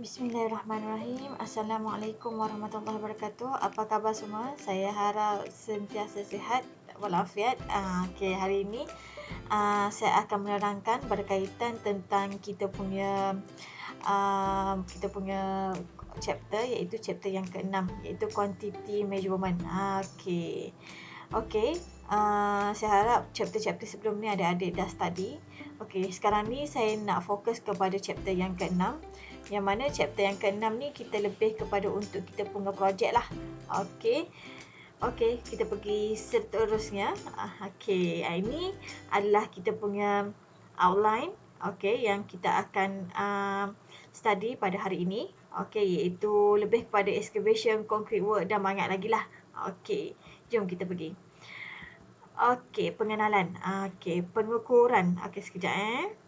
Bismillahirrahmanirrahim. Assalamualaikum warahmatullahi wabarakatuh. Apa khabar semua? Saya harap sentiasa sihat walafiat. Hari ini saya akan menerangkan berkaitan tentang kita punya chapter, iaitu chapter yang ke-6, iaitu quantity measurement. Okey. Saya harap chapter-chapter sebelum ni adik-adik dah study. Okey, sekarang ni saya nak fokus kepada chapter yang ke-6, yang mana chapter yang ke-6 ni kita lebih kepada untuk kita punya projek lah. Okey, kita pergi seterusnya. Ini adalah kita punya outline, yang kita akan study pada hari ini. Iaitu lebih kepada excavation, concrete work dan banyak lagi lah. Jom kita pergi. Pengenalan. Pengukuran. Sekejap.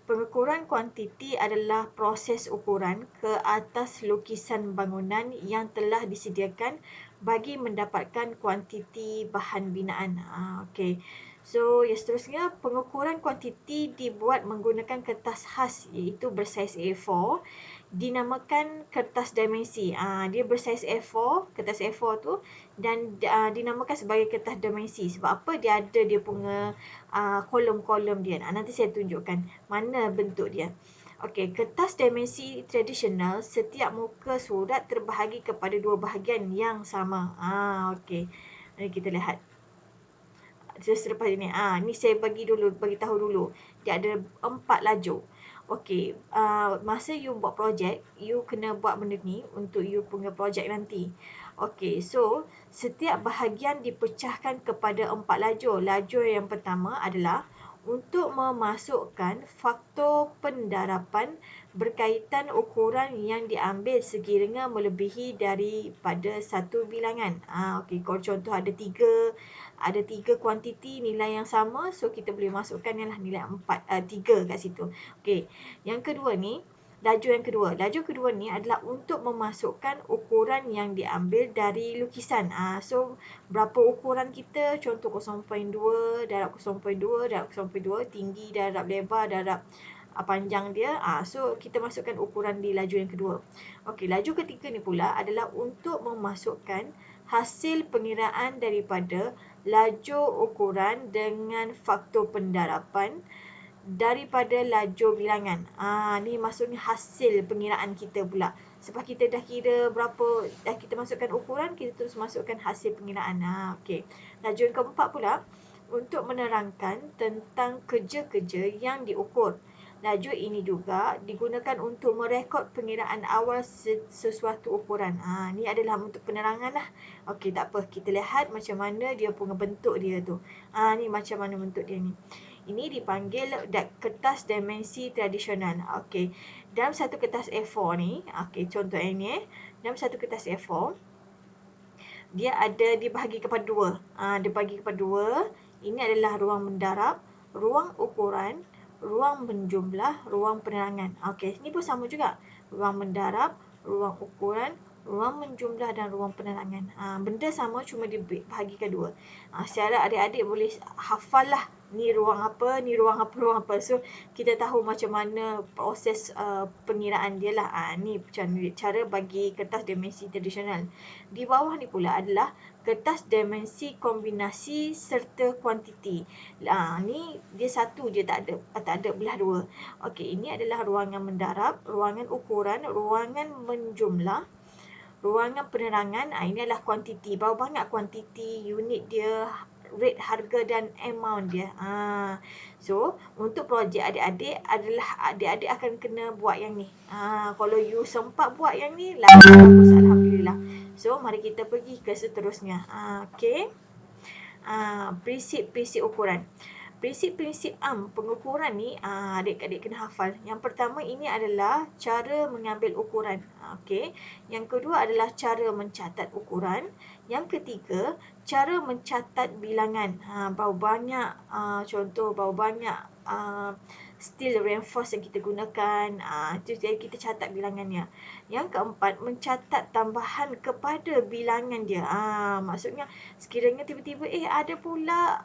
Pengukuran kuantiti adalah proses ukuran ke atas lukisan bangunan yang telah disediakan bagi mendapatkan kuantiti bahan binaan. So, yang seterusnya, pengukuran kuantiti dibuat menggunakan kertas khas iaitu bersaiz A4, dinamakan kertas dimensi. Dia bersaiz A4, kertas A4 tu, dan dinamakan sebagai kertas dimensi. Sebab apa? Dia ada dia punya kolom-kolom dia. Nanti saya tunjukkan mana bentuk dia. Kertas dimensi tradisional, setiap muka surat terbahagi kepada dua bahagian yang sama. Mari kita lihat. Selepas ini, ni saya bagi tahu dulu. Dia ada 4 lajur. Masa you buat projek, you kena buat benda ni untuk you punya projek nanti. So setiap bahagian dipecahkan kepada 4 lajur. Lajur yang pertama adalah untuk memasukkan faktor pendarapan berkaitan ukuran yang diambil sekiranya melebihi daripada satu bilangan. Kalau contoh ada tiga kuantiti nilai yang sama, so kita boleh masukkan ialah nilai 3 kat situ. Yang kedua ni, lajur yang kedua ni adalah untuk memasukkan ukuran yang diambil dari lukisan. So berapa ukuran kita, contoh 0.2 darab 0.2 darab 0.2, tinggi darab lebar darab panjang dia. So kita masukkan ukuran di lajur yang kedua. Lajur ketiga ni pula adalah untuk memasukkan hasil pengiraan daripada lajur ukuran dengan faktor pendarapan daripada lajur bilangan. Ni maksudnya hasil pengiraan kita pula. Sebab kita dah kira berapa, dah kita masukkan ukuran, kita terus masukkan hasil pengiraan. Lajur yang keempat pula untuk menerangkan tentang kerja-kerja yang diukur. Lajur ini juga digunakan untuk merekod pengiraan awal sesuatu ukuran. Ni adalah untuk penerangan lah. Tak apa, kita lihat macam mana dia punya bentuk dia tu. Ni macam mana bentuk dia ni. Ini dipanggil kertas dimensi tradisional. Dalam satu kertas A4 ni, contoh ini, dalam satu kertas A4, dia ada dibahagi kepada dua. Dibahagi kepada dua. Ini adalah ruang mendarab, ruang ukuran, ruang menjumlah, ruang penerangan. Ini pun sama juga. Ruang mendarab, ruang ukuran, ruang menjumlah dan ruang penerangan. Benda sama, cuma dibahagikan dua. Secara adik-adik boleh hafal lah. Ni ruang apa, ni ruang apa, ruang apa. So, kita tahu macam mana proses pengiraan dia lah. Ni cara bagi kertas dimensi tradisional. Di bawah ni pula adalah kertas dimensi kombinasi serta kuantiti. Ni dia satu je, tak ada belah dua. Ini adalah ruangan mendarab, ruangan ukuran, ruangan menjumlah, ruangan penerangan. Ini adalah kuantiti. Berapa banyak kuantiti, unit dia, rate harga dan amount dia. So, untuk projek adik-adik adalah adik-adik akan kena buat yang ni. Kalau you sempat buat yang ni, bagus, alhamdulillah. So, mari kita pergi ke seterusnya. Prinsip-prinsip ukuran. Prinsip-prinsip pengukuran ni adik-adik kena hafal. Yang pertama ini adalah cara mengambil ukuran. Yang kedua adalah cara mencatat ukuran. Yang ketiga, cara mencatat bilangan. Berapa banyak, contoh berapa banyak steel reinforce yang kita gunakan. Itu jadi kita catat bilangannya. Yang keempat, mencatat tambahan kepada bilangan dia. Maksudnya sekiranya tiba-tiba ada pula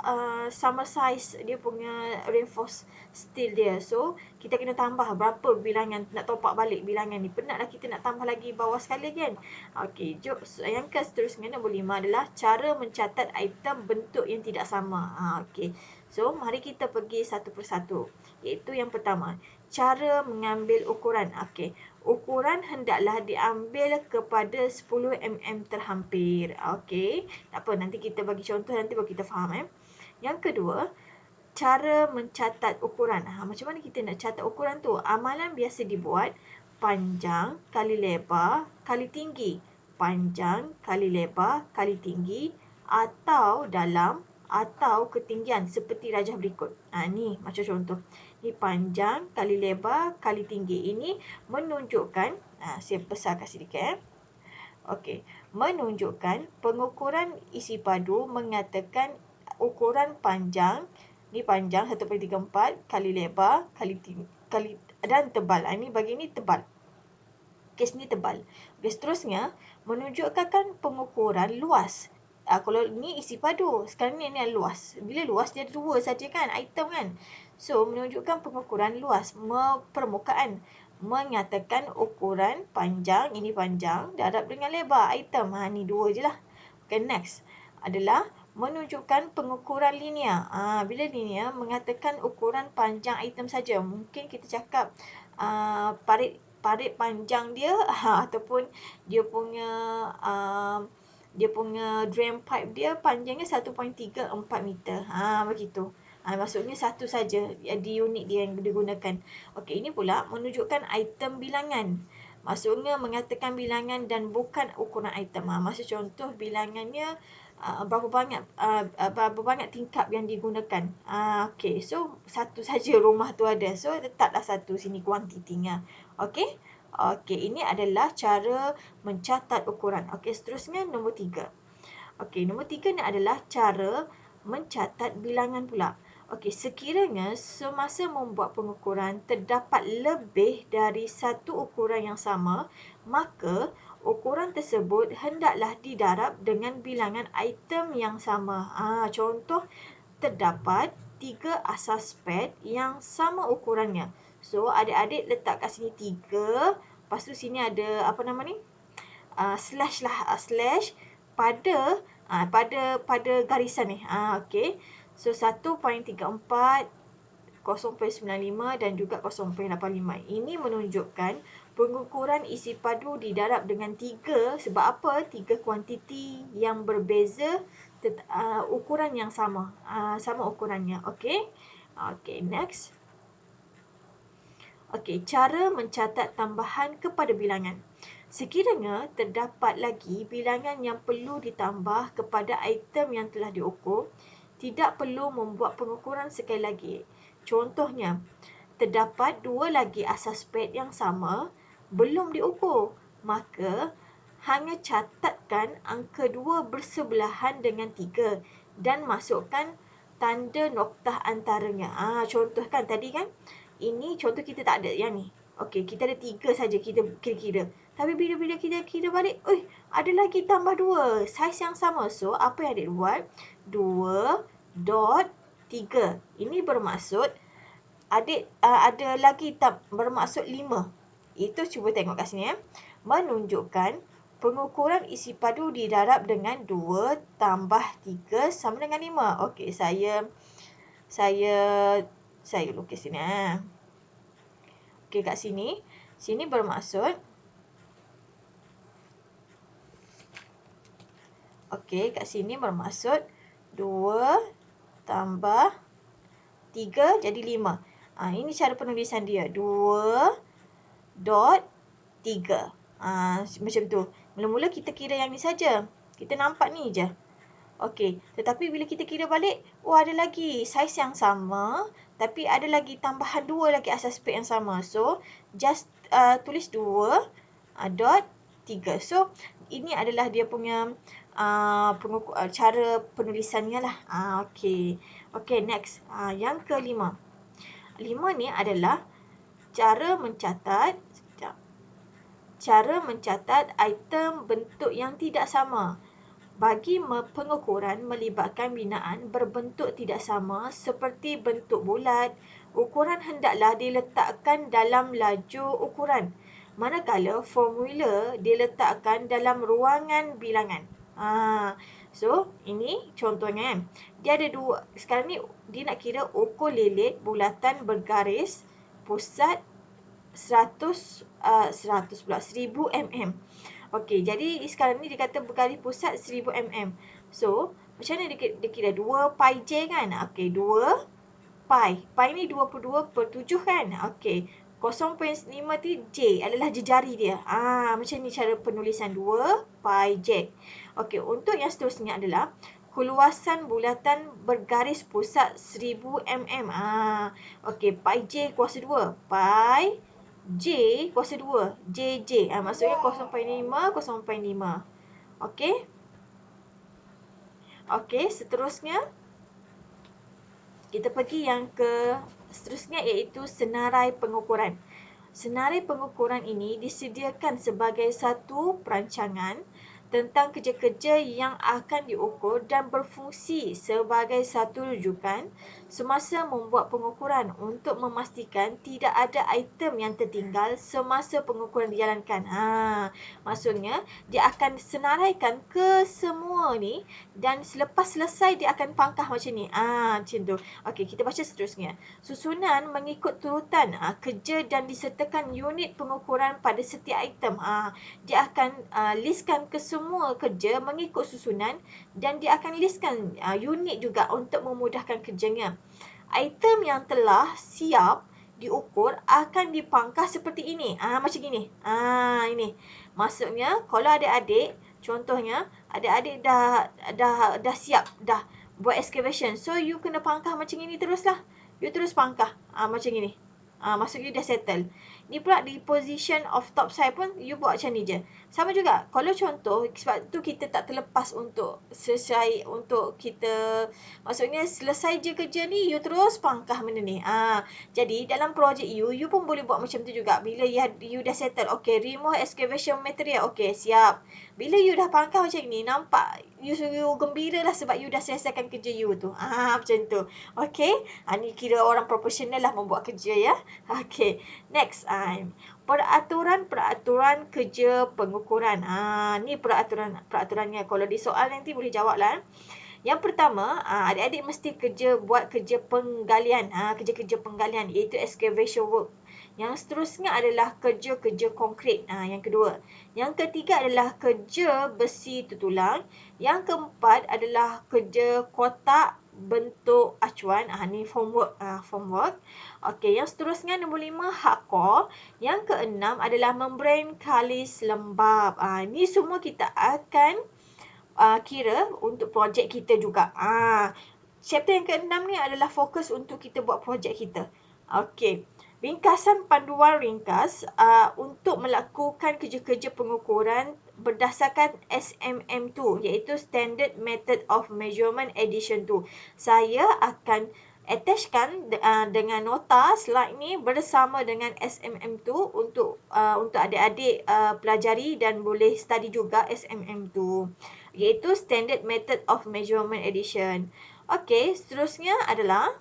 sama size dia punya reinforce steel dia. So, kita kena tambah berapa bilangan, nak top up balik bilangan ni. Penatlah kita nak tambah lagi bawah sekali kan. Okey, jom yang seterusnya nombor 5 adalah cara mencatat item bentuk yang tidak sama. Okey. So, mari kita pergi satu persatu. Iaitu yang pertama, cara mengambil ukuran. Okey. Ukuran hendaklah diambil kepada 10 mm terhampir. Okey. Tak apa, nanti kita bagi contoh, nanti baru kita faham. Yang kedua, cara mencatat ukuran. Macam mana kita nak catat ukuran tu? Amalan biasa dibuat panjang kali lebar kali tinggi. Panjang kali lebar kali tinggi atau dalam atau ketinggian seperti rajah berikut. Ni macam contoh. Ni panjang kali lebar kali tinggi. Ini menunjukkan, saya besarkan sedikit. Okey, menunjukkan pengukuran isi padu mengatakan ukuran panjang, ni panjang 1.34 kali lebar kali dan tebal. Ini bagi ni tebal. Kes ni tebal. Okey, seterusnya menunjukkan pengukuran luas. Kalau ni isi padu, sekarang ni luas. Bila luas dia ada dua saja kan, item kan. So, menunjukkan pengukuran luas permukaan. Menyatakan ukuran panjang, ini panjang, darab dengan lebar item. Ni dua je lah. Okay, next adalah menunjukkan pengukuran linear. Bila linear, mengatakan ukuran panjang item saja. Mungkin kita cakap parit panjang dia ataupun dia punya drain pipe dia panjangnya 1.34 meter. Begitu. Maksudnya satu saja di unit dia yang digunakan. Okey, ini pula menunjukkan item bilangan. Maksudnya mengatakan bilangan dan bukan ukuran item. Maksud contoh bilangannya berapa banyak tingkap yang digunakan. Okey, so satu saja rumah tu ada. So letaklah satu sini kuantitinya. Okey? Okey, ini adalah cara mencatat ukuran. Okey, seterusnya nombor 3. Okey, nombor 3 ni adalah cara mencatat bilangan pula. Okey, sekiranya semasa membuat pengukuran terdapat lebih dari satu ukuran yang sama, maka ukuran tersebut hendaklah didarab dengan bilangan item yang sama. Contoh, terdapat 3 asas pad yang sama ukurannya. So, adik-adik letak kat sini 3. Lepas tu sini ada apa nama ni? Slash lah. Slash pada garisan ni. Okey. So, 1.34, 0.95 dan juga 0.85. Ini menunjukkan pengukuran isi padu didarab dengan 3. Sebab apa? 3 kuantiti yang berbeza ukuran yang sama. Sama ukurannya. Okey. Okey, next. Okey, cara mencatat tambahan kepada bilangan. Sekiranya terdapat lagi bilangan yang perlu ditambah kepada item yang telah diukur, tidak perlu membuat pengukuran sekali lagi. Contohnya, terdapat 2 lagi asas pad yang sama belum diukur. Maka, hanya catatkan angka 2 bersebelahan dengan 3 dan masukkan tanda noktah antaranya. Contoh kan tadi kan? Ini contoh kita tak ada yang ni. Okey, kita ada 3 saja kita kira-kira. Tapi bila kita kira balik, ada lagi tambah 2. Saiz yang sama. So, apa yang adik buat? 2.3. Ini bermaksud adik ada lagi bermaksud 5. Itu cuba tengok kat sini. Menunjukkan pengukuran isi padu didarab dengan 2 tambah 3 sama dengan 5. Okey, saya lukis sini. Okey, kat sini. Sini bermaksud. Okey, kat sini bermaksud 2 tambah 3 jadi 5. Ini cara penulisan dia. 2.3. Macam tu. Mula-mula kita kira yang ni saja. Kita nampak ni je. Okey, tetapi bila kita kira balik, ada lagi saiz yang sama, tapi ada lagi tambahan 2 lagi asas pad yang sama. So, just tulis 2.3. So, ini adalah dia punya cara penulisannya lah. Okey. Okey, next. Yang kelima. 5 ni adalah cara mencatat, sekejap. Cara mencatat item bentuk yang tidak sama. Bagi pengukuran melibatkan binaan berbentuk tidak sama seperti bentuk bulat, ukuran hendaklah diletakkan dalam laju ukuran. Manakala formula diletakkan dalam ruangan bilangan. So, ini contohnya kan. Dia ada dua. Sekarang ni dia nak kira ukur lilit bulatan bergaris pusat 1000 mm. Okey, jadi sekarang ni dia kata bergaris pusat 1000 mm. So, macam mana dia kira 2 pi j kan? Okey, 2 pi. Pi ni 22/7 kan? Okey. 0.5 tu j adalah jejari dia. Macam ni cara penulisan 2 pi j. Okey, untuk yang seterusnya adalah keluasan bulatan bergaris pusat 1000 mm. Okey, pi j kuasa 2. Pi J kuasa 2. JJ. Maksudnya 0.5, 0.5. Okey. Okey, seterusnya. Kita pergi yang ke seterusnya iaitu senarai pengukuran. Senarai pengukuran ini disediakan sebagai satu perancangan tentang kerja-kerja yang akan diukur dan berfungsi sebagai satu rujukan semasa membuat pengukuran untuk memastikan tidak ada item yang tertinggal semasa pengukuran dijalankan. Maksudnya dia akan senaraikan ke semua ni dan selepas selesai dia akan pangkah macam ni. Macam tu. Okey, kita baca seterusnya. Susunan mengikut turutan kerja dan disertakan unit pengukuran pada setiap item. Dia akan listkan ke semua kerja mengikut susunan dan dia akan listkan unit juga untuk memudahkan kerjanya. Item yang telah siap diukur akan dipangkah seperti ini. Macam gini. Ini. Maksudnya kalau adik-adik, contohnya adik-adik dah siap dah buat excavation. So you kena pangkah macam ini teruslah. You terus pangkah macam ini. Maksud you dah settle. Ni pula di position of top side pun you buat macam ni je. Sama juga. Kalau contoh, sebab tu kita tak terlepas untuk selesai, untuk kita, maksudnya selesai je kerja ni, you terus pangkah benda ni. Jadi dalam projek you pun boleh buat macam tu juga. Bila you dah settle, okay, remove excavation material, okay, siap. Bila you dah pangkah macam ni, nampak you gembira lah sebab you dah selesaikan kerja you tu. Macam tu. Okay. Ni kira orang profesional lah membuat kerja ya. Okay. Next. Peraturan kerja pengukuran. Ni peraturannya. Kalau di soal nanti boleh jawab lah. Yang pertama, adik-adik mesti buat kerja penggalian. Kerja-kerja penggalian iaitu excavation work. Yang seterusnya adalah kerja-kerja konkret. Yang kedua. Yang ketiga adalah kerja besi tutulang. Yang keempat adalah kerja kotak bentuk acuan. Ni formwork. Okey, yang seterusnya nombor 5 hardcore. Yang keenam adalah membrane kalis lembab. Ni semua kita akan kira untuk projek kita juga. Chapter yang keenam ni adalah fokus untuk kita buat projek kita. Okey. Ringkasan panduan ringkas untuk melakukan kerja-kerja pengukuran berdasarkan SMM2 iaitu Standard Method of Measurement Edition 2. Saya akan attachkan dengan nota slide ni bersama dengan SMM2 untuk adik-adik pelajari dan boleh study juga SMM2 iaitu Standard Method of Measurement Edition. Okey, seterusnya adalah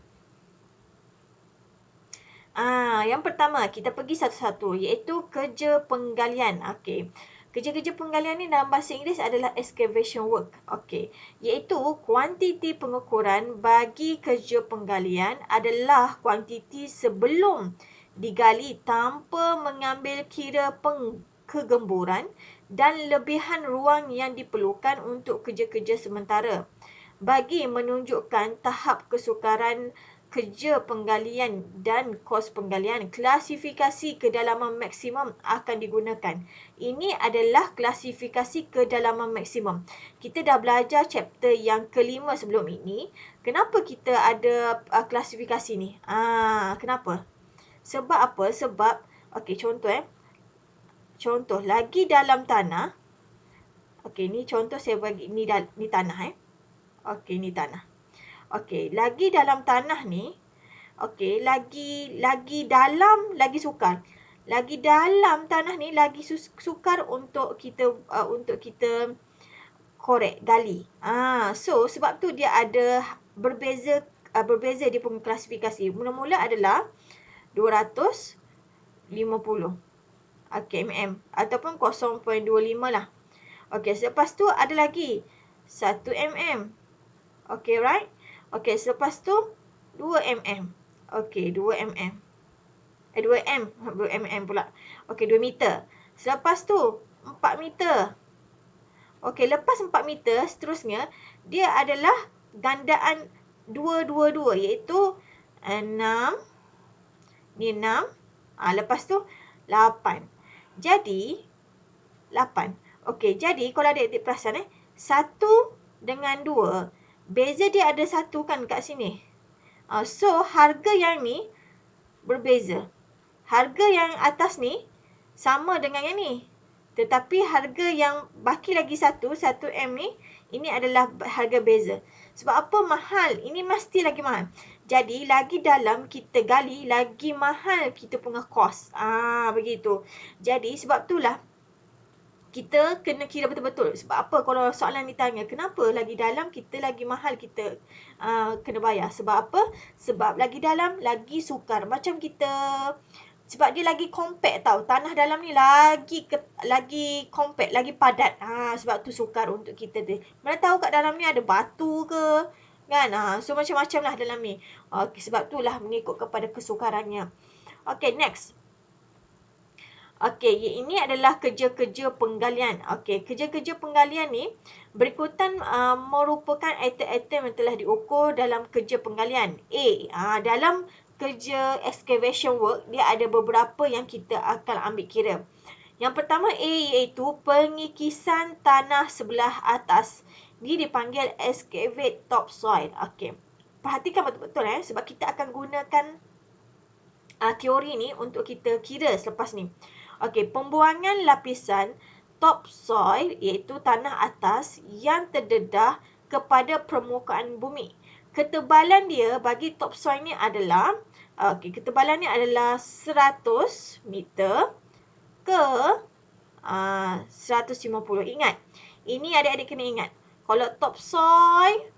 yang pertama, kita pergi satu-satu iaitu kerja penggalian. Okey. Kerja-kerja penggalian ni dalam bahasa Inggeris adalah excavation work. Okey. Iaitu kuantiti pengukuran bagi kerja penggalian adalah kuantiti sebelum digali tanpa mengambil kira kegemburan dan lebihan ruang yang diperlukan untuk kerja-kerja sementara. Bagi menunjukkan tahap kesukaran kerja penggalian dan kos penggalian, klasifikasi kedalaman maksimum akan digunakan. Ini adalah klasifikasi kedalaman maksimum. Kita dah belajar chapter yang kelima sebelum ini. Kenapa kita ada klasifikasi ni? Kenapa? Sebab apa? Sebab, okey, contoh Contoh, lagi dalam tanah. Okey, ni contoh saya bagi, ni tanah Okey, ni tanah. Okey, lagi dalam tanah ni, Okey, lagi dalam lagi sukar. Lagi dalam tanah ni lagi sukar untuk kita korek, gali. So sebab tu dia ada berbeza dia punya klasifikasi. Mula-mula adalah 250 mm ataupun 0.25 lah. Okey, selepas tu ada lagi 1 mm. Okey, right? Okey, selepas tu 2 mm. Okey, 2 mm. 2 mm pula. Okey, 2 meter. Selepas tu 4 meter. Okey, lepas 4 meter seterusnya dia adalah gandaan 2 iaitu 6. Ni 6. Lepas tu 8. Jadi 8. Okey, jadi kalau adik-adik perasan 1 dengan 2, beza dia ada 1 kan kat sini. So harga yang ni berbeza. Harga yang atas ni sama dengan yang ni. Tetapi harga yang baki lagi 1 M ni, ini adalah harga beza. Sebab apa mahal? Ini mesti lagi mahal. Jadi lagi dalam kita gali, lagi mahal kita punya kos. Begitu. Jadi sebab itulah kita kena kira betul-betul. Sebab apa kalau soalan ditanya, kenapa lagi dalam kita lagi mahal kita kena bayar? Sebab apa? Sebab lagi dalam lagi sukar. Macam kita, sebab dia lagi compact tau. Tanah dalam ni lagi compact, lagi padat. Sebab tu sukar untuk kita tu. Mana tahu kat dalam ni ada batu ke? Kan? So macam-macam lah dalam ni. Sebab tu lah mengikut kepada kesukarannya. Okay, next. Okey, ini adalah kerja-kerja penggalian. Okey, kerja-kerja penggalian ni berikutan merupakan item-item yang telah diukur dalam kerja penggalian. Dalam kerja excavation work, dia ada beberapa yang kita akan ambil kira. Yang pertama A iaitu pengikisan tanah sebelah atas. Ini dipanggil excavate topsoil. Okey. Perhatikan betul-betul sebab kita akan gunakan teori ni untuk kita kira selepas ni. Okey, pembuangan lapisan topsoil iaitu tanah atas yang terdedah kepada permukaan bumi. Ketebalan dia bagi topsoil ni adalah ketebalan ni adalah 100 meter ke 150. Ingat, ini adik-adik kena ingat. Kalau topsoil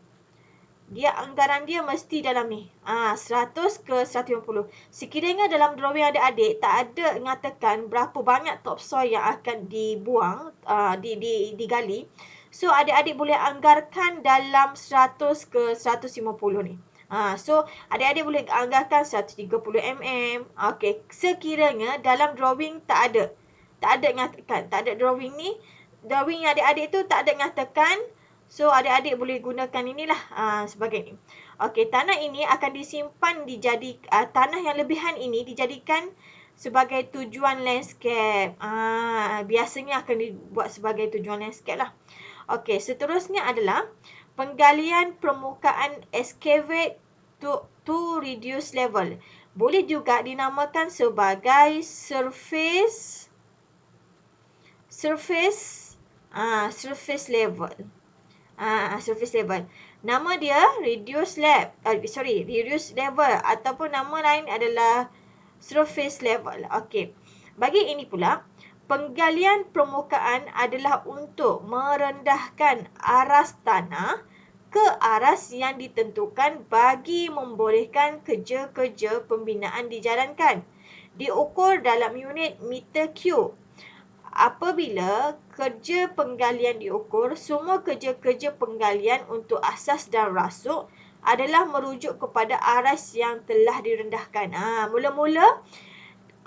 anggaran dia mesti dalam ni. 100 ke 150. Sekiranya dalam drawing adik-adik tak ada mengatakan berapa banyak topsoil yang akan dibuang, digali. So adik-adik boleh anggarkan dalam 100 ke 150 ni. So adik-adik boleh anggarkan 130 mm. Okey, sekiranya dalam drawing tak ada mengatakan, tak ada drawing ni, drawing adik-adik tu tak ada mengatakan. So, adik-adik boleh gunakan inilah sebagai ni. Okey, tanah ini akan disimpan tanah yang lebihan ini dijadikan sebagai tujuan landscape. Biasanya akan dibuat sebagai tujuan landscape lah. Okey, seterusnya adalah penggalian permukaan excavate to reduce level. Boleh juga dinamakan sebagai surface level. Surface level. Nama dia reduce level ataupun nama lain adalah surface level. Okey. Bagi ini pula, penggalian permukaan adalah untuk merendahkan aras tanah ke aras yang ditentukan bagi membolehkan kerja-kerja pembinaan dijalankan. Diukur dalam unit meter cube. Apabila kerja penggalian diukur, semua kerja-kerja penggalian untuk asas dan rasuk adalah merujuk kepada aras yang telah direndahkan. Mula-mula,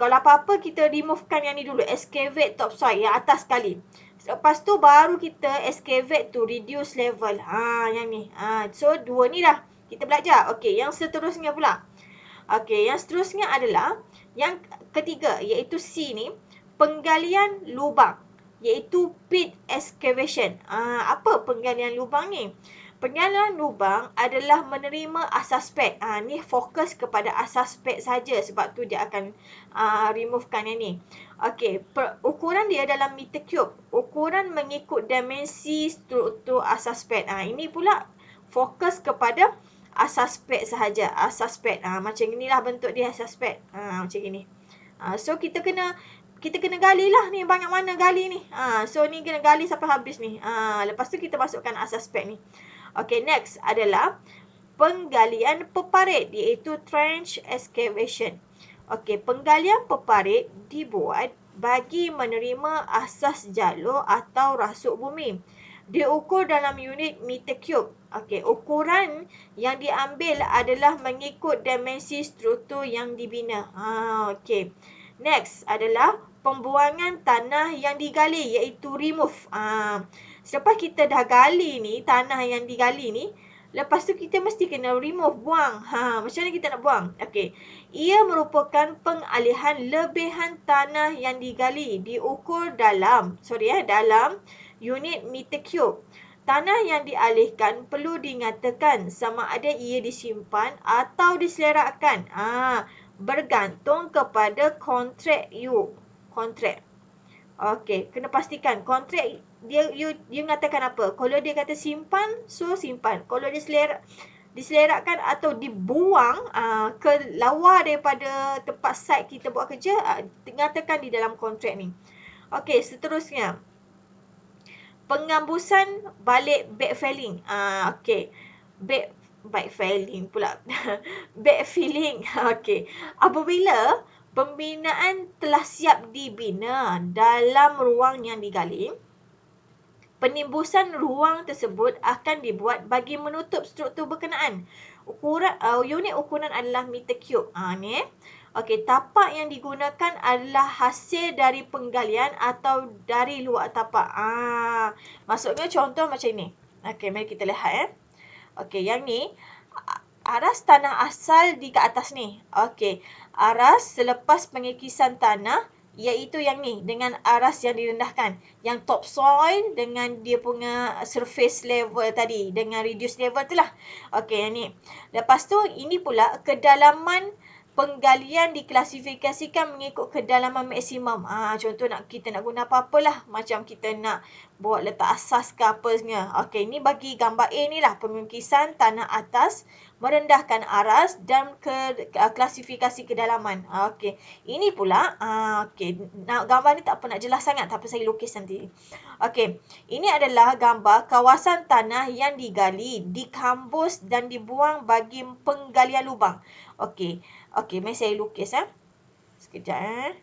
kalau apa-apa kita removekan yang ni dulu, excavate topsoil yang atas sekali. Lepas tu baru kita excavate to reduce level. Yang ni. So, dua ni dah kita belajar. Okey, yang seterusnya pula. Okey, yang seterusnya adalah yang ketiga iaitu C ni. Penggalian lubang iaitu pit excavation. Apa penggalian lubang ni? Penggalian lubang adalah menerima asas spek. Ni fokus kepada asas spek saja sebab tu dia akan removekan yang ni. Okey, ukuran dia dalam meter cube. Ukuran mengikut dimensi struktur asas spek. Ini pula fokus kepada asas pad sahaja. Asas pad. Macam inilah bentuk dia asas pad. Macam ini. So kita kena gali lah ni, banyak mana gali ni. So ni kena gali sampai habis ni. Lepas tu kita masukkan asas pad ni. Okay, next adalah penggalian peparit, iaitu trench excavation. Okey, penggalian peparit dibuat bagi menerima asas jalur atau rasuk bumi. Diukur dalam unit meter cube. Okey, ukuran yang diambil adalah mengikut dimensi struktur yang dibina. Okey. Next adalah pembuangan tanah yang digali, iaitu remove. Selepas kita dah gali ni, tanah yang digali ni, lepas tu kita mesti kena remove, buang. Macam mana kita nak buang? Okey. Ia merupakan pengalihan lebihan tanah yang digali, diukur dalam unit meter cube. Tanah yang dialihkan perlu dinyatakan sama ada ia disimpan atau diselerakkan. Bergantung kepada kontrak you. Kontrak. Okey, kena pastikan kontrak dia mengatakan apa. Kalau dia kata simpan, so simpan. Kalau dia diselerakkan atau dibuang ke lawa daripada tempat site kita buat kerja, nyatakan di dalam kontrak ni. Okey, seterusnya. Pengambusan balik backfilling. Okey. Backfilling pula. Backfilling. Okey. Apabila pembinaan telah siap dibina dalam ruang yang digali, penimbusan ruang tersebut akan dibuat bagi menutup struktur berkenaan. Unit ukuran adalah meter cube. Ni. Okey, tapak yang digunakan adalah hasil dari penggalian atau dari luar tapak. Maksudnya contoh macam ni. Okey, mari kita lihat. Okey, yang ni aras tanah asal di ke atas ni. Okey, aras selepas pengikisan tanah, iaitu yang ni dengan aras yang direndahkan. Yang topsoil dengan dia punya surface level tadi, dengan reduce level tu lah. Okey, yang ni. Lepas tu ini pula kedalaman penggalian diklasifikasikan mengikut kedalaman maksimum. Contoh kita nak guna apa-apalah. Macam kita nak buat letak asas ke apa semua. Okey, ni bagi gambar A ni lah. Pengikisan tanah atas, merendahkan aras dan klasifikasi kedalaman. Okey, ini pula. Okey, gambar ni tak apa nak jelas sangat. Tak apa, saya lukis nanti. Okey, ini adalah gambar kawasan tanah yang digali, dikambus dan dibuang bagi penggalian lubang. Okey, mari saya lukis. Sekejap.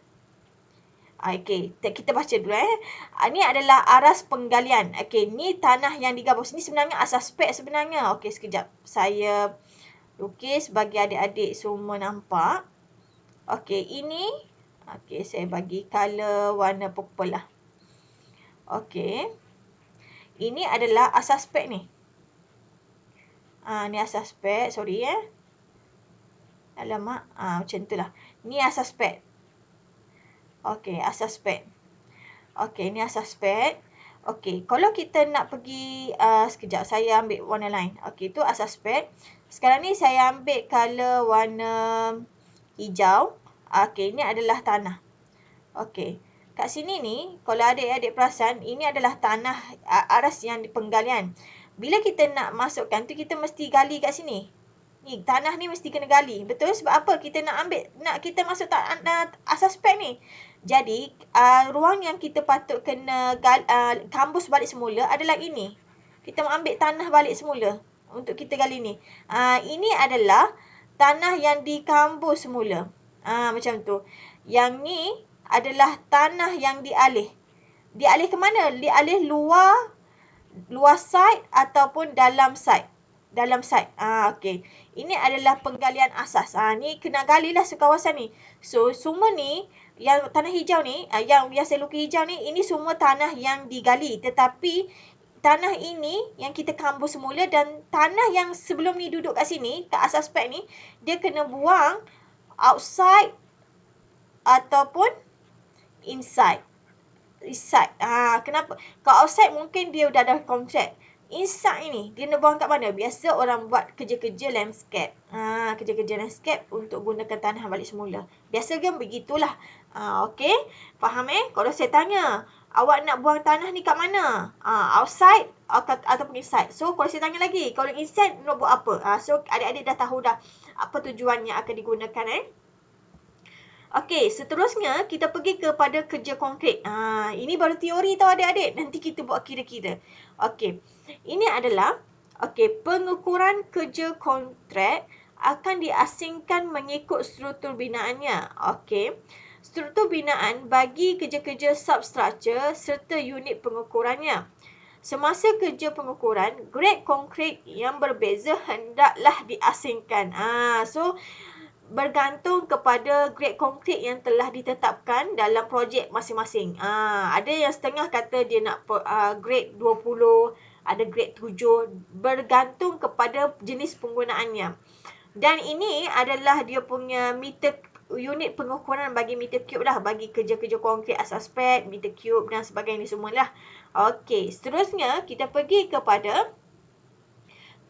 Okey, kita baca dulu. Ini adalah aras penggalian. Okey, ni tanah yang digabus. Ni sebenarnya asas pad sebenarnya. Okey, sekejap. Saya lukis bagi adik-adik semua nampak. Okey, ini. Okey, saya bagi color warna purple lah. Okey. Ini adalah asas pad ni. Ni asas pad. Sorry Alamak. Macam tu lah. Ni asas pad. Okey, asas pad. Okey, ni asas pad. Okey, kalau kita nak pergi, sekejap saya ambil warna lain. Okey, tu asas pad. Sekarang ni saya ambil color warna hijau. Okey, ini adalah tanah. Okey, kat sini ni, kalau adik-adik perasan, ini adalah tanah aras yang penggalian. Bila kita nak masukkan tu, kita mesti gali kat sini. Ni, tanah ni mesti kena gali. Betul? Sebab apa? Kita nak kita masuk asas pad ni. Jadi, ruang yang kita patut kena kambus balik semula adalah ini. Kita ambil tanah balik semula untuk kita gali ni. Ini adalah tanah yang dikambus semula. Macam tu. Yang ni adalah tanah yang dialih. Dialih ke mana? Dialih luar site ataupun dalam site. Dalam site. Okey. Ini adalah penggalian asas. Ni kena galilah sekawasan ni. So, semua ni, yang tanah hijau ni, yang saya lukis hijau ni, ini semua tanah yang digali. Tetapi, tanah ini yang kita kambus semula dan tanah yang sebelum ni duduk kat sini, kat asas pad ni, dia kena buang outside ataupun inside. Kenapa? Kalau outside mungkin dia dah ada kontrak. Inside ni, dia nak buang kat mana? Biasa orang buat kerja-kerja landscape. Kerja-kerja landscape untuk gunakan tanah balik semula. Biasa kan begitulah. Okey? Faham Kalau saya tanya, awak nak buang tanah ni kat mana? Outside ataupun inside. So, kalau saya tanya lagi, kalau inside nak buat apa? So, adik-adik dah tahu dah apa tujuan yang akan digunakan Okey, seterusnya kita pergi kepada kerja konkret. Ini baru teori tau adik-adik. Nanti kita buat kira-kira. Okey. Ini adalah pengukuran kerja kontrak akan diasingkan mengikut struktur binaannya. Okey. Struktur binaan bagi kerja-kerja substructure serta unit pengukurannya. Semasa kerja pengukuran, grade konkret yang berbeza hendaklah diasingkan. So bergantung kepada grade konkret yang telah ditetapkan dalam projek masing-masing. Ada yang setengah kata dia nak grade 20, ada grade 7, bergantung kepada jenis penggunaannya. Dan ini adalah dia punya unit pengukuran bagi meter cube lah, bagi kerja-kerja konkret asas pad, meter cube dan sebagainya semualah. Okey, seterusnya kita pergi kepada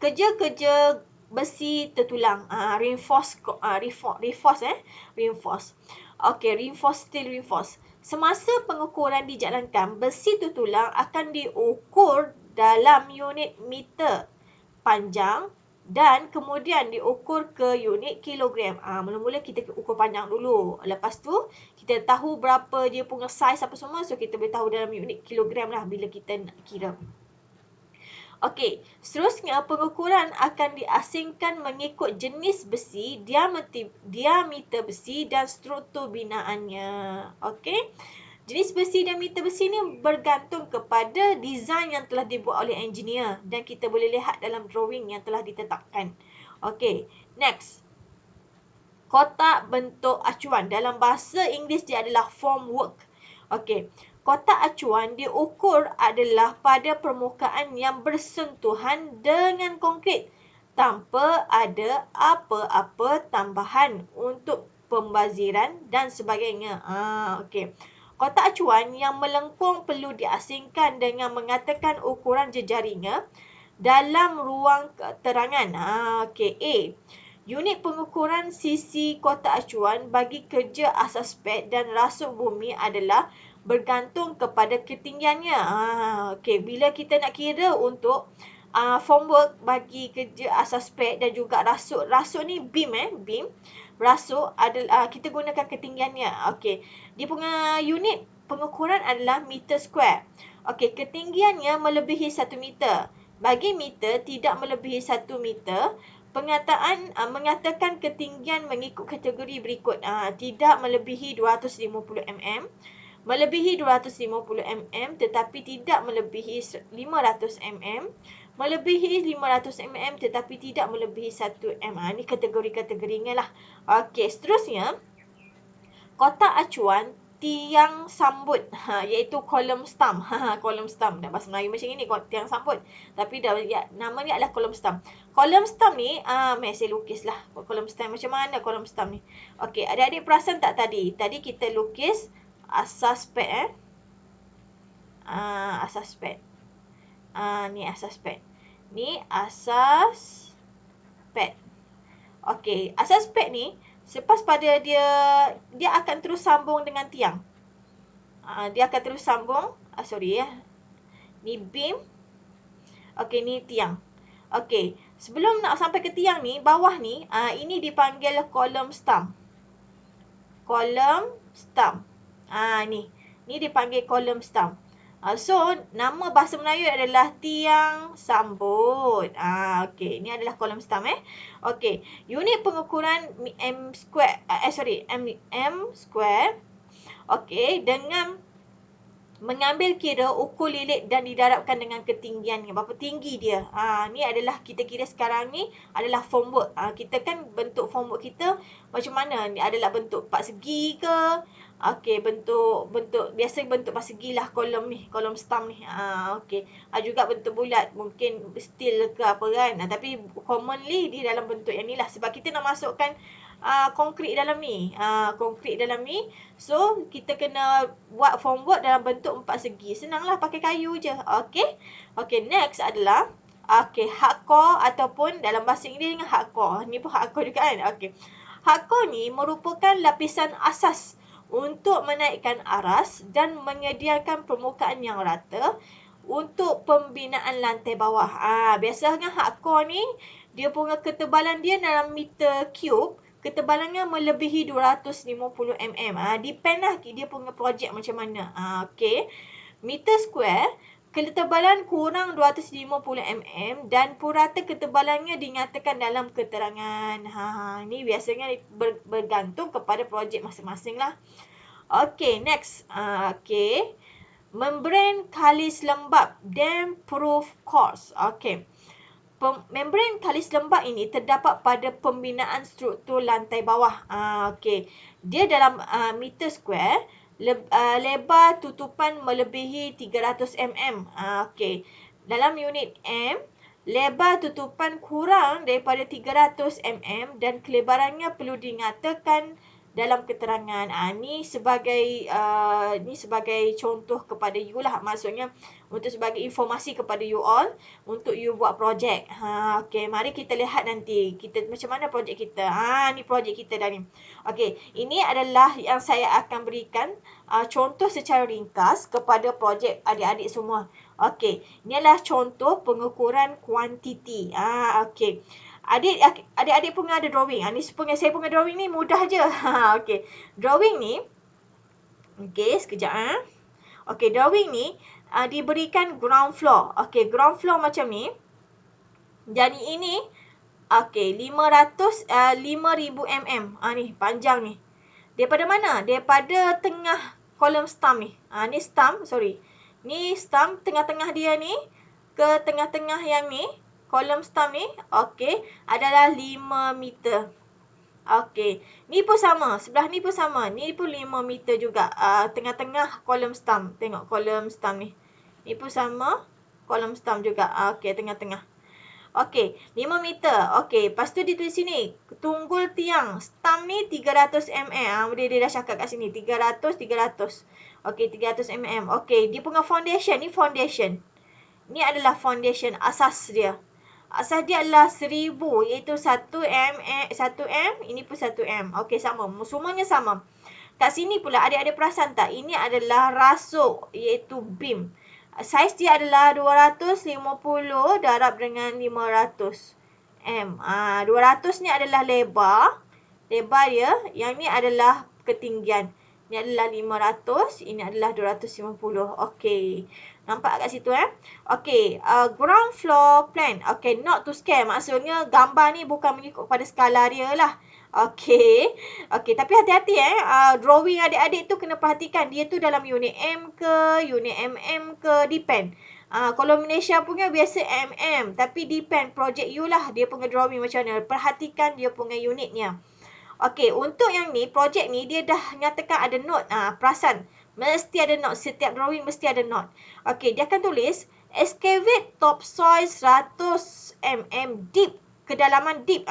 kerja-kerja besi tertulang, reinforce. Okey, steel reinforce. Semasa pengukuran dijalankan, besi tertulang akan diukur dalam unit meter panjang dan kemudian diukur ke unit kilogram. Mula-mula kita ukur panjang dulu. Lepas tu kita tahu berapa dia punya saiz apa semua, so kita boleh tahu dalam unit kilogram lah bila kita nak kira. Okey, seterusnya pengukuran akan diasingkan mengikut jenis besi, diameter besi dan struktur binaannya. Okey. Jenis besi dan diameter besi ni bergantung kepada design yang telah dibuat oleh engineer dan kita boleh lihat dalam drawing yang telah ditetapkan. Okey, next. Kotak bentuk acuan. Dalam bahasa Inggeris dia adalah formwork. Okey. Kotak acuan diukur adalah pada permukaan yang bersentuhan dengan konkret tanpa ada apa-apa tambahan untuk pembaziran dan sebagainya. Okey. Kotak acuan yang melengkung perlu diasingkan dengan mengatakan ukuran jejarinya dalam ruang terangan. Okey. A. Unit pengukuran sisi kotak acuan bagi kerja asas pad dan rasuk bumi adalah bergantung kepada ketinggiannya. Okey, bila kita nak kira untuk formwork bagi kerja asas pad dan juga rasuk. Rasuk ni beam beam. Rasuk adalah kita gunakan ketinggiannya. Okey, dia punya unit pengukuran adalah meter square. Okey, ketinggiannya melebihi 1 meter. Bagi meter tidak melebihi 1 meter, mengatakan ketinggian mengikut kategori berikut. Tidak melebihi 250 mm, melebihi 250 mm tetapi tidak melebihi 500 mm, melebihi 500 mm tetapi tidak melebihi 1 mm. Ini kategori-kategorinya lah. Okey, seterusnya kotak acuan tiang sambut, iaitu column stump. Column stump. Dah bahasa Melayu macam ini, tiang sambut. Tapi nama dia adalah column stump. Column stump ni, saya lukis lah. Column stump macam mana column stump ni? Okey, adik-adik perasan tak tadi? Tadi kita lukis asas pad asas pad. Ni asas pad. Ni asas pad. Okey, asas pad ni selepas pada dia akan terus sambung dengan tiang. Dia akan terus sambung. Ni beam. Okey, ni tiang. Okey, sebelum nak sampai ke tiang ni, bawah ni, ini dipanggil column stump. Column stump. Ni dipanggil column stump. So, nama bahasa Melayu adalah tiang sambut. Okey, ni adalah column stump Okey, unit pengukuran M square. M square. Okey, dengan mengambil kira ukur lilit dan didarabkan dengan ketinggiannya. Berapa tinggi dia. Ni adalah kita kira sekarang ni adalah formwork. Kita kan bentuk formwork kita macam mana? Ni adalah bentuk persegi ke? Okey, bentuk biasa bentuk persegi lah kolom stump ni. Okey. Juga bentuk bulat, mungkin steel ke apa kan. Tapi commonly di dalam bentuk yang ni lah sebab kita nak masukkan konkret dalam ni. So, kita kena buat formwork dalam bentuk empat segi. Senanglah pakai kayu je. Okey, next adalah hardcore ataupun dalam bahasa Inggeris dengan hardcore. Ni pun hardcore juga kan. Okey. Hardcore ni merupakan lapisan asas untuk menaikkan aras dan menyediakan permukaan yang rata untuk pembinaan lantai bawah. Biasanya hardcore ni, dia punya ketebalan dia dalam meter cube, ketebalannya melebihi 250 mm. Depend lah dia punya projek macam mana. Okay. Meter square, ketebalan kurang 250 mm dan purata ketebalannya dinyatakan dalam keterangan. Ni biasanya bergantung kepada projek masing-masing lah. Okay, next. Okay. Membran kalis lembap, dam proof course. Okay. Membran kalis lembap ini terdapat pada pembinaan struktur lantai bawah. Okay. Dia dalam meter square, lebar tutupan melebihi 300 mm. Okay. Dalam unit M, lebar tutupan kurang daripada 300 mm dan kelebarannya perlu dinyatakan dalam keterangan. Ni sebagai contoh kepada you lah. Maksudnya untuk sebagai informasi kepada you all untuk you buat projek. Okay, mari kita lihat nanti kita macam mana projek kita. Ni projek kita dah ni. Okay, ini adalah yang saya akan berikan contoh secara ringkas kepada projek adik-adik semua. Okay, ini adalah contoh pengukuran kuantiti. Okay. Adik-adik pun ada drawing. Saya punya drawing ni mudah je. Okay. Drawing ni. Okay, sekejap. Okay, drawing ni diberikan ground floor. Okay, ground floor macam ni. Jadi ini, okay, 5000 mm. Ni, panjang ni. Daripada mana? Daripada tengah kolom stump ni. Ni stump, sorry. Ni stump, tengah-tengah dia ni. Ke tengah-tengah yang ni. Kolom stump ni, okey, adalah 5 meter. Okey, ni pun sama. Sebelah ni pun sama. Ni pun 5 meter juga. Tengah-tengah kolom stump. Tengok kolom stump ni. Ni pun sama. Kolom stump juga. Okey, tengah-tengah. Okey, 5 meter. Okey, lepas tu dia tulis sini. Tunggul tiang. Stump ni 300 mm. Dia dah cakap kat sini. 300. Okey, 300 mm. Okey, dia punya foundation. Ni foundation. Ni adalah foundation asas dia. Asas dia adalah 1000 iaitu 1M, ini pun 1M. Okey, sama. Semuanya sama. Kat sini pula adik-adik perasan tak? Ini adalah rasuk iaitu beam. Saiz dia adalah 250 darab dengan 500 M. 200 ni adalah lebar. Lebar dia. Yang ni adalah ketinggian. Ini adalah 500. Ini adalah 250. Okey. Nampak kat situ Okey, ground floor plan. Okey, not to scale. Maksudnya gambar ni bukan mengikut pada skala dia lah. Okey. Okey, tapi hati-hati drawing adik-adik tu kena perhatikan dia tu dalam unit M ke, unit MM ke, depend. Kalau Malaysia punya biasa MM, tapi depend project you lah dia punya drawing macam mana. Perhatikan dia punya unitnya. Okey, untuk yang ni, projek ni dia dah nyatakan ada note. Perasan. Mesti ada note. Setiap drawing mesti ada note. Okey, dia akan tulis excavate topsoil 100 mm deep. Kedalaman deep.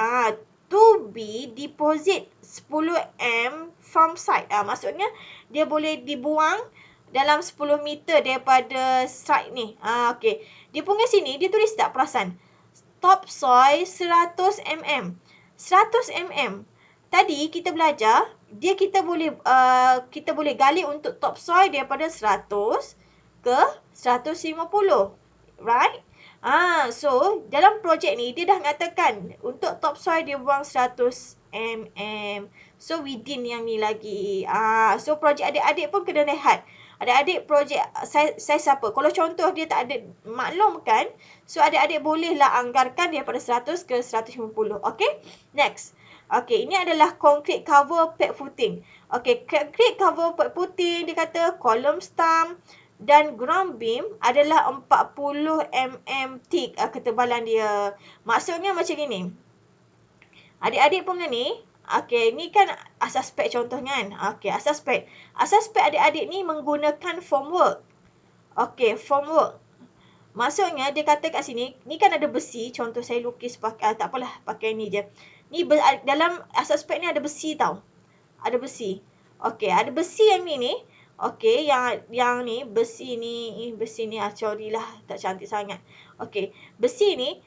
To be deposit 10 m from site. Maksudnya dia boleh dibuang dalam 10 meter daripada site ni. Okey. Dia punya sini dia tulis tak perasan. Topsoil 100 mm. 100 mm. Tadi kita belajar kita boleh gali untuk topsoil daripada 100 ke 150. Right? So dalam projek ni dia dah mengatakan untuk topsoil dia buang 100 mm. So within yang ni lagi. So projek adik-adik pun kena lihat. Adik-adik projek saya siapa? Kalau contoh dia tak ada maklum kan? So adik-adik bolehlah anggarkan daripada 100 ke 150. Okay? Next. Okay, ini adalah concrete cover pad footing. Okay, concrete cover pad footing dia kata column stump dan ground beam adalah 40 mm thick ketebalan dia. Maksudnya macam ni. Adik-adik punya ni, okay, ni kan asas spek contohnya kan. Okay, asas spek. Asas spek adik-adik ni menggunakan formwork. Okay, formwork. Maksudnya dia kata kat sini, ni kan ada besi. Contoh saya lukis pakai, tak apalah, pakai ni je. Ni dalam asas spek ni ada besi tau. Ada besi. Okey, ada besi yang ni. Okey, yang ni besi ni sorry lah, tak cantik sangat. Okey, besi ni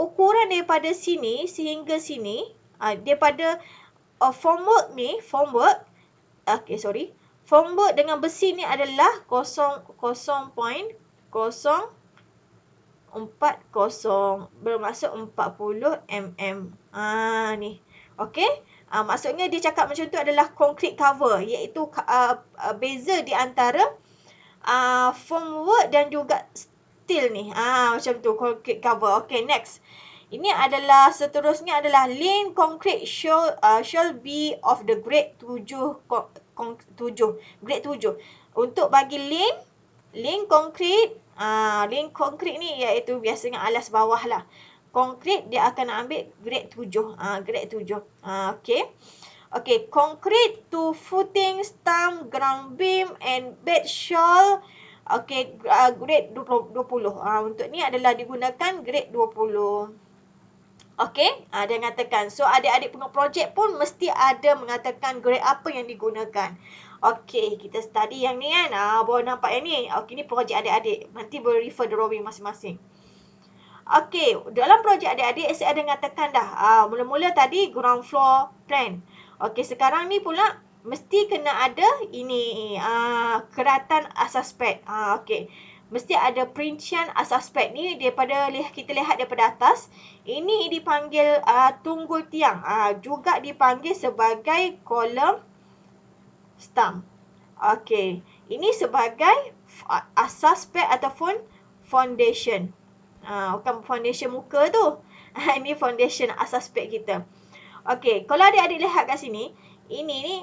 ukuran daripada sini sehingga sini, daripada formwork Formwork dengan besi ni adalah 0.040 bermaksud 40 mm. Ni. Okey. Maksudnya dia cakap macam tu adalah concrete cover, iaitu beza di antara formwork dan juga steel ni. Macam tu concrete cover. Okey, next. Ini adalah seterusnya adalah lean concrete shall be of the grade 7 grade 7. Untuk bagi lean concrete, lean concrete ni iaitu biasanya alas bawah lah. Konkrit dia akan ambil grade 7. Grade 7. Okey. Okey, concrete to footing, stump, ground beam and bed shell. Okey, grade 20. Untuk ni adalah digunakan grade 20. Okey, dia mengatakan. So, adik-adik punya projek pun mesti ada mengatakan grade apa yang digunakan. Okey, kita study yang ni kan. Baru nampak yang ni. Okey, ni projek adik-adik. Nanti boleh refer drawing masing-masing. Okey, dalam projek adik-adik saya ada mengatakan dah. Mula-mula tadi ground floor plan. Okey, sekarang ni pula mesti kena ada ini. Keratan asas pad. Okey. Mesti ada perincian asas pad ni daripada kita lihat daripada atas. Ini dipanggil tunggul tiang. Juga dipanggil sebagai kolom stump. Okey. Ini sebagai asas pad ataupun foundation. Bukan foundation muka tu. Ini foundation asas pad kita. Okey, kalau adik-adik lihat kat sini, ini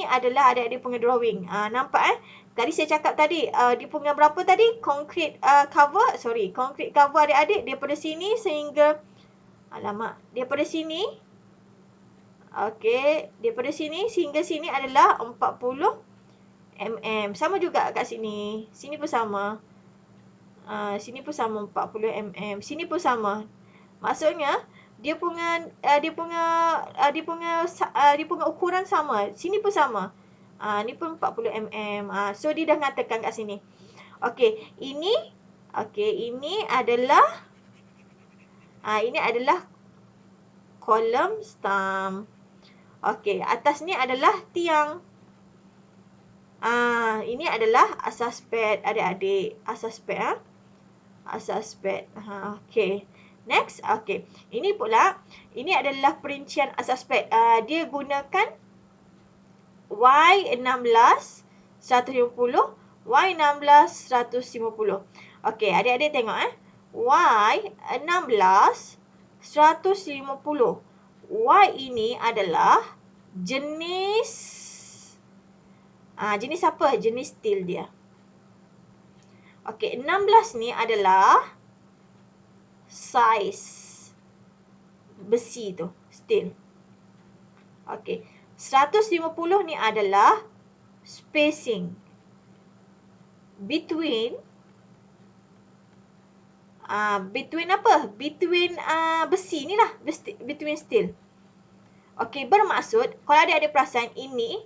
adalah adik-adik punya drawing. Nampak Tadi saya cakap tadi, dia punya berapa tadi? Concrete cover adik-adik daripada sini sehingga daripada sini. Okey, daripada sini sehingga sini adalah 40 mm. Sama juga kat sini. Sini pun sama. Sini pun sama 40 mm. Sini pun sama. Maksudnya dia punya ukuran sama. Sini pun sama. Ni pun 40 mm. So dia dah mengatakan kat sini. Okey, ini adalah kolom stump. Okey, atas ni adalah tiang. Ini adalah asas pad adik-adik. Asas pad. Okey. Next. Okey. Ini adalah perincian asas pad. Dia gunakan Y16 150, Y16 150. Okey, adik-adik tengok Y16 150. Y ini adalah jenis apa? Jenis steel dia. Okey, 16 ni adalah size besi tu, steel. Okey, 150 ni adalah spacing between apa? Between besi ni lah, between steel. Okey, bermaksud kalau adik-adik perasan ini,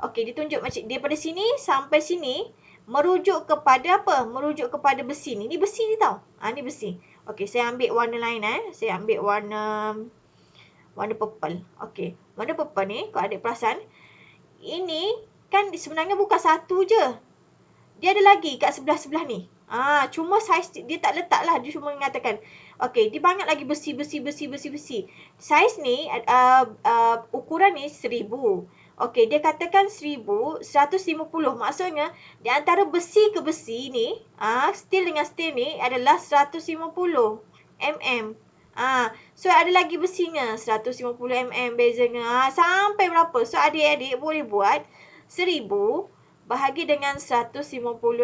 okey, ditunjuk macam daripada sini sampai sini merujuk kepada apa? Merujuk kepada besi ni. Ni besi ni tau. Ni besi. Okey, saya ambil warna lain Saya ambil warna purple. Okey, warna purple ni kalau adik perasan, ini kan sebenarnya bukan satu je. Dia ada lagi kat sebelah-sebelah ni. Cuma saiz dia tak letak lah. Dia cuma mengatakan, okey, dia banyak lagi besi. Saiz ni, ukuran ni 1000. Okey, dia katakan 150. Maksudnya, di antara besi ke besi ni, steel dengan steel ni adalah 150 mm. So, ada lagi besinya. 150 mm bezanya. Sampai berapa? So, adik-adik boleh buat 1000 bahagi dengan 150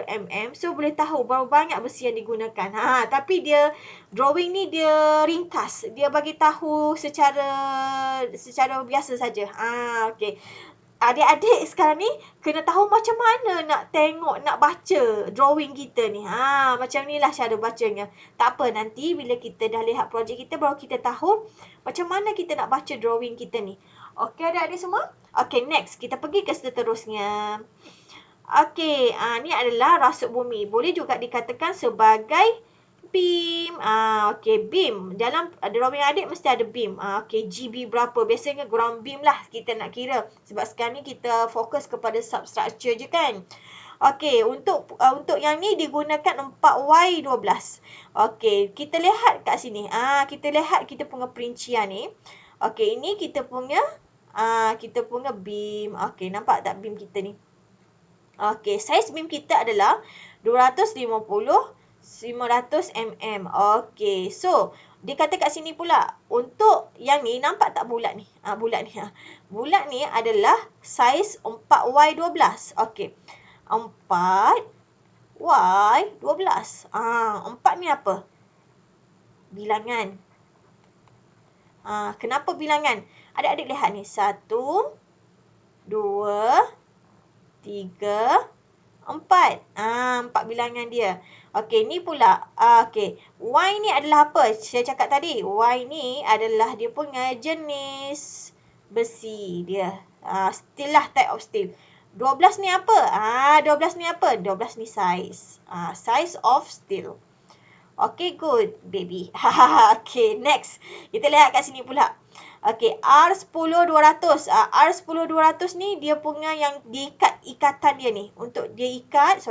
mm. So, boleh tahu berapa banyak besi yang digunakan. Tapi dia, drawing ni dia ringkas. Dia bagi tahu secara biasa saja. Okey. Adik-adik sekarang ni kena tahu macam mana nak tengok, nak baca drawing kita ni. Macam ni lah cara bacanya. Tak apa, nanti bila kita dah lihat projek kita, baru kita tahu macam mana kita nak baca drawing kita ni. Okey adik-adik semua? Okey, next. Kita pergi ke seterusnya. Okey, ni adalah rasuk bumi. Boleh juga dikatakan sebagai Beam. Okey, beam. Dalam drawing adik mesti ada beam. Okey, GB berapa? Biasanya ground beam lah kita nak kira. Sebab sekarang ni kita fokus kepada substructure je kan. Okey, untuk yang ni digunakan 4Y12. Okey, kita lihat kat sini. Kita lihat kita punya perincian ni. Okey, ini kita punya beam. Okey, nampak tak beam kita ni? Okey, saiz beam kita adalah 250 500 mm. Okey, so dia kata kat sini pula untuk yang ni nampak tak bulat ni? Bulat ni. Bulat ni adalah saiz 4Y12. Okey. 4Y12. 4 ni apa? Bilangan. Kenapa bilangan? Adik-adik lihat ni. 1, 2, 3, 4. 4 bilangan dia. Okey, ni pula. Okey. Y ni adalah apa? Saya cakap tadi. Y ni adalah dia punya jenis besi dia. Steel lah, type of steel. 12 ni apa? 12 ni apa? 12 ni size. Size of steel. Okay, good, baby. Okay, next. Kita lihat kat sini pula. Okay, R10200. R10200 ni dia punya yang ikatan dia ni. Untuk dia ikat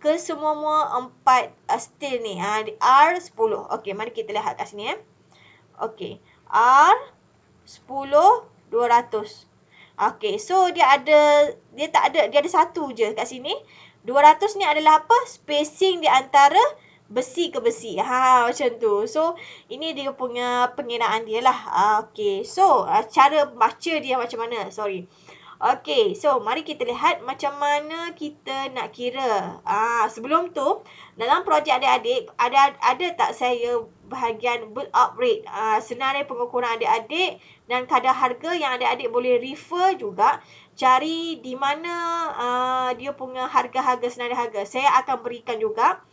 ke semua empat steel ni. R10. Okay, mari kita lihat kat sini. Okay, R10200. Okay, so dia ada satu je kat sini. 200 ni adalah apa? Spacing di antara besi ke besi. Macam tu. So, ini dia punya pengiraan dia lah. Okay, so cara baca dia macam mana? Sorry. Okay, so mari kita lihat macam mana kita nak kira. Sebelum tu, dalam projek adik-adik, ada tak saya bahagian build up rate, senarai pengukuran adik-adik dan kadar harga yang adik-adik boleh refer juga. Cari di mana dia punya harga-harga senarai harga. Saya akan berikan juga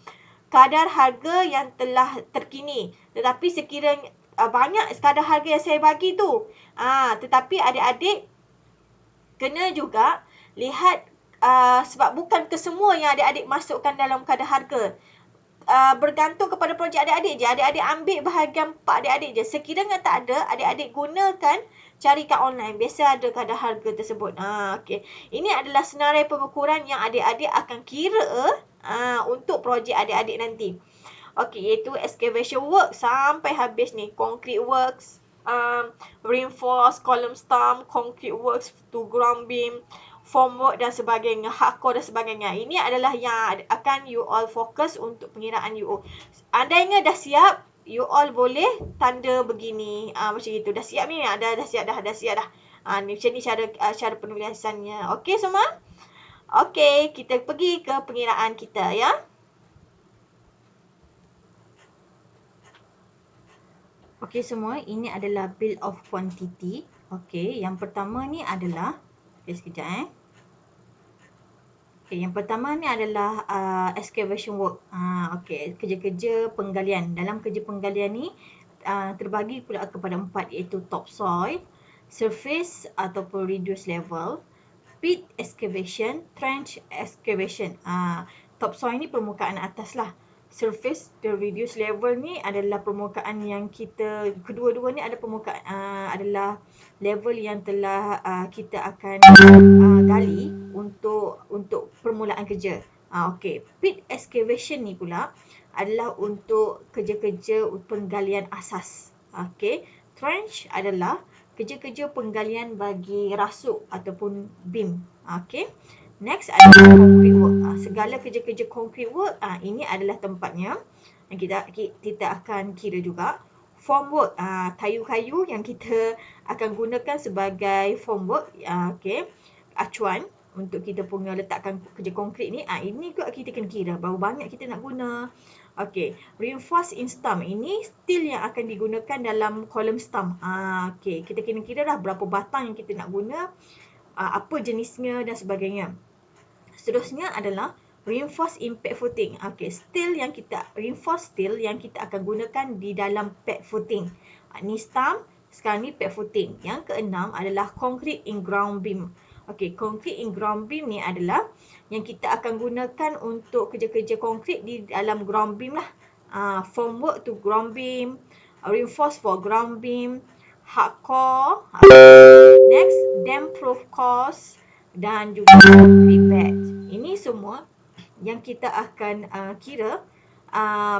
kadar harga yang telah terkini. Tetapi sekiranya banyak kadar harga yang saya bagi tu. Tetapi adik-adik kena juga lihat sebab bukan kesemua yang adik-adik masukkan dalam kadar harga. Bergantung kepada projek adik-adik je. Adik-adik ambil bahagian part adik-adik je. Sekiranya tak ada, adik-adik gunakan carikan online. Biasa ada kadar harga tersebut. Okay. Ini adalah senarai pengukuran yang adik-adik akan kira untuk projek adik-adik nanti. Okey, iaitu excavation work sampai habis ni. Concrete works, reinforce, column stump, concrete works to ground beam, formwork dan sebagainya, hardcore dan sebagainya. Ini adalah yang akan you all fokus untuk pengiraan UO. Andainya dah siap, you all boleh tanda begini. Macam itu. Dah siap ni? Dah siap dah. Ni macam ni cara penulisannya. Okey semua? Okey, kita pergi ke pengiraan kita ya. Okey semua, ini adalah bill of quantity. Okey, yang pertama ni adalah, sekejap Okey, yang pertama ni adalah excavation work. Okey, kerja-kerja penggalian. Dalam kerja penggalian ni terbagi pula kepada 4, iaitu topsoil, surface ataupun reduced level, pit excavation, trench excavation. Topsoil ni permukaan atas lah. Surface the reduced level ni adalah permukaan yang kita, kedua-dua ni ada permukaan adalah level yang telah kita akan gali untuk permulaan kerja. Okey, pit excavation ni pula adalah untuk kerja-kerja penggalian asas. Okey, trench adalah kerja-kerja penggalian bagi rasuk ataupun beam. Okey. Next adalah concrete work. Segala kerja-kerja concrete work, ini adalah tempatnya yang kita akan kira juga. Formwork, kayu-kayu yang kita akan gunakan sebagai formwork. Okey. Acuan untuk kita punya letakkan kerja konkrit ni. Ini juga kita kena kira berapa banyak kita nak guna. Okey, reinforced in stump. Ini steel yang akan digunakan dalam column stump. Okey, kita kena kira dah berapa batang yang kita nak guna, apa jenisnya dan sebagainya. Seterusnya adalah reinforced in pad footing. Okey, reinforced steel yang kita akan gunakan di dalam pad footing. Ni stump, sekarang ni pad footing. Yang keenam adalah concrete in ground beam. Okey, concrete in ground beam ni adalah yang kita akan gunakan untuk kerja-kerja konkrit di dalam ground beam lah. Formwork to ground beam, reinforce for ground beam, hardcore, next dam proof course dan juga concrete bed. Ini semua yang kita akan kira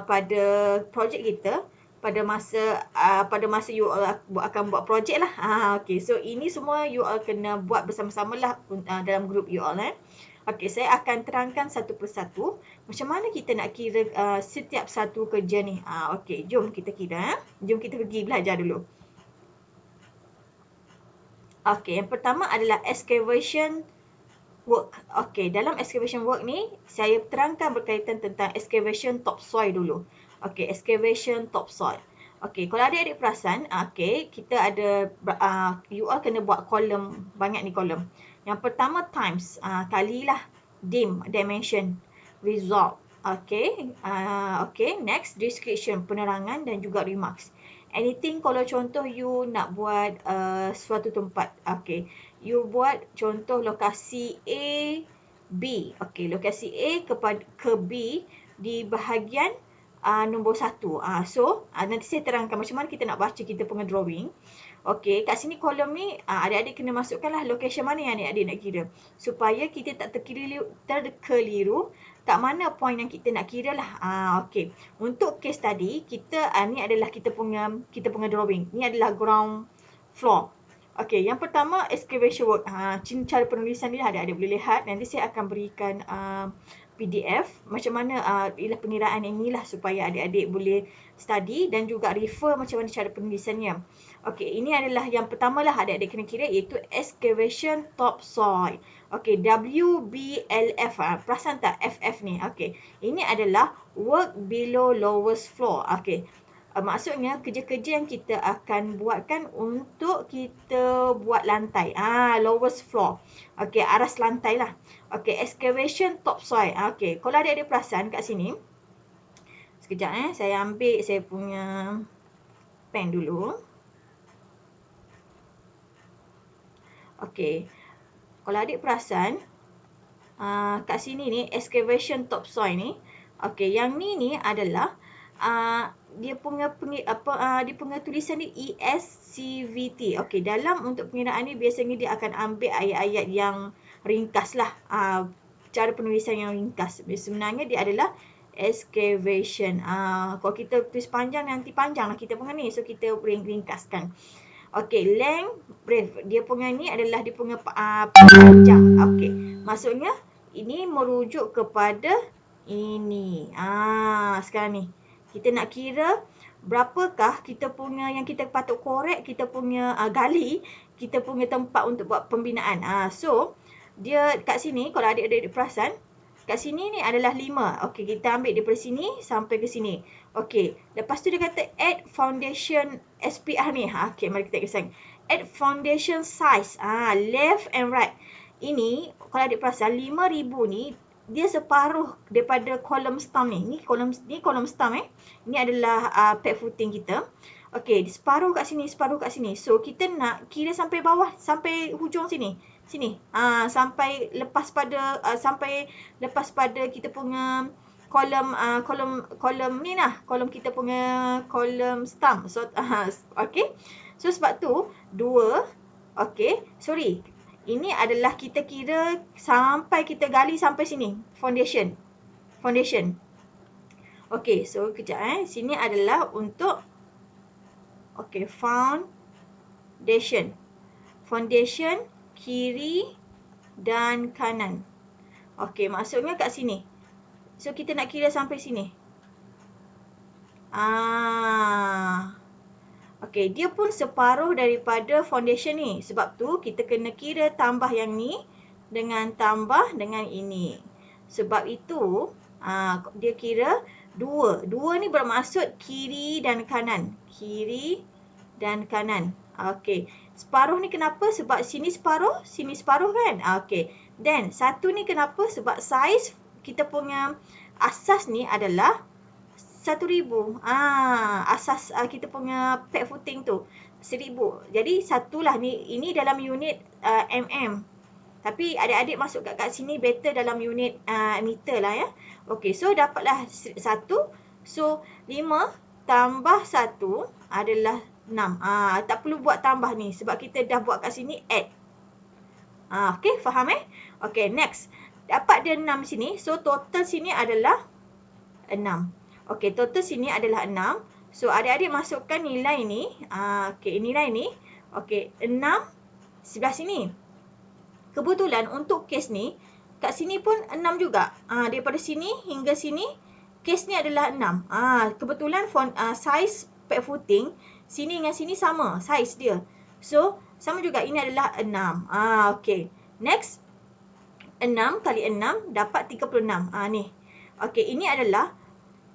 pada projek kita pada masa you all akan buat projek lah. Okay, so ini semua you all kena buat bersama-sama lah dalam grup you all. Okay, saya akan terangkan satu persatu macam mana kita nak kira setiap satu kerja ni. Okay, jom kita kira. Jom kita pergi belajar dulu. Okay, yang pertama adalah excavation work. Okey, dalam excavation work ni saya terangkan berkaitan tentang excavation topsoil dulu. Okey, excavation topsoil. Okey, kalau adik-adik perasan, okey, kita ada you all kena buat kolom, banyak ni kolom. Yang pertama times, kalilah dimension, result. Okey, okey, next description, penerangan dan juga remarks. Anything kalau contoh you nak buat suatu tempat, okey, you buat contoh lokasi A, B. Okey, lokasi A ke B di bahagian nombor 1. So, nanti saya terangkan macam mana kita nak baca kita punya drawing. Okey, kat sini kolom ni adik-adik kena masukkanlah location mana yang adik-adik nak kira. Supaya kita tak terkeliru kat mana point yang kita nak kira lah. Okey, untuk case tadi, kita ni adalah kita punya drawing. Ni adalah ground floor. Okey, yang pertama excavation work. Cara penulisan ni adik-adik boleh lihat. Nanti saya akan berikan PDF macam mana ialah pengiraan inilah supaya adik-adik boleh study dan juga refer macam mana cara penulisannya. Okey, ini adalah yang pertama lah adik-adik kena kira iaitu excavation topsoil. Okey, WBLF. Perasan tak FF ni? Okey, ini adalah work below lowest floor. Okey. Maksudnya kerja-kerja yang kita akan buatkan untuk kita buat lantai. Lowest floor. Okey, aras lantai lah. Okey, excavation topsoil. Okey, kalau adik-adik perasan kat sini. Sekejap saya ambil saya punya pen dulu. Okey, kalau adik perasan kat sini ni excavation topsoil ni. Okey, yang ni adalah dia punya tulisan ni ESCVT. Okey, dalam untuk pengiraan ni biasanya dia akan ambil ayat-ayat yang ringkas lah. Cara penulisan yang ringkas. Sebenarnya dia adalah excavation. Kalau kita tulis panjang nanti panjang lah kita punya ni. So kita ringkaskan. Okey, length, breadth. Dia punya ni adalah dia punya panjang. Okey, maksudnya ini merujuk kepada ini. Sekarang ni kita nak kira berapakah kita punya yang kita patut korek, kita punya gali, kita punya tempat untuk buat pembinaan. So, dia kat sini kalau adik-adik perasan, kat sini ni adalah 5. Okey, kita ambil daripada sini sampai ke sini. Okey, lepas tu dia kata add foundation SPR ni. Okey, mari kita kisah. Add foundation size. Left and right. Ini kalau adik perasan 5,000 ni dia separuh daripada kolom stump ni. Ni kolom stump Ini adalah pad footing kita. Okey, separuh kat sini, separuh kat sini. So kita nak kira sampai bawah, sampai hujung sini. Sini. Sampai lepas pada kita punya kolom ni lah. Kolom kita punya kolom stump. So okey. So sebab tu 2. Okey, sorry. Ini adalah kita kira sampai kita gali sampai sini. Foundation. Okey, so kejap Sini adalah untuk foundation. Foundation kiri dan kanan. Okey, maksudnya kat sini. So kita nak kira sampai sini. Okey, dia pun separuh daripada foundation ni. Sebab tu kita kena kira tambah yang ni dengan tambah dengan ini. Sebab itu dia kira 2. 2 ni bermaksud kiri dan kanan. Kiri dan kanan. Okey. Separuh ni kenapa? Sebab sini separuh kan? Okey. Then 1 ni kenapa? Sebab saiz kita punya asas ni adalah 1,000. Asas kita punya pad footing tu 1,000. Jadi satulah ni, ini dalam unit mm. Tapi adik-adik masuk kat sini better dalam unit meter lah ya. Okey, so dapatlah 1. So 5 tambah 1 adalah 6. Tak perlu buat tambah ni sebab kita dah buat kat sini add. Okey, faham Okey, next. Dapat dia 6 sini. So total sini adalah 6. Okey, total sini adalah 6. So adik-adik masukkan nilai ni. Okey, nilai ni. Okey, 6 sebelah sini. Kebetulan untuk kes ni, kat sini pun 6 juga. Daripada sini hingga sini, kes ni adalah 6. Kebetulan size pad footing, sini dengan sini sama size dia. So, sama juga ini adalah 6. Okey. Next. 6 kali 6 dapat 36. Ni. Okey, ini adalah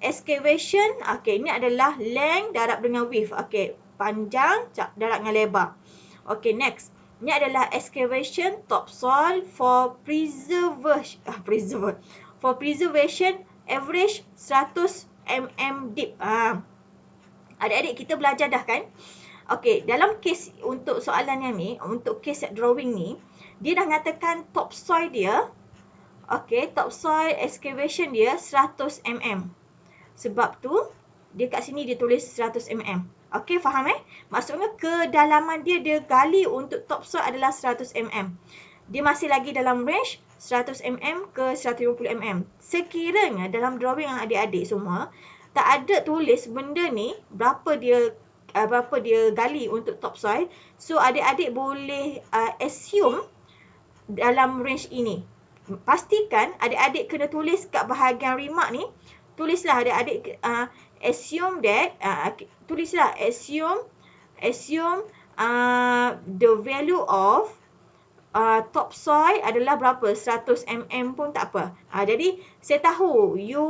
excavation. Okey, ini adalah length darab dengan width. Okey, panjang darab dengan lebar. Okey, next. Ini adalah excavation topsoil for preservation average 100 mm deep. Adik-adik kita belajar dah kan? Okey, dalam kes untuk soalan yang ni, untuk kes drawing ni, dia dah nyatakan topsoil dia, okey, topsoil excavation dia 100 mm. Sebab tu, dia kat sini dia tulis 100 mm. Okey, faham Maksudnya kedalaman dia gali untuk topsoil adalah 100 mm. Dia masih lagi dalam range 100 mm ke 150 mm. Sekiranya dalam drawing yang adik-adik semua, tak ada tulis benda ni berapa dia gali untuk topsoil. So adik-adik boleh assume dalam range ini. Pastikan adik-adik kena tulis kat bahagian remark ni. Tulislah adik-adik assume that assume the value of topsoil adalah berapa? 100 mm pun tak apa. Jadi saya tahu you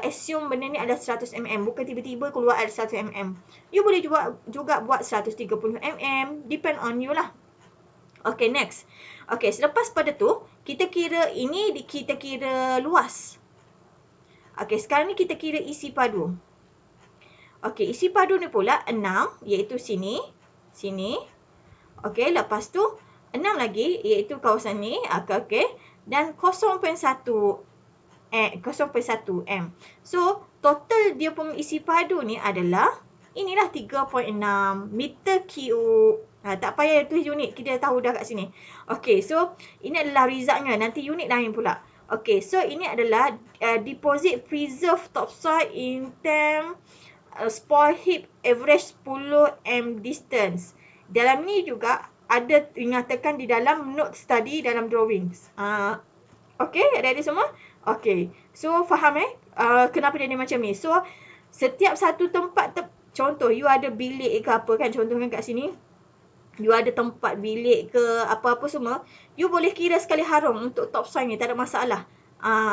assume benda ni adalah 100 mm, bukan tiba-tiba keluar ada 100 mm. You boleh juga buat 130 mm, depend on you lah. Okay, next. Okay, selepas pada tu kita kira luas. Okay, sekarang ni kita kira isi padu. Okay, isi padu ni pula 6, iaitu sini. Okay, lepas tu 6 lagi, iaitu kawasan ni. Okay, dan 0.1 m. So, total dia punya isi padu ni adalah, inilah 3.6 meter cube. Tak payah tulis unit, kita tahu dah kat sini. Okay, so ini adalah resultnya. Nanti unit lain pula. Okay, so ini adalah deposit preserve topsoil in term spoil heap average 10 m distance. Dalam ni juga ada dinyatakan di dalam note study dalam drawings. Okay, adik-adik semua? Okay, so faham kenapa dia macam ni? So, setiap satu tempat, contoh you ada bilik ke apa kan, contohnya kat sini. You ada tempat bilik ke apa-apa semua, you boleh kira sekali harum untuk topsoil ni, tak ada masalah.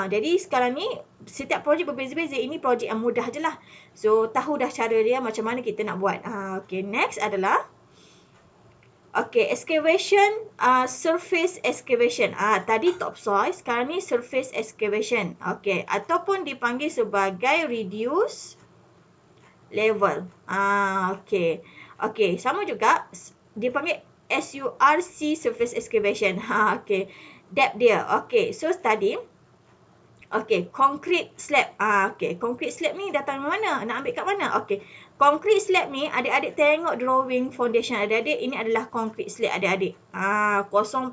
Jadi sekarang ni setiap projek berbeza-beza. Ini projek yang mudah je lah. So tahu dah cara dia macam mana kita nak buat. Okay, next adalah excavation, surface excavation. Tadi topsoil, sekarang ni surface excavation. Okay, ataupun dipanggil sebagai reduce level. Okay, sama juga. Dia panggil SURC surface excavation. Okay, depth dia. Okay, so tadi concrete slab. Concrete slab ni datang dari mana? Nak ambil kat mana? Concrete slab ni adik-adik tengok drawing foundation adik-adik. Ini adalah concrete slab adik-adik. 0.15.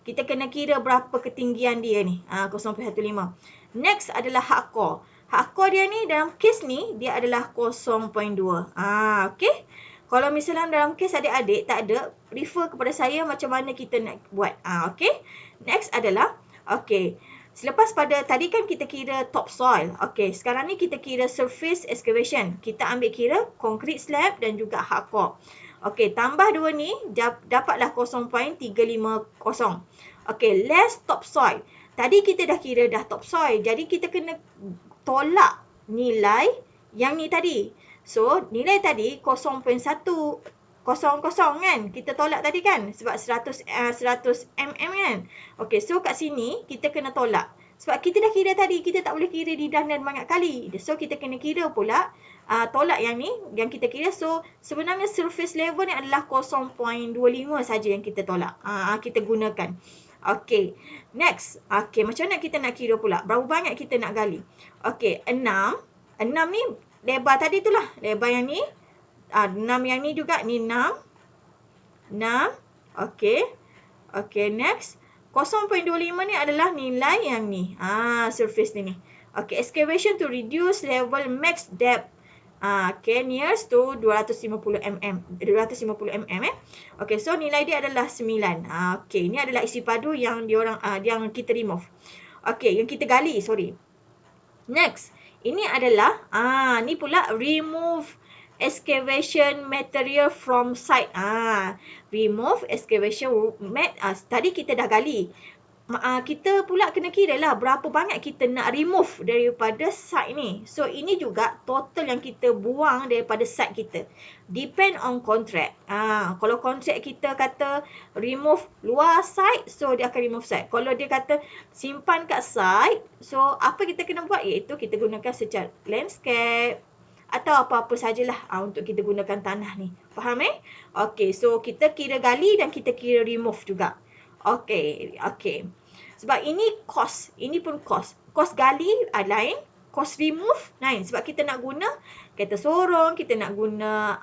Kita kena kira berapa ketinggian dia ni. 0.15. Next adalah hardcore. Hardcore dia ni dalam kes ni dia adalah 0.2. Okay. Kalau misalnya dalam kes adik-adik tak ada, refer kepada saya macam mana kita nak buat. Okay. Next adalah, selepas pada tadi kan kita kira topsoil. Okay, sekarang ni kita kira surface excavation. Kita ambil kira concrete slab dan juga hardcore. Okay, tambah dua ni dapatlah 0.350. Okay, less topsoil. Tadi kita dah kira dah topsoil. Jadi kita kena tolak nilai yang ni tadi. So, nilai tadi 0.100 kan. Kita tolak tadi kan. Sebab 100 mm kan. Okay, so kat sini kita kena tolak. Sebab kita dah kira tadi, kita tak boleh kira didan dan banyak kali. So, kita kena kira pula tolak yang ni, yang kita kira. So, sebenarnya surface level ni adalah 0.25 saja yang kita tolak. Kita gunakan. Okey, next. Okey, macam mana kita nak kira pula? Berapa banyak kita nak gali? Okey, 6. 6 ni lebar tadi tu lah. Lebar yang ni. 6 yang ni juga. Ni 6. 6. Okey. Okey, next. 0.25 ni adalah nilai yang ni. Surface ni. Okey, excavation to reduce level max depth. Okay, nearest to 250 mm. 250 mm Okey, so nilai dia adalah 9. Okey, ni adalah isi padu yang diorang yang kita remove. Okey, yang kita gali, sorry. Next, ini adalah ni pula remove excavation material from site. Remove excavation tadi kita dah gali. Kita pula kena kira lah berapa banyak kita nak remove daripada site ni. So, ini juga total yang kita buang daripada site kita. Depend on contract. Kalau contract kita kata remove luar site, so dia akan remove site. Kalau dia kata simpan kat site, so apa kita kena buat? Iaitu kita gunakan secara landscape atau apa-apa sajalah untuk kita gunakan tanah ni. Faham Okey, so kita kira gali dan kita kira remove juga. Okey. Sebab ini cost. Ini pun cost. Cost gali lain. Cost remove lain. Sebab kita nak guna kereta sorong, kita nak guna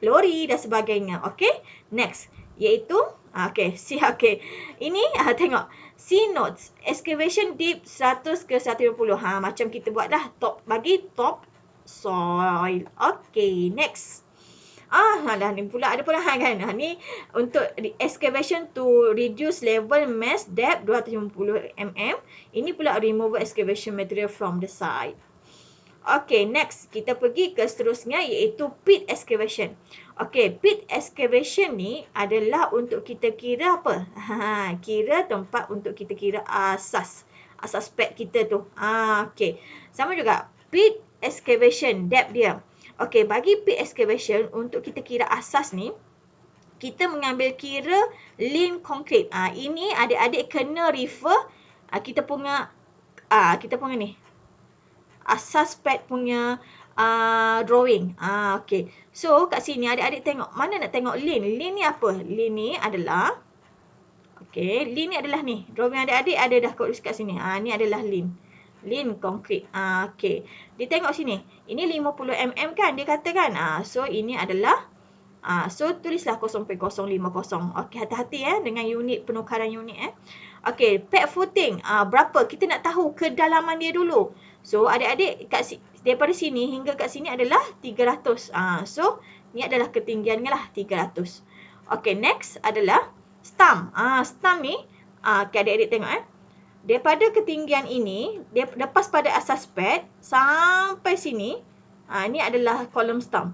lori dan sebagainya. Okey. Next. Iaitu, okey. Ini, tengok. C notes. Excavation deep 100 ke 150. Macam kita buat dah. Bagi top soil. Okey. Next. Ni pula ada pula kan. Ni untuk excavation to reduce level mass depth 250 mm. Ini pula remove excavation material from the site. Okay, next kita pergi ke seterusnya iaitu pit excavation. Okay, pit excavation ni adalah untuk kita kira apa? Kira tempat untuk kita kira asas pad kita tu. Okay, sama juga pit excavation depth dia. Okey, bagi pit excavation untuk kita kira asas ni, kita mengambil kira lean concrete. Ini adik-adik kena refer kita punya ni. Asas pad punya drawing. Okey. So, kat sini adik-adik tengok. Mana nak tengok lean? Lean ni apa? Lean ni adalah lean ni adalah ni. Drawing adik-adik ada dah kat sini. Ni adalah lean. Lean concrete. Okey. Dia tengok sini. Ini 50 mm kan dia kata kan. So ini adalah so tulislah 0.050. Okey, hati-hati dengan unit penukaran unit Okey, pad footing. Berapa? Kita nak tahu kedalaman dia dulu. So adik-adik daripada sini hingga kat sini adalah 300. So ni adalah ketinggiannya lah 300. Okey, next adalah stump. Stump ni okay, adik-adik tengok daripada ketinggian ini, dia lepas pada asas pad sampai sini, ini adalah kolom stump.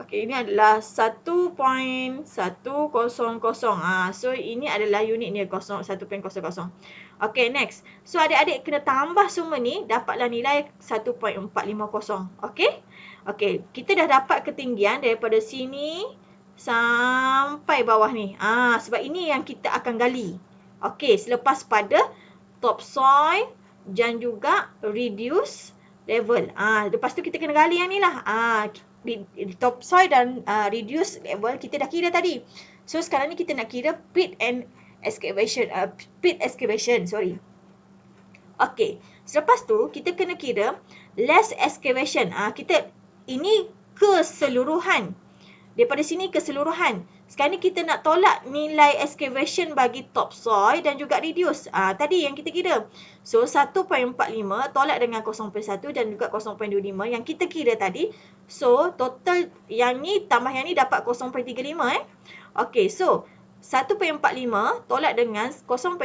Okey, ini adalah 1.100. So ini adalah unit ni 1.00. Okey, next. So adik-adik kena tambah semua ni, dapatlah nilai 1.450. Okey, kita dah dapat ketinggian daripada sini sampai bawah ni. Sebab ini yang kita akan gali. Okey, selepas pada topsoil dan juga reduce level. Lepas tu kita kena gali yang ni lah. Topsoil dan reduce level kita dah kira tadi. So sekarang ni kita nak kira pit excavation, sorry. Okey, selepas tu kita kena kira less excavation. Ini keseluruhan. Daripada sini keseluruhan. Sekarang ni kita nak tolak nilai excavation bagi topsoil dan juga reduce. Tadi yang kita kira. So 1.45 tolak dengan 0.1 dan juga 0.25 yang kita kira tadi. So total yang ni tambah yang ni dapat 0.35 Okey, so 1.45 tolak dengan 0.35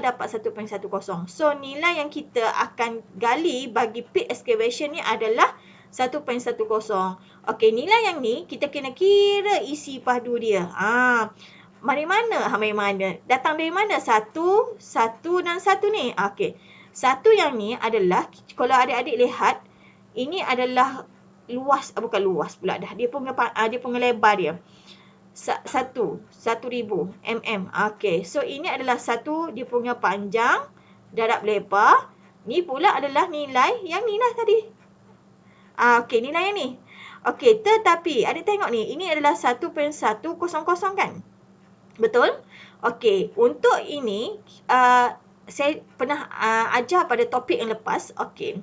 dapat 1.10. So nilai yang kita akan gali bagi pit excavation ni adalah 1.10. Okey, nilai yang ni kita kena kira isi padu dia. Mari mana? Datang dari mana? Satu dan satu ni. Okey. Satu yang ni adalah, kalau adik-adik lihat, ini adalah bukan luas pula dah. Dia punya lebar dia. 1,000 mm. Okey, so ini adalah dia punya panjang darab lebar. Ni pula adalah nilai yang ni lah tadi. Okey, nilai yang ni. Okey, tetapi adik tengok ni, ini adalah 1.100 kan? Betul? Okey, untuk ini saya pernah ajar pada topik yang lepas. Okey.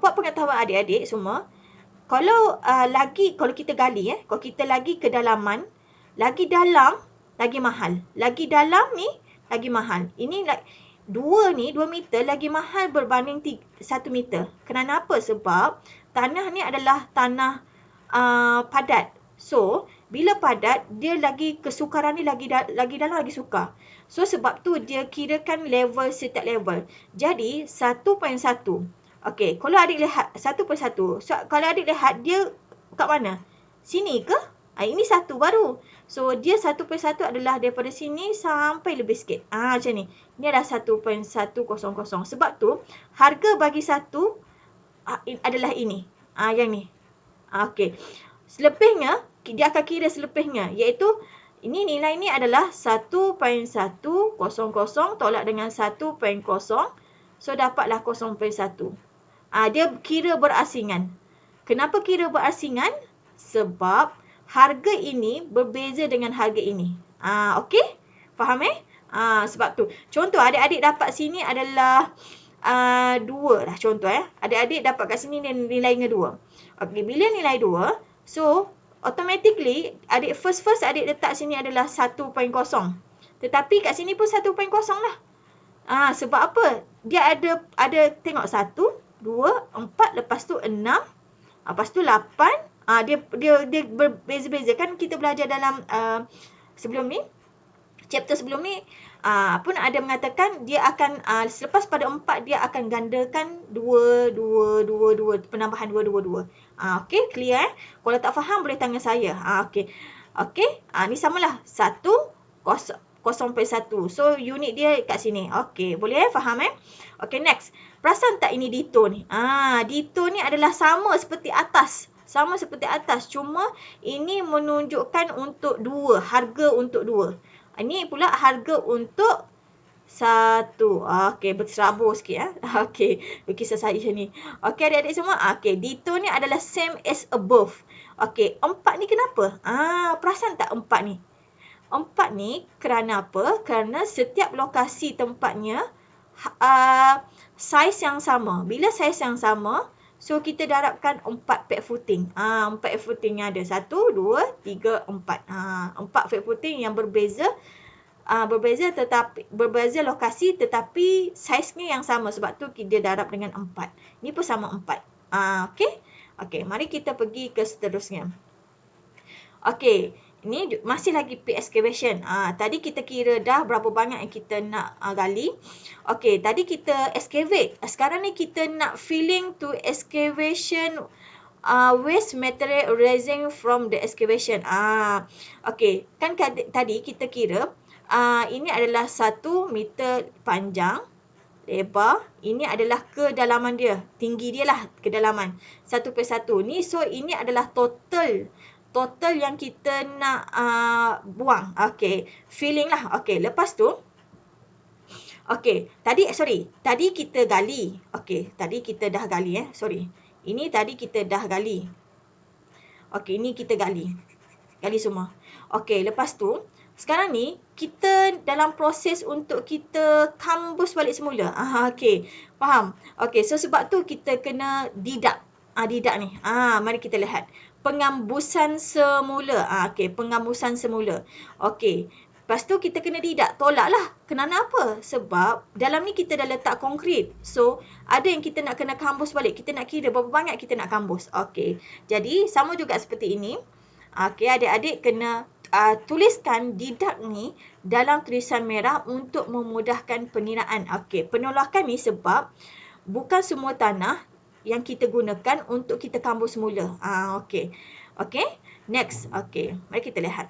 Buat pengetahuan adik-adik semua, kalau kalau kita gali kalau kita lagi kedalaman, lagi dalam lagi mahal. Lagi dalam ni lagi mahal. Ini 2 meter lagi mahal berbanding 1 meter. Kenapa? Sebab tanah ni adalah tanah padat. So, bila padat, dia lagi kesukaran ni lagi dalam lagi sukar. So, sebab tu dia kirakan level setiap level. Jadi, 1.1. Okey, kalau adik lihat 1.1. So, kalau adik lihat dia kat mana? Sini ke? Ini satu baru. So, dia 1.1 adalah daripada sini sampai lebih sikit. Macam ni. Ini adalah 1.100. Sebab tu, harga bagi satu adalah ini. Yang ni. Okey. Selebihnya, dia akan kira selebihnya. Iaitu, ini nilai ni adalah 1.100 tolak dengan 1.0. So, dapatlah 0.1. Dia kira berasingan. Kenapa kira berasingan? Sebab harga ini berbeza dengan harga ini. Okey? Faham sebab tu. Contoh adik-adik dapat sini adalah 2 lah contoh Adik-adik dapat kat sini nilainya 2. Okey, bila nilai 2, so automatically adik first adik letak sini adalah 1.0. Tetapi kat sini pun 1.0 lah. Sebab apa? Dia ada tengok 1, 2, 4, lepas tu 6, lepas tu 8. Dia berbeza-beza. Kan kita belajar dalam sebelum ni, chapter sebelum ni, pun ada mengatakan dia akan selepas pada 4 dia akan gandakan 2, penambahan 2. Okey, clear Kalau tak faham boleh tanya saya. Okey. Ni samalah 1, 0.1. So, unit dia kat sini. Okey, boleh faham Okey, next. Perasan tak ini dito ni? Dito ni adalah sama seperti atas. Sama seperti atas. Cuma ini menunjukkan untuk 2. Harga untuk 2. Ini pula harga untuk 1. Okey, berserabur sikit Okey, berkisar saya ni. Okey, adik-adik semua. Okey, dito ni adalah same as above. Okey, 4 ni kenapa? Perasan tak 4 ni? 4 ni kerana apa? Kerana setiap lokasi tempatnya saiz yang sama. Bila saiz yang sama, so kita darabkan 4 peg footing. 4 peg footing yang ada. 1, 2, 3, 4. 4 peg footing yang berbeza lokasi tetapi saiznya yang sama. Sebab tu dia darab dengan 4. Ni pun sama 4. Okey, mari kita pergi ke seterusnya. Okey. Ini masih lagi pit excavation. Tadi kita kira dah berapa banyak yang kita nak gali. Okey, tadi kita excavate. Sekarang ni kita nak filling to excavation waste material arising from the excavation. Okey, kan tadi kita kira ini adalah 1 meter panjang, lebar. Ini adalah kedalaman dia. Tinggi dia lah kedalaman. 1/1. Ni so ini adalah total yang kita nak buang. Okey, filling lah. Okey, lepas tu tadi kita gali. Okey, tadi kita dah gali Ini tadi kita dah gali. Okey, ini kita gali. Gali semua. Okey, lepas tu sekarang ni kita dalam proses untuk kita kambus balik semula. Okey, faham? Okey, so sebab tu kita kena didak. Didak ni. Mari kita lihat. Pengambusan semula. Pengambusan semula. Okey. Lepas tu kita kena didak. Tolak lah. Kenapa? Sebab dalam ni kita dah letak konkrit. So, ada yang kita nak kena kambus balik. Kita nak kira berapa banyak kita nak kambus. Okey. Jadi, sama juga seperti ini. Okey, adik-adik kena tuliskan didak ni dalam tulisan merah untuk memudahkan pengiraan. Okey, penolakan ni sebab bukan semua tanah yang kita gunakan untuk kita kambus semula. Okey. Next. Okey, mari kita lihat.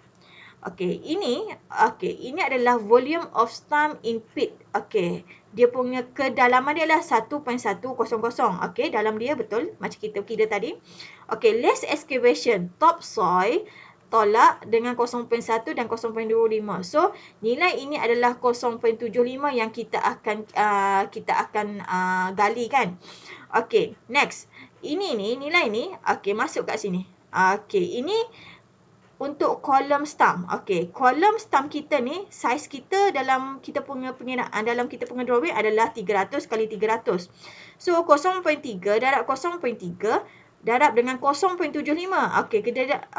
Okey, ini adalah volume of slump in pit. Okey, dia punya kedalaman dia adalah 1.100. Okey, dalam dia betul macam kita kira tadi. Okey, less excavation, topsoil tolak dengan 0.1 dan 0.25. So, nilai ini adalah 0.75 yang kita akan gali kan. Okey, next. Ini ni, nilai ni, okey, masuk kat sini. Okey, ini untuk kolom stam. Okey, kolom stam kita ni, saiz kita dalam kita punya pengiraan, dalam kita punya drawing adalah 300 kali 300. So, 0.3 darab 0.3 darab dengan 0.75. Okey,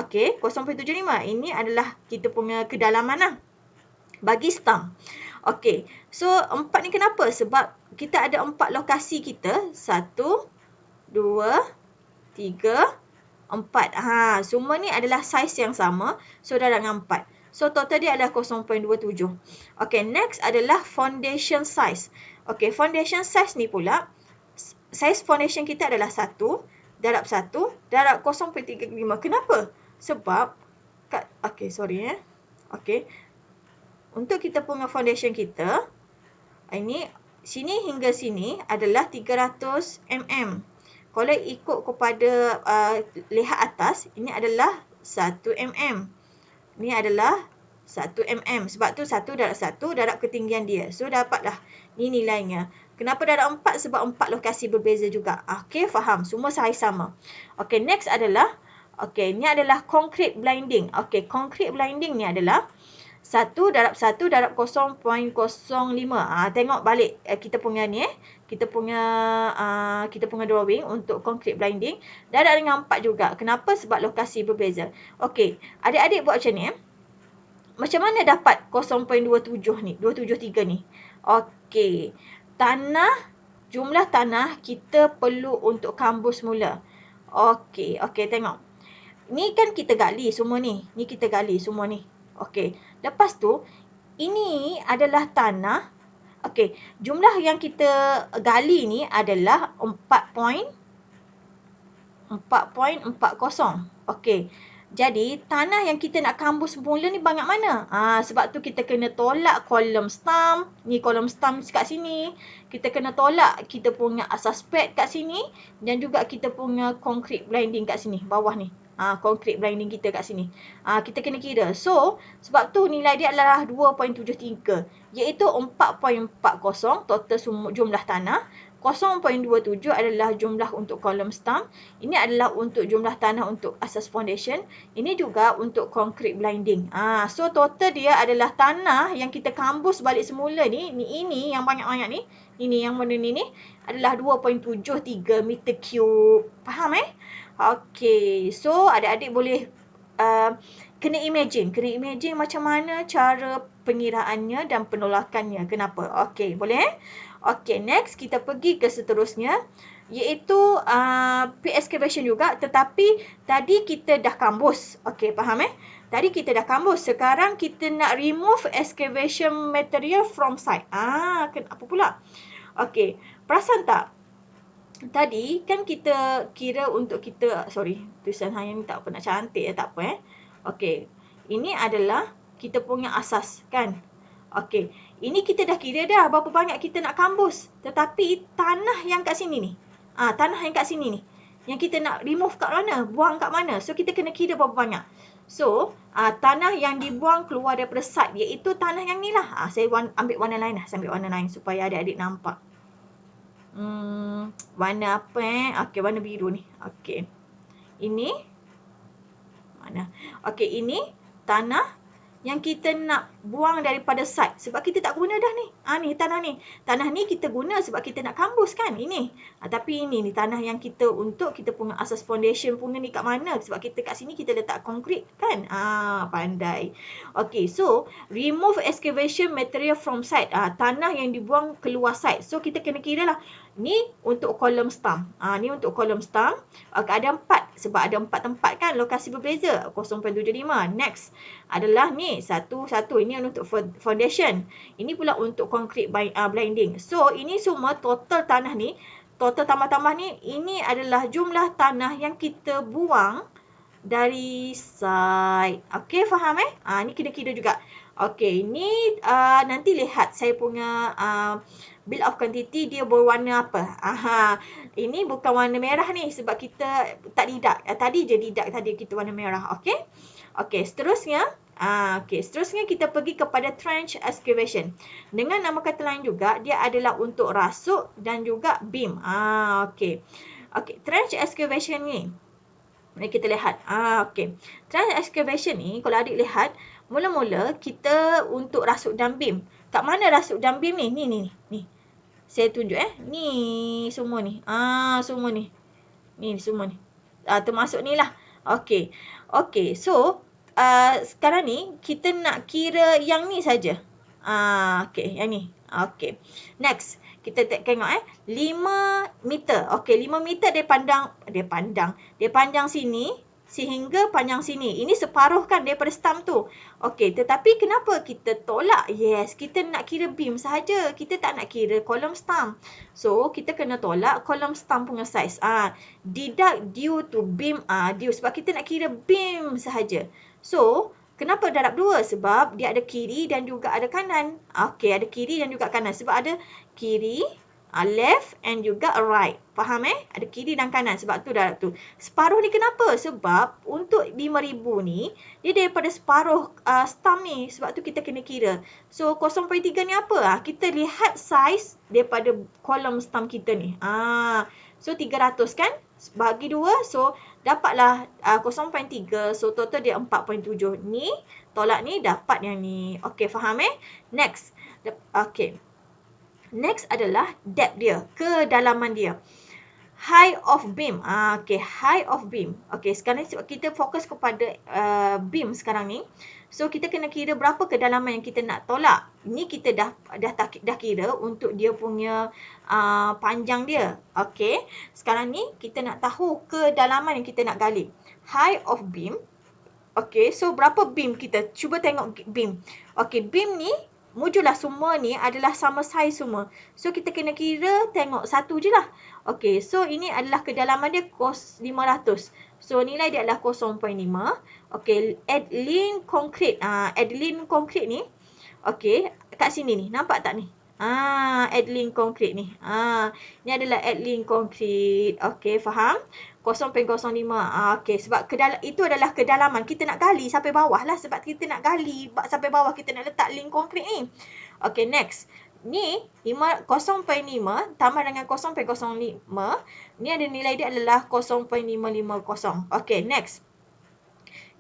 okey, 0.75. Ini adalah kita punya kedalaman lah bagi stam. Okey, so 4 ni kenapa? Sebab kita ada 4 lokasi kita. 1, 2, 3, 4. Semua ni adalah saiz yang sama. So, darab dengan 4. So, total dia adalah 0.27. Okey, next adalah foundation size. Okey, foundation size ni pula, saiz foundation kita adalah 1 darab 1 darab 0.35. Kenapa? Sebab, okey, sorry Okey, untuk kita punya foundation kita, ini sini hingga sini adalah 300 mm. Kalau ikut kepada lihat atas, ini adalah 1 mm. Ini adalah 1 mm. Sebab tu 1 darab 1 darab ketinggian dia. So, dapatlah ni nilainya. Kenapa darab 4? Sebab 4 lokasi berbeza juga. Okey, faham. Semua saiz sama. Okey, next adalah, okey, ni adalah concrete blinding. Okey, concrete blinding ni adalah 1 darab 1 darab 0.05. Tengok balik kita punya ni kita punya drawing untuk concrete blinding. Darab dengan 4 juga. Kenapa? Sebab lokasi berbeza. Okey, adik-adik buat macam ni Macam mana dapat 0.27 ni? 273 ni. Okey. Jumlah tanah kita perlu untuk kambus mula. Okey, tengok. Ni kan kita gali semua ni. Ni kita gali semua ni. Okey. Lepas tu, ini adalah tanah. Okey. Jumlah yang kita gali ni adalah 4.40. Okey. Jadi, tanah yang kita nak kambus mula ni banyak mana? Sebab tu kita kena tolak kolom stam. Ni kolom stam kat sini. Kita kena tolak kita punya asas pad kat sini. Dan juga kita punya concrete blinding kat sini. Bawah ni. Concrete blinding kita kat sini. Kita kena kira. So, sebab tu nilai dia adalah 2.73. Iaitu 4.40 total jumlah tanah. 0.27 adalah jumlah untuk kolom stam. Ini adalah untuk jumlah tanah untuk asas foundation. Ini juga untuk concrete blinding. So, total dia adalah tanah yang kita kambus balik semula ni. Ini yang banyak-banyak ni. Ini yang mana ni adalah 2.73 meter cube. Faham Okey. So, adik-adik boleh kena imagine macam mana cara pengiraannya dan penolakannya. Kenapa? Okey, boleh Okey, next kita pergi ke seterusnya iaitu pre-excavation juga, tetapi tadi kita dah kambus. Okey, faham Tadi kita dah kambus. Sekarang kita nak remove excavation material from site. Apa pula? Okey, perasan tak? Tadi kan kita kira untuk kita, tulisan saya ni tak apa nak cantik tak apa Okey, ini adalah kita punya asas kan. Okey, ini kita dah kira dah berapa banyak kita nak kambus. Tetapi tanah yang kat sini ni, tanah yang kat sini ni, yang kita nak remove kat mana, buang kat mana. So, kita kena kira berapa banyak. So, tanah yang dibuang keluar daripada site iaitu tanah yang ni lah. Saya ambil warna lain lah. Saya ambil warna lain supaya adik-adik nampak. Warna apa Okey, warna biru ni. Okey. Ini mana? Okey, ini tanah yang kita nak buang daripada site. Sebab kita tak guna dah ni. Ni tanah ni. Tanah ni kita guna sebab kita nak kambus kan. Ini. Tapi ini tanah yang kita untuk kita punya asas foundation punya ni kat mana. Sebab kita kat sini kita letak konkrit kan. Pandai. Okey, so remove excavation material from site. Tanah yang dibuang keluar site. So kita kena kira lah. Ni untuk kolom stam. Ni untuk kolom stam. Ada 4. Sebab ada 4 tempat kan. Lokasi berbeza. 0.75. Next adalah ni. Satu. Ini untuk foundation. Ini pula untuk concrete blinding. So, ini semua total tanah ni. Total tambah-tambah ni. Ini adalah jumlah tanah yang kita buang dari site. Okey, faham Ni kira-kira juga. Okey, ni nanti lihat saya punya Bill of quantity dia berwarna apa? Ini bukan warna merah ni sebab kita tak deduct. Tadi je deduct tadi kita warna merah. Okey. Okey, seterusnya seterusnya kita pergi kepada trench excavation. Dengan nama kata lain juga, dia adalah untuk rasuk dan juga beam. Okey. Okey, trench excavation ni. Mari kita lihat. Okey. Trench excavation ni, kalau adik lihat, mula-mula kita untuk rasuk dan beam. Kat mana rasuk dan beam ni? Ni. Saya tunjuk Ni semua ni. Semua ni. Ni semua ni. Termasuk ni lah. Okey. Okey. So, sekarang ni kita nak kira yang ni saja. Okey, yang ni. Okey. Next, kita tengok 5 meter. Okey, 5 meter dia panjang sini sehingga panjang sini. Ini separuh kan daripada stump tu. Okey, tetapi kenapa kita tolak? Yes, kita nak kira beam sahaja. Kita tak nak kira kolom stump. So, kita kena tolak kolom stump punya size. Deduct due to beam. Due sebab kita nak kira beam sahaja. So, kenapa darab 2? Sebab dia ada kiri dan juga ada kanan. Okey, ada kiri dan juga kanan. Sebab ada kiri, left and juga right. Faham Ada kiri dan kanan. Sebab tu darab tu. Separuh ni kenapa? Sebab untuk 5,000 ni, dia daripada separuh stump ni. Sebab tu kita kena kira. So, 0.3 ni apa? Kita lihat size daripada kolom stump kita ni. So, 300 kan? Bagi 2. So, dapatlah 0.3. So, total dia 4.7. Ni, tolak ni, dapat yang ni. Okey, faham Next. Okey. Next adalah depth dia, kedalaman dia. Height of beam. Okey, height of beam. Okey, sekarang kita fokus kepada beam sekarang ni. So, kita kena kira berapa kedalaman yang kita nak tolak. Ini kita dah kira untuk dia punya panjang dia. Okey, sekarang ni kita nak tahu kedalaman yang kita nak gali. Height of beam. Okey, so berapa beam kita? Cuba tengok beam. Okey, beam ni mujurlah semua ni adalah sama saiz semua. So, kita kena kira tengok satu je lah. Okey, so ini adalah kedalaman dia 500. So, nilai dia adalah 0.5. Okey, Adeline Concrete. Adeline Concrete ni. Okey, kat sini ni. Nampak tak ni? Adeline Concrete ni. Ni adalah Adeline Concrete. Okey, faham? 0.05. Okey, sebab itu adalah kedalaman. Kita nak gali sampai bawah lah. Sebab kita nak gali sampai bawah, kita nak letak link konkret ni. Okey, next. Ni 0.5 tambah dengan 0.05. Ni ada nilai dia adalah 0.550. Okey, next.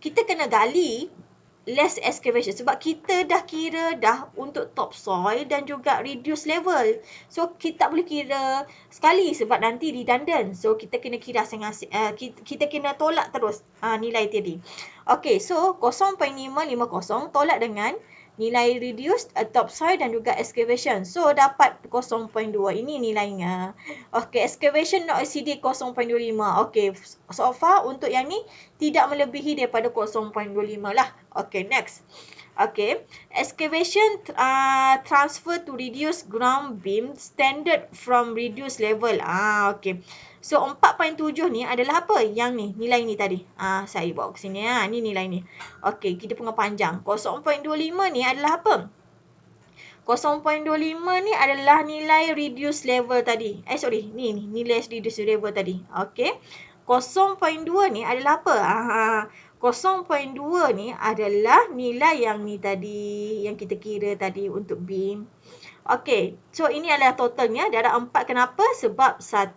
Kita kena gali less excavation sebab kita dah kira dah untuk topsoil dan juga reduce level. So, kita tak boleh kira sekali sebab nanti redundant. So, kita kena kira asing-asing. Kita kena tolak terus nilai tadi. Okey, so 0.550 tolak dengan nilai reduced topsoil dan juga excavation. So, dapat 0.2. Ini nilainya. Okey, excavation not exceed 0.25. Okey, so far untuk yang ni tidak melebihi daripada 0.25 lah. Okey, next. Okey, excavation transfer to reduce ground beam standard from reduced level. Okey. So, 4.7 ni adalah apa? Yang ni, nilai ni tadi. Saya bawa ke sini. Ni nilai ni. Okey, kita punya panjang. 0.25 ni adalah apa? 0.25 ni adalah nilai reduce level tadi. Ni nilai reduce level tadi. Okey. 0.2 ni adalah apa? 0.2 ni adalah nilai yang ni tadi, yang kita kira tadi untuk beam. Okey, so ini adalah totalnya. Darab 4 kenapa? Sebab 1,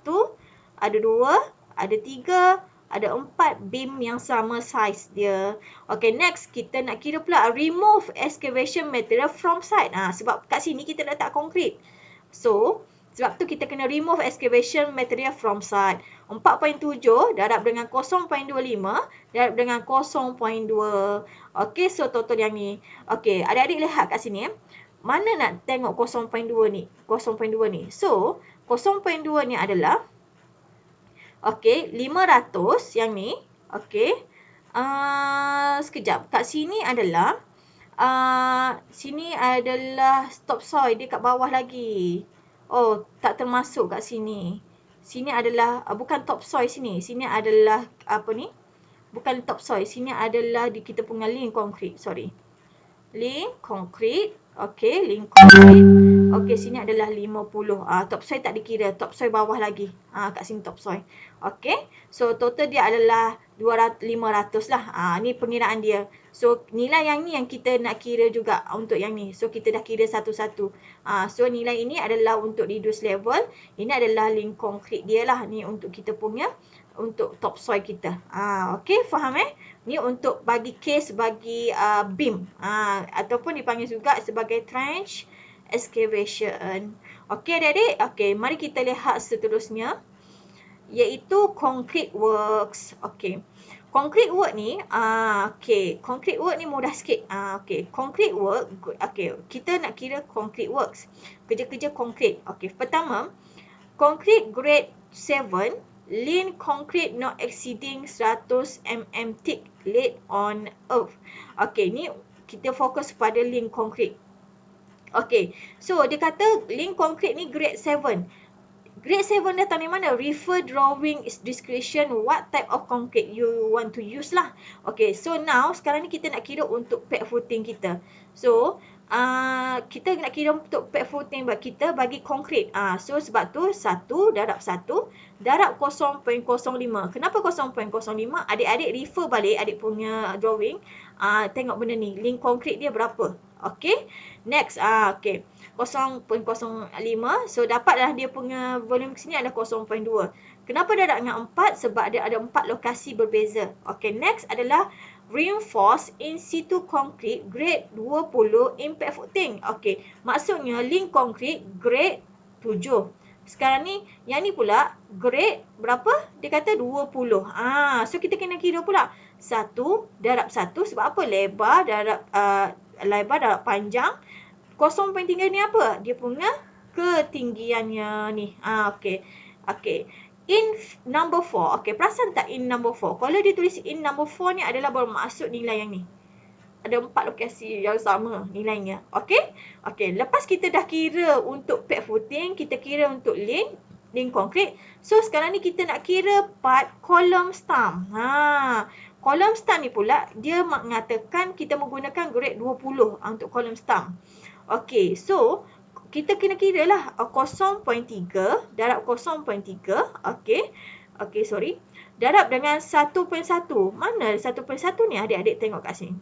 ada 2, ada 3, ada 4 beam yang sama size dia. Okey, next kita nak kira pula remove excavation material from site. Sebab kat sini kita letak konkret. So, sebab tu kita kena remove excavation material from site. 4.7 darab dengan 0.25 darab dengan 0.2. Okey, so total yang ni. Okey, adik-adik lihat kat sini. Mana nak tengok 0.2 ni? 0.2 ni. So, 0.2 ni adalah okey, 500 yang ni. Okey. Sekejap. Kat sini adalah sini adalah topsoil, dia kat bawah lagi. Oh, tak termasuk kat sini. Sini adalah bukan topsoil sini. Sini adalah apa ni? Bukan topsoil. Sini adalah kita punya link concrete. Sorry. Link concrete. Okey, link concrete. Okey, sini adalah 50. Topsoil tak dikira, topsoil bawah lagi. Kat sini topsoil. Okey, so total dia adalah 500 lah. Ni pengiraan dia. So nilai yang ni yang kita nak kira juga untuk yang ni. So kita dah kira satu-satu. So nilai ini adalah untuk reduce level. Ini adalah link konkrit dia lah. Ni untuk kita punya, untuk topsoil kita. Okey, faham Ni untuk bagi case bagi beam. Ataupun dipanggil juga sebagai trench excavation. Okey adik-adik, okey mari kita lihat seterusnya, iaitu concrete works. Okey. Concrete work ni, okey, concrete work ni mudah sikit. Okey, concrete work, okey, kita nak kira concrete works. Kerja-kerja konkret. Okey, pertama, concrete grade 7, lean concrete not exceeding 100 mm thick laid on earth. Okey, ni kita fokus pada lean concrete. Okay, so dia kata link konkret ni grade 7. Grade 7 datang dari mana? Refer drawing is discretion what type of concrete you want to use lah. Okay, so now sekarang ni kita nak kira untuk pad footing kita. So, kita nak kira untuk pad footing kita bagi konkret. So sebab tu 1 darab 1 darab 0.05. Kenapa 0.05? Adik-adik refer balik adik punya drawing. Tengok benda ni. Link konkret dia berapa? Okay, next. Okay, 0.05. So dapatlah dia punya volume sini adalah 0.2. Kenapa darab dengan 4? Sebab dia ada 4 lokasi berbeza. Okay, next adalah reinforced in situ concrete grade 20 impact footing. Okay, maksudnya link concrete grade 7. Sekarang ni, yang ni pula grade berapa? Dia kata 20. So kita kena kira pula. 1 darab 1 sebab apa? Lebar darab panjang. 0.3 ni apa? Dia punya ketinggiannya ni. Okay. Okay. In number 4. Okay, perasan tak in number 4? Kalau dia tulis in number 4 ni adalah bermaksud nilai yang ni. Ada 4 lokasi yang sama nilainya. Okay? Okay, lepas kita dah kira untuk pad footing, kita kira untuk link konkret. So, sekarang ni kita nak kira part column stump. Column stump ni pula, dia mengatakan kita menggunakan grade 20 untuk column stump. Okay, so kita kena kira lah 0.3 darab 0.3. Okay. Okay, sorry. Darab dengan 1.1. Mana 1.1 ni? Adik-adik tengok kat sini.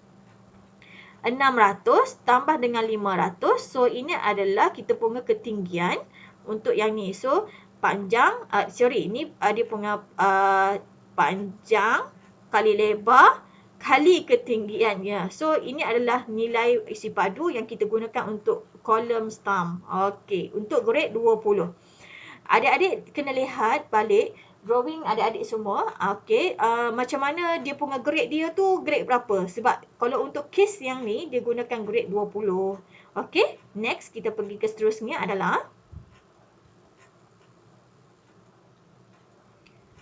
600 tambah dengan 500. So, ini adalah kita punya ketinggian untuk yang ni. So, panjang. Ini dia punya panjang kali lebar kali ketinggiannya. So, ini adalah nilai isi padu yang kita gunakan untuk column stump. Okey, untuk grade 20. Adik-adik kena lihat balik drawing adik-adik semua. Okey, macam mana dia punya grade dia tu, grade berapa? Sebab kalau untuk case yang ni, dia gunakan grade 20. Okey, next kita pergi ke seterusnya adalah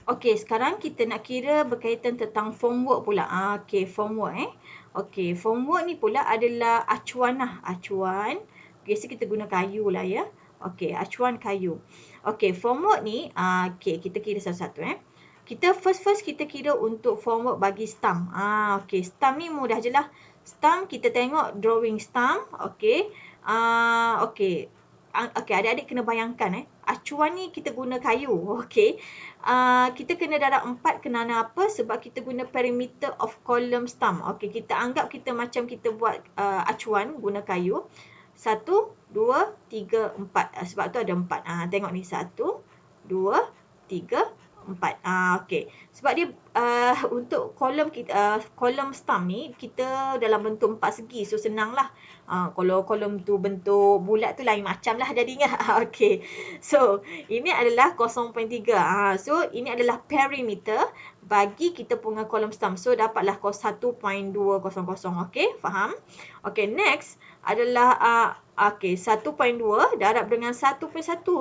okey, sekarang kita nak kira berkaitan tentang formwork pula. Okey, formwork Okey, formwork ni pula adalah acuan lah. Acuan. Biasa kita guna kayu lah ya. Okey, acuan kayu. Okey, formwork ni, okey, kita kira satu-satu Kita first kita kira untuk formwork bagi stump. Okey, stump ni mudah je lah. Stump, kita tengok drawing stump. Okey. Okey. Okey, adik-adik kena bayangkan acuan ni kita guna kayu. Okey. Kita kena darab 4 kerana apa? Sebab kita guna perimeter of column stump. Okey, kita anggap kita macam kita buat acuan guna kayu. 1, 2, 3, 4. Sebab tu ada 4. Tengok ni 1, 2, 3, 4. Okey. Sebab dia untuk kolom stump ni kita dalam bentuk 4 segi. So senanglah. Kalau kolom tu bentuk bulat tu lain macam lah jadinya. Okey. So ini adalah 0.3. So ini adalah perimeter bagi kita punya kolom stump. So dapatlah 1.200. Okey, faham? Okey, next adalah okey, 1.2 darab dengan 1.1.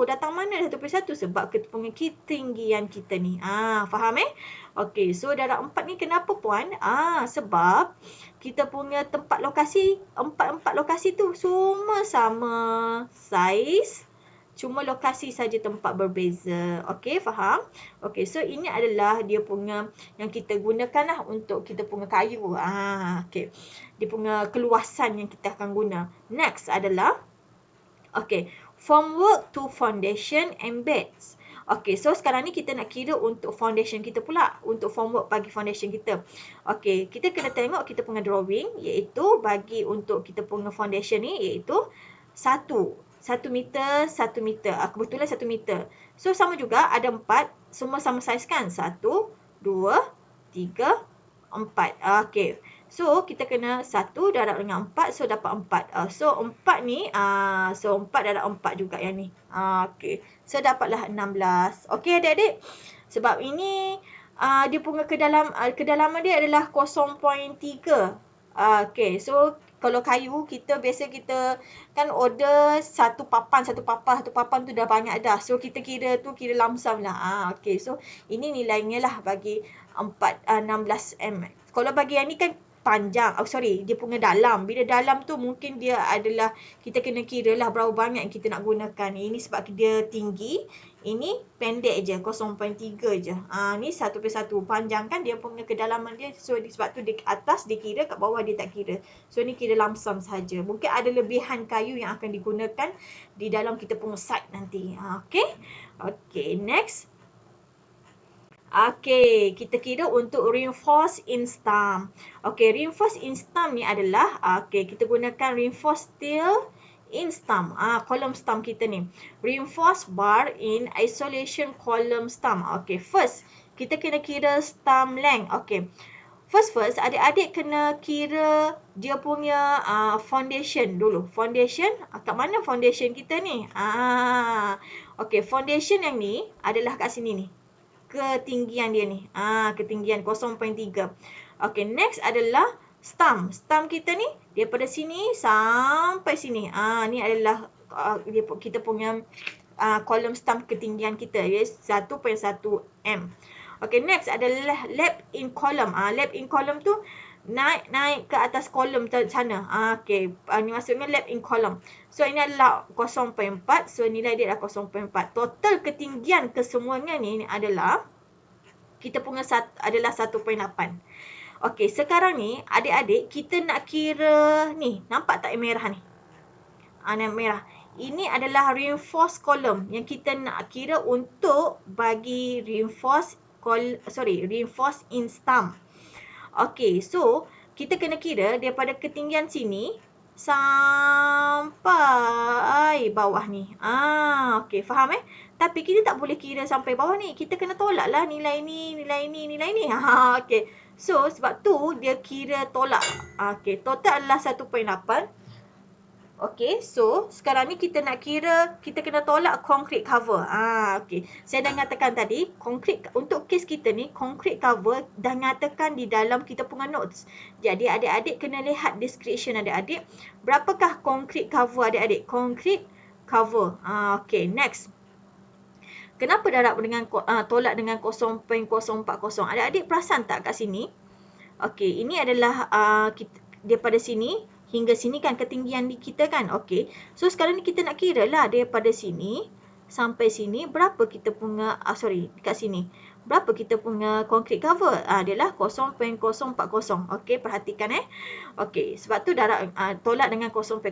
Datang mana 1.1? Sebab kita punya ketinggian kita ni. Faham Okey, so darab 4 ni kenapa puan? Sebab kita punya tempat lokasi, empat lokasi tu semua sama saiz. Cuma lokasi saja tempat berbeza. Okey, faham? Okey, so ini adalah dia punya yang kita gunakan lah untuk kita punya kayu. Okey. Dia punya keluasan yang kita akan guna. Next adalah Okay, formwork to foundation and beds. Okay, so sekarang ni kita nak kira untuk foundation kita pula. Untuk formwork bagi foundation kita. Okay, kita kena tengok kita punya drawing, iaitu bagi untuk kita punya foundation ni, iaitu 1 meter, 1 meter. Kebetulan 1 meter. So, sama juga ada 4. Semua sama saiz kan? 1, 2, 3, 4. Okay. So, kita kena 1 darab dengan 4. So, dapat 4. So, 4 ni, so 4 darab 4 juga yang ni. Okay. So, dapatlah 16. Okay, adik-adik. Sebab ini, dia punya kedalaman dia adalah 0.3. Okay. So, kalau kayu, kita biasa kita kan order satu papan tu dah banyak dah. So, kita kira lump sum lah. Okay. So, ini nilainya lah bagi 16 mm. Kalau bagi yang ni kan panjang, dia punya dalam. Bila dalam tu mungkin dia adalah, kita kena kira lah berapa banyak yang kita nak gunakan. Ini sebab dia tinggi, ini pendek je, 0.3 je. Ni 1/1. Panjang kan dia punya kedalaman dia. So, sebab tu di atas dia kira, kat bawah dia tak kira. So, ni kira lump sum sahaja. Mungkin ada lebihan kayu yang akan digunakan di dalam kita punya site nanti. Okay. Okay, next. Okay, kita kira untuk reinforce in stump. Okay, reinforce in stump ni adalah, kita gunakan reinforce steel in stump. Column stump kita ni. Reinforce bar in isolation column stump. Okay, first, kita kena kira stump length. Okay, first, adik-adik kena kira dia punya foundation dulu. Foundation, kat mana foundation kita ni? Okay, foundation yang ni adalah kat sini ni. Ketinggian dia ni. Ketinggian 0.3. Okay, next adalah stump. Stump kita ni daripada sini sampai sini. Ni adalah kita punya column stump ketinggian kita. 1.1 m. Okay, next adalah lap in column. Lap in column tu naik ke atas kolom sana. Okay, ni maksudnya lap in column. So, ini adalah 0.4. So, nilai dia adalah 0.4. Total ketinggian kesemuanya ni adalah, kita punya adalah 1.8. Okay, sekarang ni adik-adik kita nak kira ni. Nampak tak yang merah ni? Yang merah. Ini adalah reinforce column yang kita nak kira untuk bagi reinforce in stump. Okay, so kita kena kira daripada ketinggian sini sampai bawah ni. Okay, faham Tapi kita tak boleh kira sampai bawah ni. Kita kena tolak lah nilai ni. Okay. So, sebab tu dia kira tolak. Okay, total adalah 1.8. Okay, so sekarang ni kita nak kira, kita kena tolak concrete cover. Okay. Saya dah nyatakan tadi, untuk kes kita ni, concrete cover dah nyatakan di dalam kita punya notes. Jadi, adik-adik kena lihat description adik-adik. Berapakah concrete cover adik-adik? Concrete cover. Okay, next. Kenapa darab dengan tolak dengan 0.040? Adik-adik perasan tak kat sini? Okay, ini adalah daripada sini hingga sini kan ketinggian kita kan. Okay. So, sekarang ni kita nak kira lah daripada sini sampai sini berapa kita punya, dekat sini. Berapa kita punya concrete cover? Adalah 0.040. Okay, perhatikan Okay, sebab tu darab tolak dengan 0.040.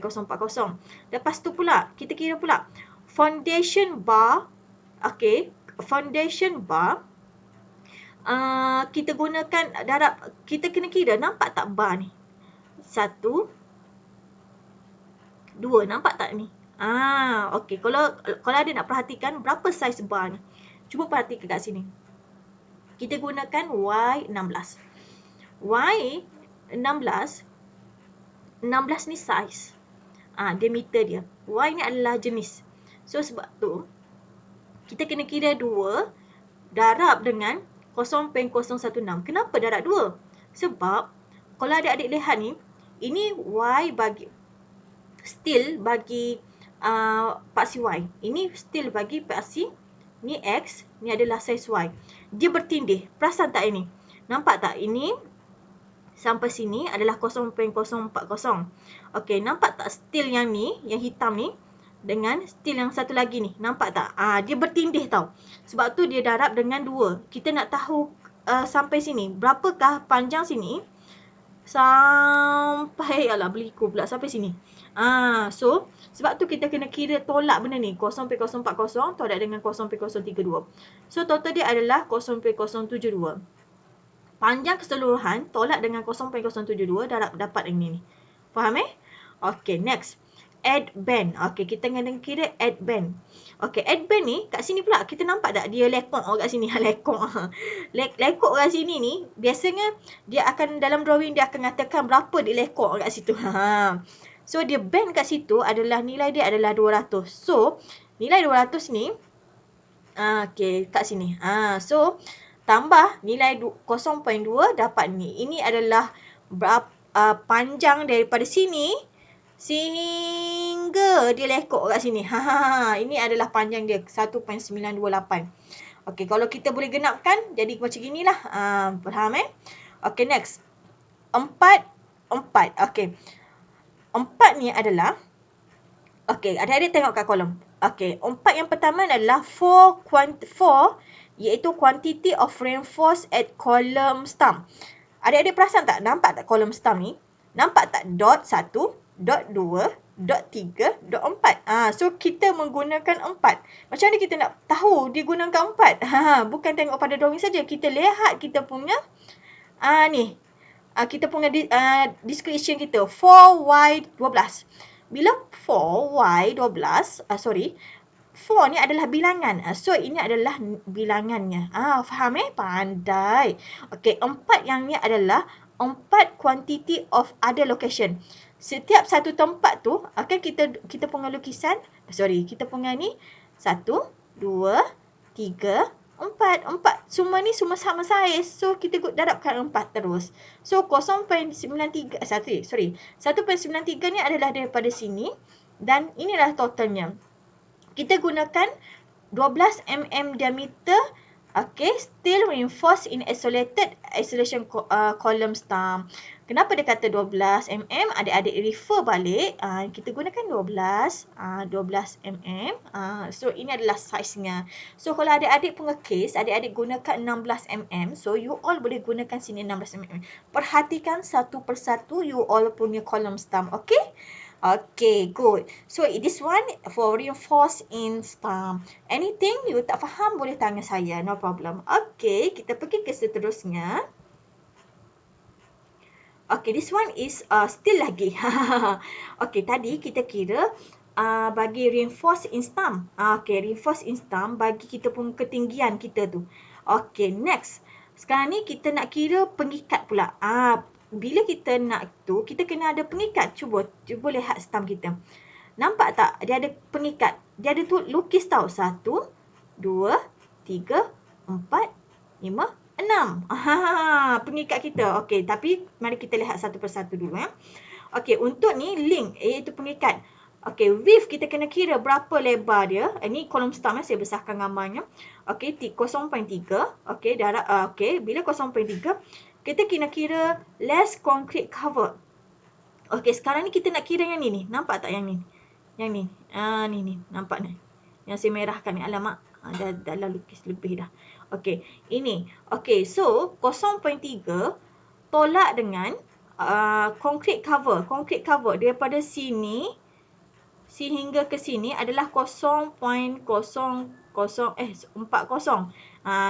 Lepas tu pula, kita kira pula foundation bar. Okay, foundation bar. Kita gunakan darab, kita kena kira, nampak tak bar ni? 1, 2, nampak tak ni? Okay. Kalau ada nak perhatikan berapa saiz bar ni. Cuba perhatikan kat sini. Kita gunakan Y16. Y16 ni saiz. Diameter dia. Y ni adalah jenis. So, sebab tu kita kena kira 2 darab dengan 0.016. Kenapa darab 2? Sebab kalau adik-adik lihat ni, ini Y still bagi paksi Y. Ini still bagi paksi, ni X, ni adalah saiz Y. Dia bertindih. Perasan tak ini? Nampak tak? Ini sampai sini adalah 0.040. Okey, nampak tak still yang ni, yang hitam ni, dengan still yang satu lagi ni. Nampak tak? Dia bertindih tau. Sebab tu dia darab dengan 2. Kita nak tahu sampai sini. Berapakah panjang sini? sampai, alah beliku pula, sampai sini. So, sebab tu kita kena kira tolak benda ni. 0.040 tolak dengan 0.032. So, total dia adalah 0.072. Panjang keseluruhan tolak dengan 0.072 dapat ini ni. Faham Okay, next. Add band. Okay, kita kena kira add band. Okay, add band ni kat sini pula kita nampak tak dia lekok kat sini. Lekok. Lekok kat sini ni biasanya dia akan dalam drawing dia akan katakan berapa dia lekok kat situ. So dia band kat situ adalah nilai dia adalah 200. So nilai 200 ni okay, kat sini. So tambah nilai 0.2 dapat ni. Ini adalah panjang daripada sini sehingga dia lekuk kat sini. Ini adalah panjang dia 1.928. Okey, kalau kita boleh genapkan jadi macam inilah. Faham Okey, next. 4. Okey. 4 ni adalah okey, adik-adik tengok kat kolom. Okey, 4 yang pertama adalah 4 iaitu quantity of reinforced at column stump. Adik-adik perasan tak? Nampak tak kolom stump ni? Nampak tak dot 1, dot 2, dot 3, dot 4. So kita menggunakan 4. Macam mana kita nak tahu dia gunakan 4? Bukan tengok pada drawing saja. Kita lihat kita punya ni. Kita punya description kita 4y12. Bila 4y12, 4 ni adalah bilangan. So ini adalah bilangannya. Faham Pandai. Okey, 4 yang ni adalah 4 quantity of other location. Setiap satu tempat tu akan kita punya lukisan, kita punya ni 1, 2, 3, 4. Semua ni semua sama saiz. So kita darabkan 4 terus. So 0.93 1.93 ni adalah daripada sini dan inilah totalnya. Kita gunakan 12 mm diameter. Okay, still reinforced in isolation column stump. Kenapa dia kata 12 mm? Adik-adik refer balik. Kita gunakan 12 mm. So ini adalah size-nya. So kalau adik-adik punya case, adik-adik gunakan 16 mm. So you all boleh gunakan sini 16 mm. Perhatikan satu persatu you all punya column stump. Okay? Okay, good. So, this one for reinforce in stump. Anything you tak faham, boleh tanya saya. No problem. Okay, kita pergi ke seterusnya. Okay, this one is still lagi. Okay, tadi kita kira bagi reinforce in stump. Okay, reinforce in stump bagi kita pun ketinggian kita tu. Okay, next. Sekarang ni kita nak kira pengikat pula. Bila kita nak tu, kita kena ada pengikat. Cuba lihat stump kita. Nampak tak? Dia ada pengikat. Dia ada tu lukis tau. 1, 2, 3, 4, 5, 6. Pengikat kita. Okey, tapi mari kita lihat satu persatu dulu. Okey, untuk ni link iaitu pengikat. Okey, width kita kena kira berapa lebar dia. Ini kolom stump saya besarkan gambarnya. Okey, 0.3. Okey, okey, bila 0.3 kita kena kira less concrete cover. Okey, sekarang ni kita nak kira yang ni. Nampak tak yang ni? Yang ni. Ni. Nampak ni? Yang saya merahkan ni. Alamak. Dah lukis lebih dah. Okey, ini. Okey, so 0.3 tolak dengan concrete cover. Concrete cover daripada sini sehingga ke sini adalah 0.0040.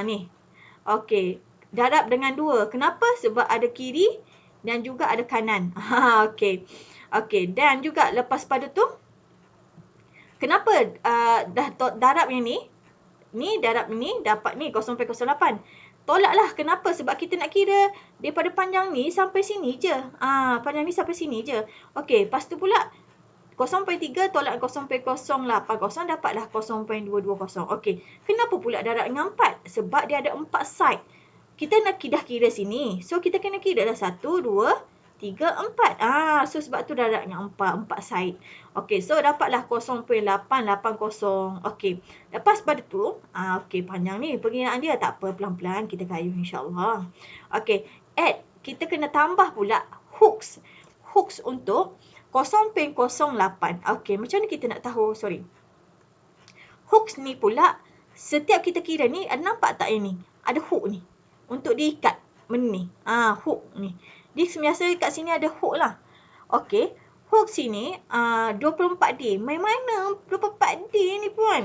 Ni. Okey. Darab dengan 2. Kenapa? Sebab ada kiri dan juga ada kanan. Okey. Okey, dan juga lepas pada tu kenapa dah darab yang ni? Ni darab ni dapat ni 0.08. Tolaklah. Kenapa? Sebab kita nak kira daripada panjang ni sampai sini je. Panjang ni sampai sini je. Okey, lepas tu pula 0.3 tolak 0.080 dapatlah 0.220. Okey. Kenapa pula darab dengan 4? Sebab dia ada 4 side. Kita nak dah kira sini. So, kita kena kira dah 1, 2, 3, 4. So, sebab tu darabnya 4 side. Okey, so dapatlah 0.880. Okey. Lepas pada tu, okey, panjang ni. Pengiraan dia tak apa. Pelan-pelan kita kayuh insyaAllah. Okey, add. Kita kena tambah pula hooks. Hooks untuk 0.08. Okey, macam mana kita nak tahu? Hooks ni pula, setiap kita kira ni, nampak tak ini? Ada hook ni. Untuk diikat benda ni. Hook ni. Dia biasa kat sini ada hook lah. Okey, hook sini 24D. Main mana 24D ni puan?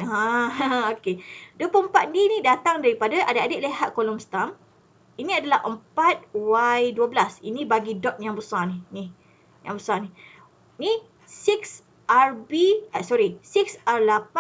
Okey. 24D ni datang daripada, adik-adik lihat kolom stam. Ini adalah 4Y12. Ini bagi dot yang besar ni. Ni, yang besar ni. Ni 6RB, 6R8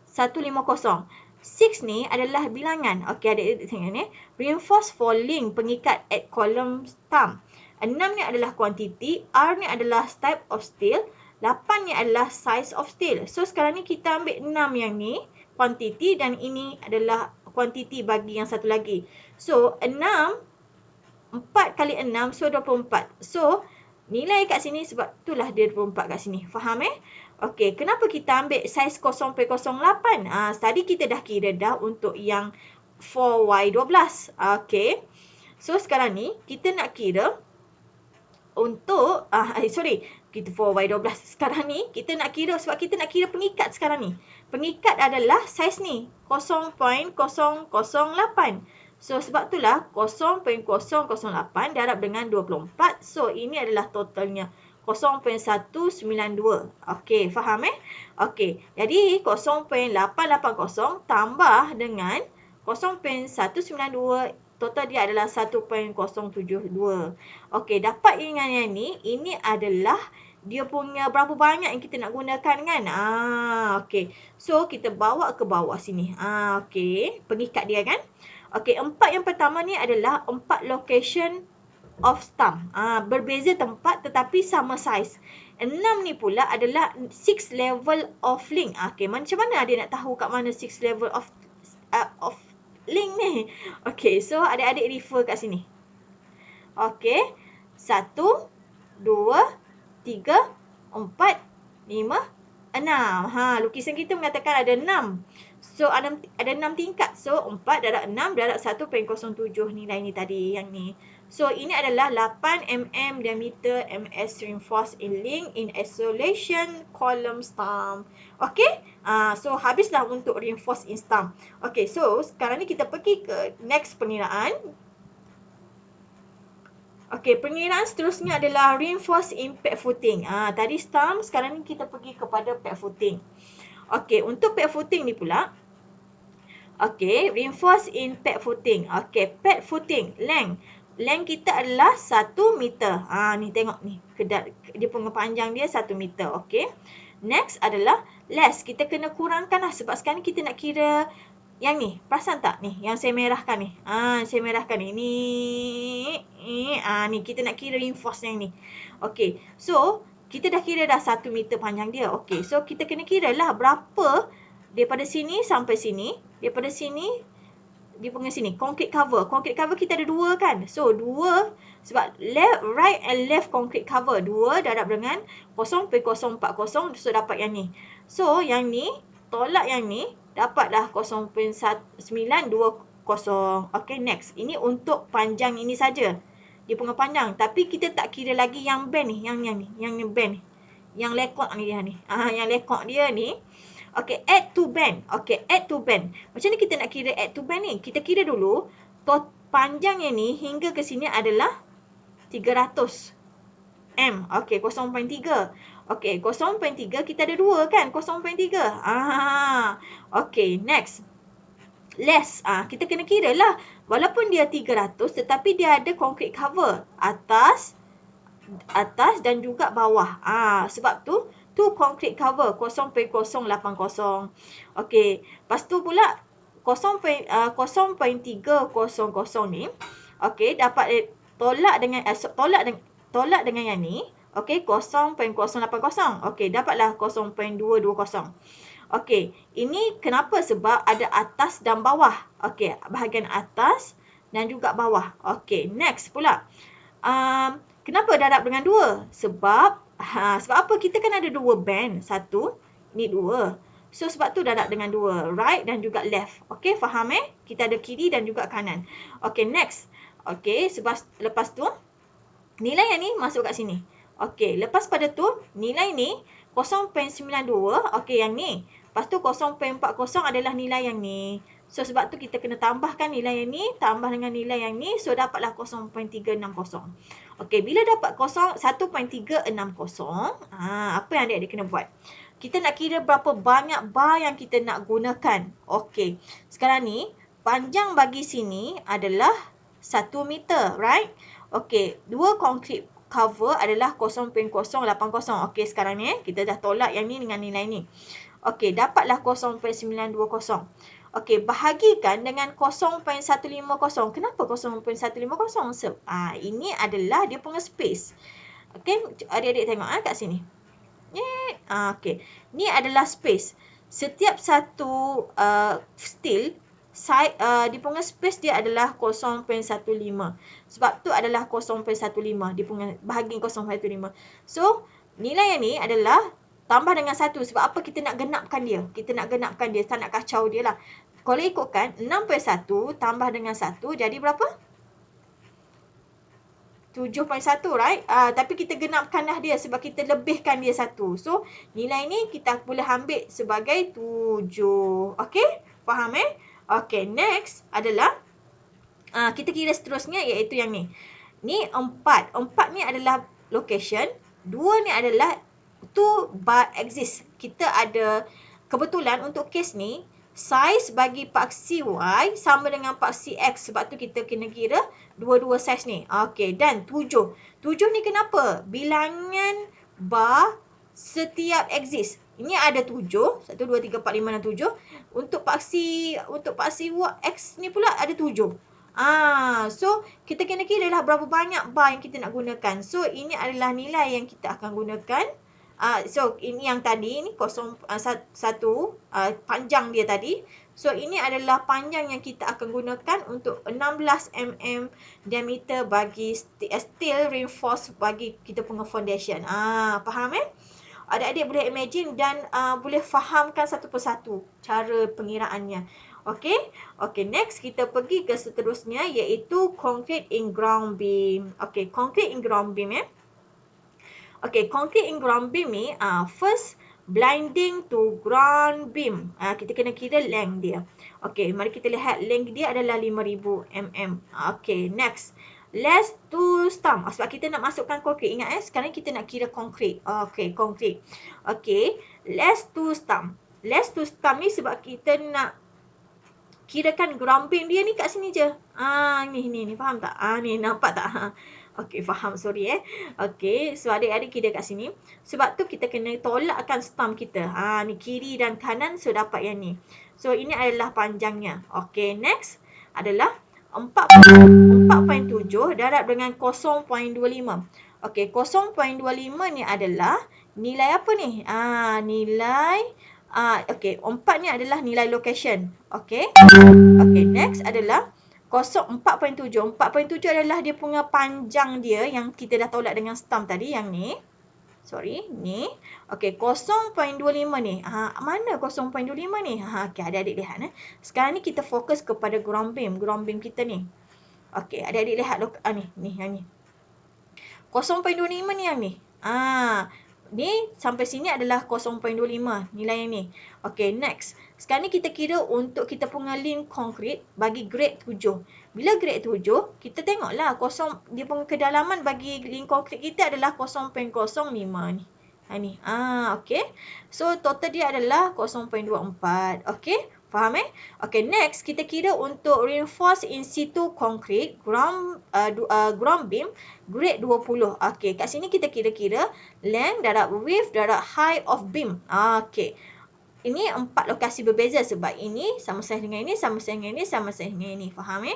150. 6 ni adalah bilangan. Okey, adik-adik tengok ni. Reinforce for link, pengikat at column stamp. 6 ni adalah kuantiti, R ni adalah type of steel, 8 ni adalah size of steel. So sekarang ni kita ambil 6 yang ni, kuantiti, dan ini adalah kuantiti bagi yang satu lagi. So 6, 4 kali 6, so 24. So nilai kat sini sebab itulah dia 24 kat sini. Faham Okey, kenapa kita ambil saiz 0.08? Tadi kita dah kira dah untuk yang 4Y12. Okey. So sekarang ni kita nak kira untuk kita 4Y12. Sekarang ni kita nak kira, sebab kita nak kira pengikat sekarang ni. Pengikat adalah saiz ni 0.008. So sebab itulah 0.008 darab dengan 24. So ini adalah totalnya 0.192. Okey, faham Okey, jadi 0.880 tambah dengan 0.192, total dia adalah 1.072. Okey, dapat dengan yang ni, ini adalah dia punya berapa banyak yang kita nak gunakan kan. Okey. So kita bawa ke bawah sini. Okey, pengikat dia kan. Okey, 4 yang pertama ni adalah 4 location of stamp. Berbeza tempat tetapi sama saiz. 6 ni pula adalah 6 level of link. Okey, macam mana dia nak tahu kat mana 6 level of link ni? Okey, so adik-adik refer kat sini. Okey, 1, 2, 3, 4, 5, 6. Lukisan kita mengatakan ada 6. So ada 6 tingkat. So 4 darab 6 darab 1.07 nilai ni tadi yang ni. So ini adalah 8 mm diameter MS reinforced in link in isolation column stamp. Okey? So habislah untuk reinforced in stamp. Okey, so sekarang ni kita pergi ke next pengiraan. Okey, pengiraan seterusnya adalah reinforced in pad footing. Tadi stamp, sekarang ni kita pergi kepada pad footing. Okey, untuk pad footing ni pula. Okey, reinforced in pad footing. Okey, pad footing, length. Length kita adalah 1 meter. Ni tengok ni. Dia punya panjang dia 1 meter. Okey. Next adalah less. Kita kena kurangkan lah. Sebab sekarang ni kita nak kira yang ni. Perasan tak ni? Yang saya merahkan ni. Saya merahkan ni. Ni kita nak kira reinforce yang ni. Okey. So, kita dah kira dah 1 meter panjang dia. Okey. So, kita kena kira lah berapa daripada sini sampai sini. Daripada sini dia punya sini, concrete cover. Concrete cover kita ada 2 kan? So 2, sebab left, right and left concrete cover. 2 darab dengan 0.040, so dapat yang ni. So yang ni, tolak yang ni, dapatlah 0.920. Okay, next. Ini untuk panjang ini saja. Dia punya panjang. Tapi kita tak kira lagi yang bend ni. Yang ni bend ni. Yang lekok ni dia ni. Yang lekok dia ni. Okey, add to bend. Okey, add to bend. Macam ni kita nak kira add to bend ni? Kita kira dulu, panjangnya ni hingga ke sini adalah 300 M. Okey, 0.3. Okey, 0.3 kita ada 2 kan? 0.3. Okey, next. Less. Kita kena kira lah. Walaupun dia 300, tetapi dia ada concrete cover. Atas dan juga bawah. Sebab tu concrete cover 0.080. Okey, lepas tu pula 0.300 ni. Okey, dapat tolak dengan yang ni. Okey, 0.080. Okey, dapatlah 0.220. Okey, ini kenapa? Sebab ada atas dan bawah. Okey, bahagian atas dan juga bawah. Okey, next pula. Kenapa darab dengan 2? Sebab apa? Kita kan ada 2 band. 1, ni 2. So sebab tu darab dengan 2. Right dan juga left. Okey, faham Kita ada kiri dan juga kanan. Okey, next. Okey, lepas tu nilai yang ni masuk kat sini. Okey, lepas pada tu nilai ni 0.92. Okey, yang ni. Lepas tu 0.40 adalah nilai yang ni. So sebab tu kita kena tambahkan nilai yang ni, tambah dengan nilai yang ni, so dapatlah 0.360. Okey, bila dapat 1.360, apa yang adik-adik kena buat? Kita nak kira berapa banyak bar yang kita nak gunakan. Okey, sekarang ni panjang bagi sini adalah 1 meter, right? Okey, 2 concrete cover adalah 0.080. Okey, sekarang ni kita dah tolak yang ni dengan nilai ni. Okey, dapatlah 0.920. Okey, bahagikan dengan 0.150. Kenapa 0.150? Ini adalah dia punya space. Okey, adik-adik tengok kat sini. Okey. Ni adalah space. Setiap satu steel dia punya space dia adalah 0.15. Sebab tu adalah 0.15. Dia punya bahagi 0.15. So, nilai yang ni adalah tambah dengan 1. Sebab apa kita nak genapkan dia? Kita nak genapkan dia. Tak nak kacau dia lah. Kalau ikutkan 6.1 tambah dengan 1 jadi berapa? 7.1, right? Tapi kita genapkanlah dia sebab kita lebihkan dia 1. So, nilai ni kita boleh ambil sebagai 7. Okey? Faham Okey, next adalah kita kira seterusnya iaitu yang ni. Ni 4. 4 ni adalah location. 2 ni adalah bar exist. Kita ada kebetulan untuk kes ni, saiz bagi paksi Y sama dengan paksi X. Sebab tu kita kena kira dua-dua saiz ni. Okey, dan 7. 7 ni kenapa? Bilangan bar setiap exist. Ini ada 7. 1, 2, 3, 4, 5 dan 7. Untuk paksi X ni pula ada 7. So kita kena kira lah berapa banyak bar yang kita nak gunakan. So ini adalah nilai yang kita akan gunakan. So ini yang tadi ni 1 panjang dia tadi. So ini adalah panjang yang kita akan gunakan untuk 16 mm diameter bagi steel reinforced bagi kita punya foundation. Faham Adik-adik boleh imagine dan boleh fahamkan satu persatu cara pengiraannya. Okey. Okey, next kita pergi ke seterusnya iaitu concrete in ground beam. Okey, concrete in ground beam Okey, concrete in ground beam ni first blinding to ground beam. Kita kena kira length dia. Okey, mari kita lihat length dia adalah 5000 mm. Okey, next. Less to stump. Sebab kita nak masukkan concrete. Ingat sekarang kita nak kira concrete. Okey, concrete. Okey, less to stump. Less to stump ni sebab kita nak kirakan ground beam dia ni kat sini je. Ni faham tak? Ni nampak tak? Okey, faham. Sorry Okey, so adik-adik kira kat sini. Sebab tu kita kena tolakkan stump kita. Ni kiri dan kanan, so dapat yang ni. So ini adalah panjangnya. Okey, next adalah 4.7 darab dengan 0.25. Okey, 0.25 ni adalah nilai apa ni? Nilai okey, 4 ni adalah nilai location. Okey. Okey, next adalah 4.7. 4.7 adalah dia punya panjang dia yang kita dah tolak dengan stump tadi yang ni. Sorry, ni. Okey, 0.25 ni. Mana 0.25 ni? Okey, adik-adik lihat Sekarang ni kita fokus kepada ground beam kita ni. Okey, adik-adik lihat yang ni. 0.25 ni yang ni. Ni sampai sini adalah 0.25 nilai yang ni. Okey, next. Sekarang ni kita kira untuk kita punya link konkret bagi grade 7. Bila grade 7, kita tengoklah dia punya kedalaman bagi link konkret kita adalah 0.05 ni. Ni. Okey. So total dia adalah 0.24. Okey. Faham Okey, next kita kira untuk reinforced in situ concrete ground beam grade 20. Okey, kat sini kita kira-kira length darab width darab height of beam. Okey. Ini 4 lokasi berbeza sebab ini sama saiz dengan ini, sama saiz dengan ini, sama saiz dengan ini. Faham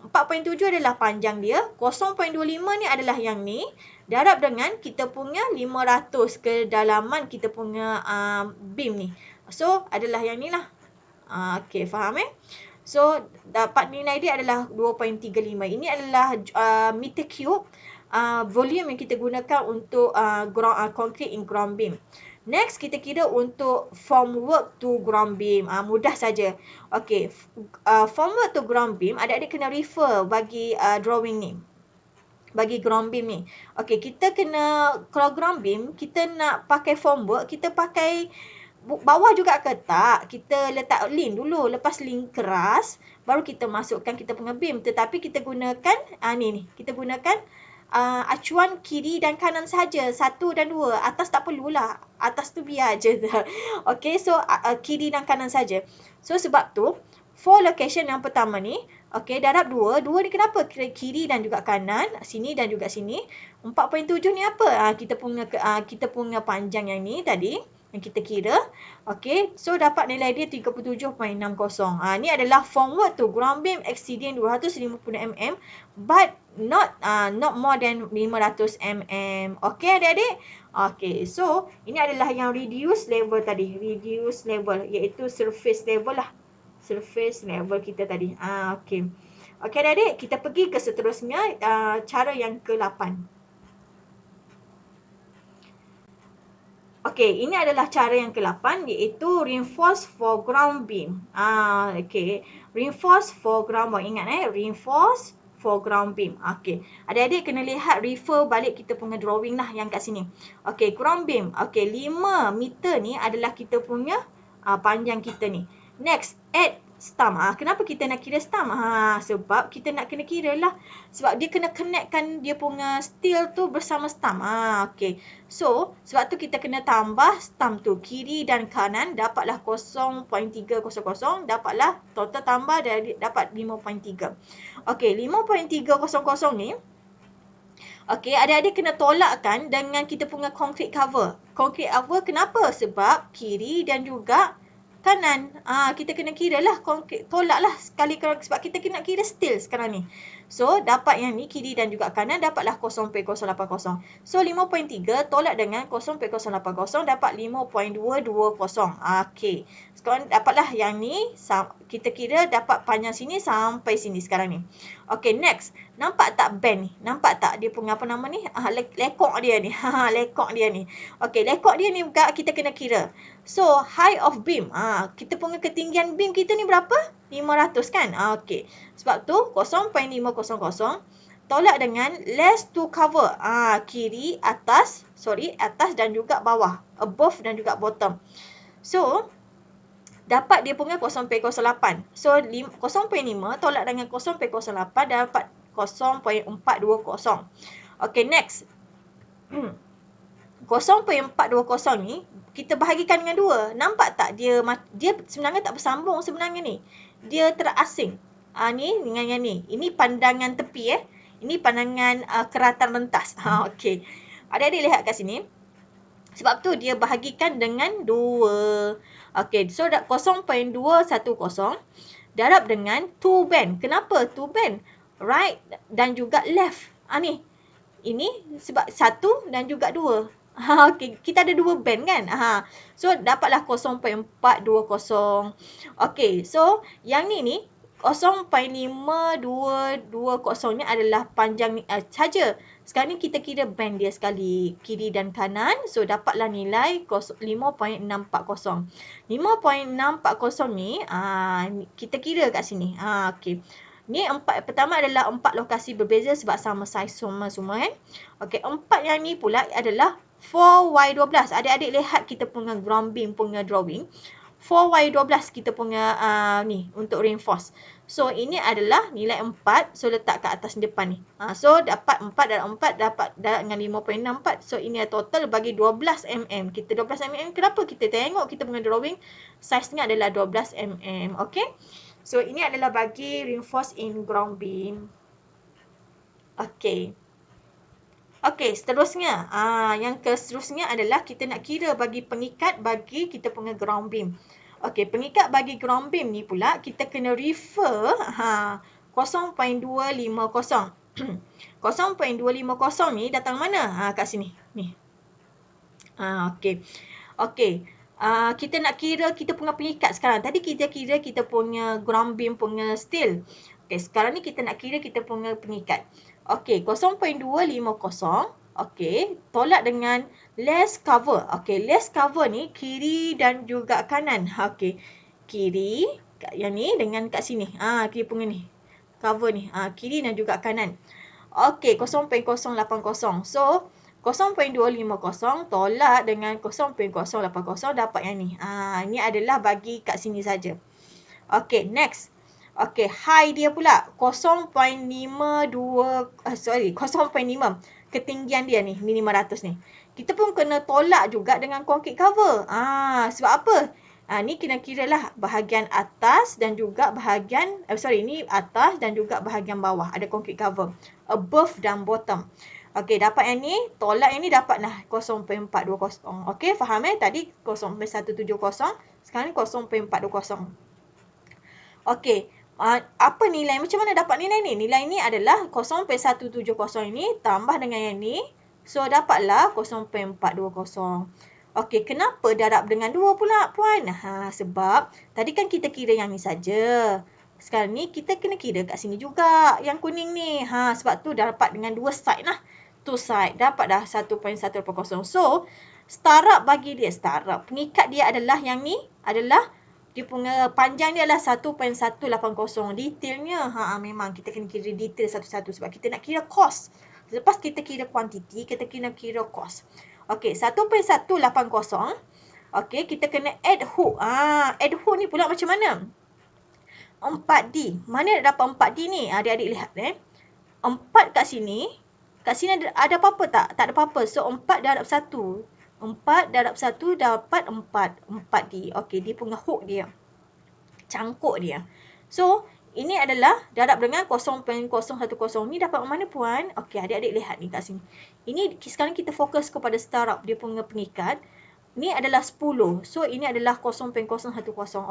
4.7 adalah panjang dia. 0.25 ni adalah yang ni. Darab dengan kita punya 500 kedalaman kita punya beam ni. So, adalah yang ni lah. Okey, faham So, dapat nilai dia adalah 2.35. Ini adalah meter cube volume yang kita gunakan untuk concrete in ground beam. Next, kita kira untuk formwork to ground beam. Mudah saja. Okey, formwork to ground beam, adik-adik kena refer bagi drawing ni. Bagi ground beam ni. Okey, kita kena, kalau ground beam, kita nak pakai formwork, kita pakai bawah juga ke tak? Kita letak link dulu. Lepas link keras, baru kita masukkan kita punya beam. Tetapi kita gunakan, ni. Kita gunakan acuan kiri dan kanan saja. 1 dan 2. Atas tak perlulah. Atas tu biar je. Okay, so kiri dan kanan saja. So sebab tu, for location yang pertama ni, okay, darab 2. 2 ni kenapa? Kiri dan juga kanan. Sini dan juga sini. 4.7 ni apa? Kita punya panjang yang ni tadi. Yang kita kira. Okay, so dapat nilai dia 37.60. Ni adalah forward to ground beam exceeding 250 mm but not more than 500 mm. Okay adik-adik? Okay, so ini adalah yang reduce level tadi. Reduce level iaitu surface level lah. Surface level kita tadi. Okay. Okay adik-adik, kita pergi ke seterusnya, cara yang ke-8. Okey, ini adalah cara yang ke-8 iaitu reinforce foreground beam. Okey. Reinforce foreground beam. Ingat reinforce foreground beam. Okey. Adik-adik kena lihat refer balik kita punya drawing lah yang kat sini. Okey, ground beam. Okey, 5 meter ni adalah kita punya panjang kita ni. Next, add stump. Kenapa kita nak kira stump? Sebab kita nak kena kira lah. Sebab dia kena connectkan dia punya steel tu bersama stump. Okey. So, sebab tu kita kena tambah stump tu. Kiri dan kanan dapatlah 0.300. Dapatlah total tambah dapat 5.3. Okey, 5.300 ni. Okey, adik-adik kena tolakkan dengan kita punya concrete cover. Concrete cover kenapa? Sebab kiri dan juga kanan. Kita kena kira lah. Tolak lah sekali sebab kita kena kira steel sekarang ni. So, dapat yang ni kiri dan juga kanan dapatlah 0.080. So, 5.3 tolak dengan 0.080 dapat 5.220. Okey. Sekarang dapatlah yang ni. Kita kira dapat panjang sini sampai sini sekarang ni. Okey, next. Nampak tak bend ni? Nampak tak dia punya apa nama ni? Lekok dia ni. Lekok dia ni. Okey, lekok dia ni juga kita kena kira. So, height of beam. Kita punya ketinggian beam kita ni berapa? 500 kan? Okey. Sebab tu 0.500 tolak dengan less to cover. Kiri, atas dan juga bawah. Above dan juga bottom. So, dapat dia punya 0.08. So, 0.5 tolak dengan 0.08 dapat 0.420. Okey, next. 0.420 ni kita bahagikan dengan 2. Nampak tak dia sebenarnya tak bersambung sebenarnya ni. Dia terasing. Ni dengan yang ni. Ini pandangan tepi Ini pandangan keratan rentas. Okey. Adik-adik lihat kat sini. Sebab tu dia bahagikan dengan 2. Okey, so 0.210 darab dengan 2 band. Kenapa 2 band? Right dan juga left. Ni. Ini sebab 1 dan juga 2. Okey, kita ada 2 band kan? So dapatlah 0.420. Okey, so yang ni 0.5220 ni adalah panjang saja. Sekarang ni kita kira band dia sekali, kiri dan kanan. So dapatlah nilai 5.640. 5.640 ni kita kira kat sini. Okey. Ni pertama adalah 4 lokasi berbeza sebab sama saiz semua kan. Okey, 4 yang ni pula adalah 4Y12. Adik-adik lihat kita punya ground beam punya drawing. 4Y12 kita punya ni untuk reinforce. So, ini adalah nilai 4. So, letak kat atas depan ni. So, dapat 4 dalam 4 dapat dengan 5.64. So, ini total bagi 12 mm. Kita 12 mm. Kenapa kita tengok kita punya drawing? Saiznya adalah 12 mm. Okay. So, ini adalah bagi reinforce in ground beam. Okay. Okey, seterusnya. Yang seterusnya adalah kita nak kira bagi pengikat bagi kita punya ground beam. Okey, pengikat bagi ground beam ni pula kita kena refer 0.250. 0.250 ni datang mana? Kat sini. Ni. Okey. Okey. Kita nak kira kita punya pengikat sekarang. Tadi kita kira kita punya ground beam punya steel. Okey, sekarang ni kita nak kira kita punya pengikat. Okey, 0.250. Okey, tolak dengan less cover. Okey, less cover ni kiri dan juga kanan. Okey, kiri yang ni dengan kat sini. Kiri punya ni. Cover ni. Kiri dan juga kanan. Okey, 0.080. So, 0.250 tolak dengan 0.080 dapat yang ni. Ini adalah bagi kat sini saja. Okey, next. Okey, high dia pula 0.5. Ketinggian dia ni, ni 500 ni. Kita pun kena tolak juga dengan concrete cover. Sebab apa? Ni kira-kira lah bahagian atas dan juga bahagian, ni atas dan juga bahagian bawah. Ada concrete cover. Above dan bottom. Okey, dapat yang ni, tolak yang ni dapatlah 0.420. Okey, faham Tadi 0.170, sekarang ni 0.420. Okey, apa nilai? Macam mana dapat nilai ni? Nilai ni adalah 0.170 ini tambah dengan yang ni. So, dapatlah 0.420. Okey, kenapa darab dengan 2 pula, Puan? Sebab tadi kan kita kira yang ni saja. Sekarang ni kita kena kira kat sini juga, yang kuning ni. Sebab tu dah dapat dengan 2 side lah. 2 side, dapat dah 1.180. So, pengikat dia adalah yang ni, adalah dia punya panjang dia adalah 1.180. Detailnya, memang kita kena kira detail satu-satu sebab kita nak kira cost. Lepas kita kira kuantiti, kita kena kira cost. Okey, 1.180. Okey, kita kena add hook. Add hook ni pula macam mana? 4D. Mana nak dapat 4D ni? Adik-adik lihat 4 kat sini. Kat sini ada apa-apa tak? Tak ada apa-apa. So, 4 darab 1. 4 darab 1 dapat 4. 4D. Okey, dia punya hook dia. Cangkuk dia. So, ini adalah darab dengan 0.010. Ni dapat mana, Puan? Okey, adik-adik lihat ni kat sini. Ini sekarang kita fokus kepada startup dia punya pengikat. Ni adalah 10. So, ini adalah 0.010.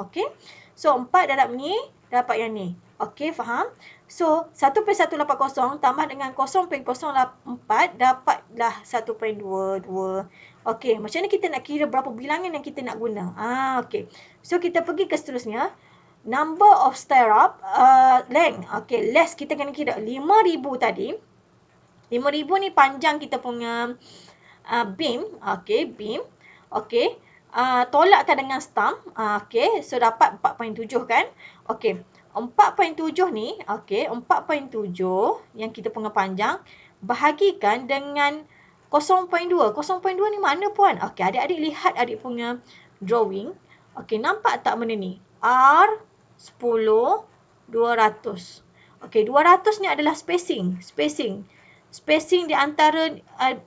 Okey. So, 4 darab ni dapat yang ni. Okey, faham? So, 1.180 tambah dengan 0.04 dapatlah 1.22. Okey, macam mana kita nak kira berapa bilangan yang kita nak guna? Okey. So, kita pergi ke seterusnya. Number of stirrup, length. Okey, less kita kena kira. 5,000 tadi. 5,000 ni panjang kita punya beam. Okey, beam. Okey. Tolakkan dengan stump. Okey, so dapat 4.7 kan? Okey. 4.7 ni, okey, 4.7 yang kita punya panjang bahagikan dengan 0.2. 0.2 ni mana, Puan? Okey, adik-adik lihat adik punya drawing. Okey, nampak tak benda ni? R10 200. Okey, 200 ni adalah spacing. Spacing di antara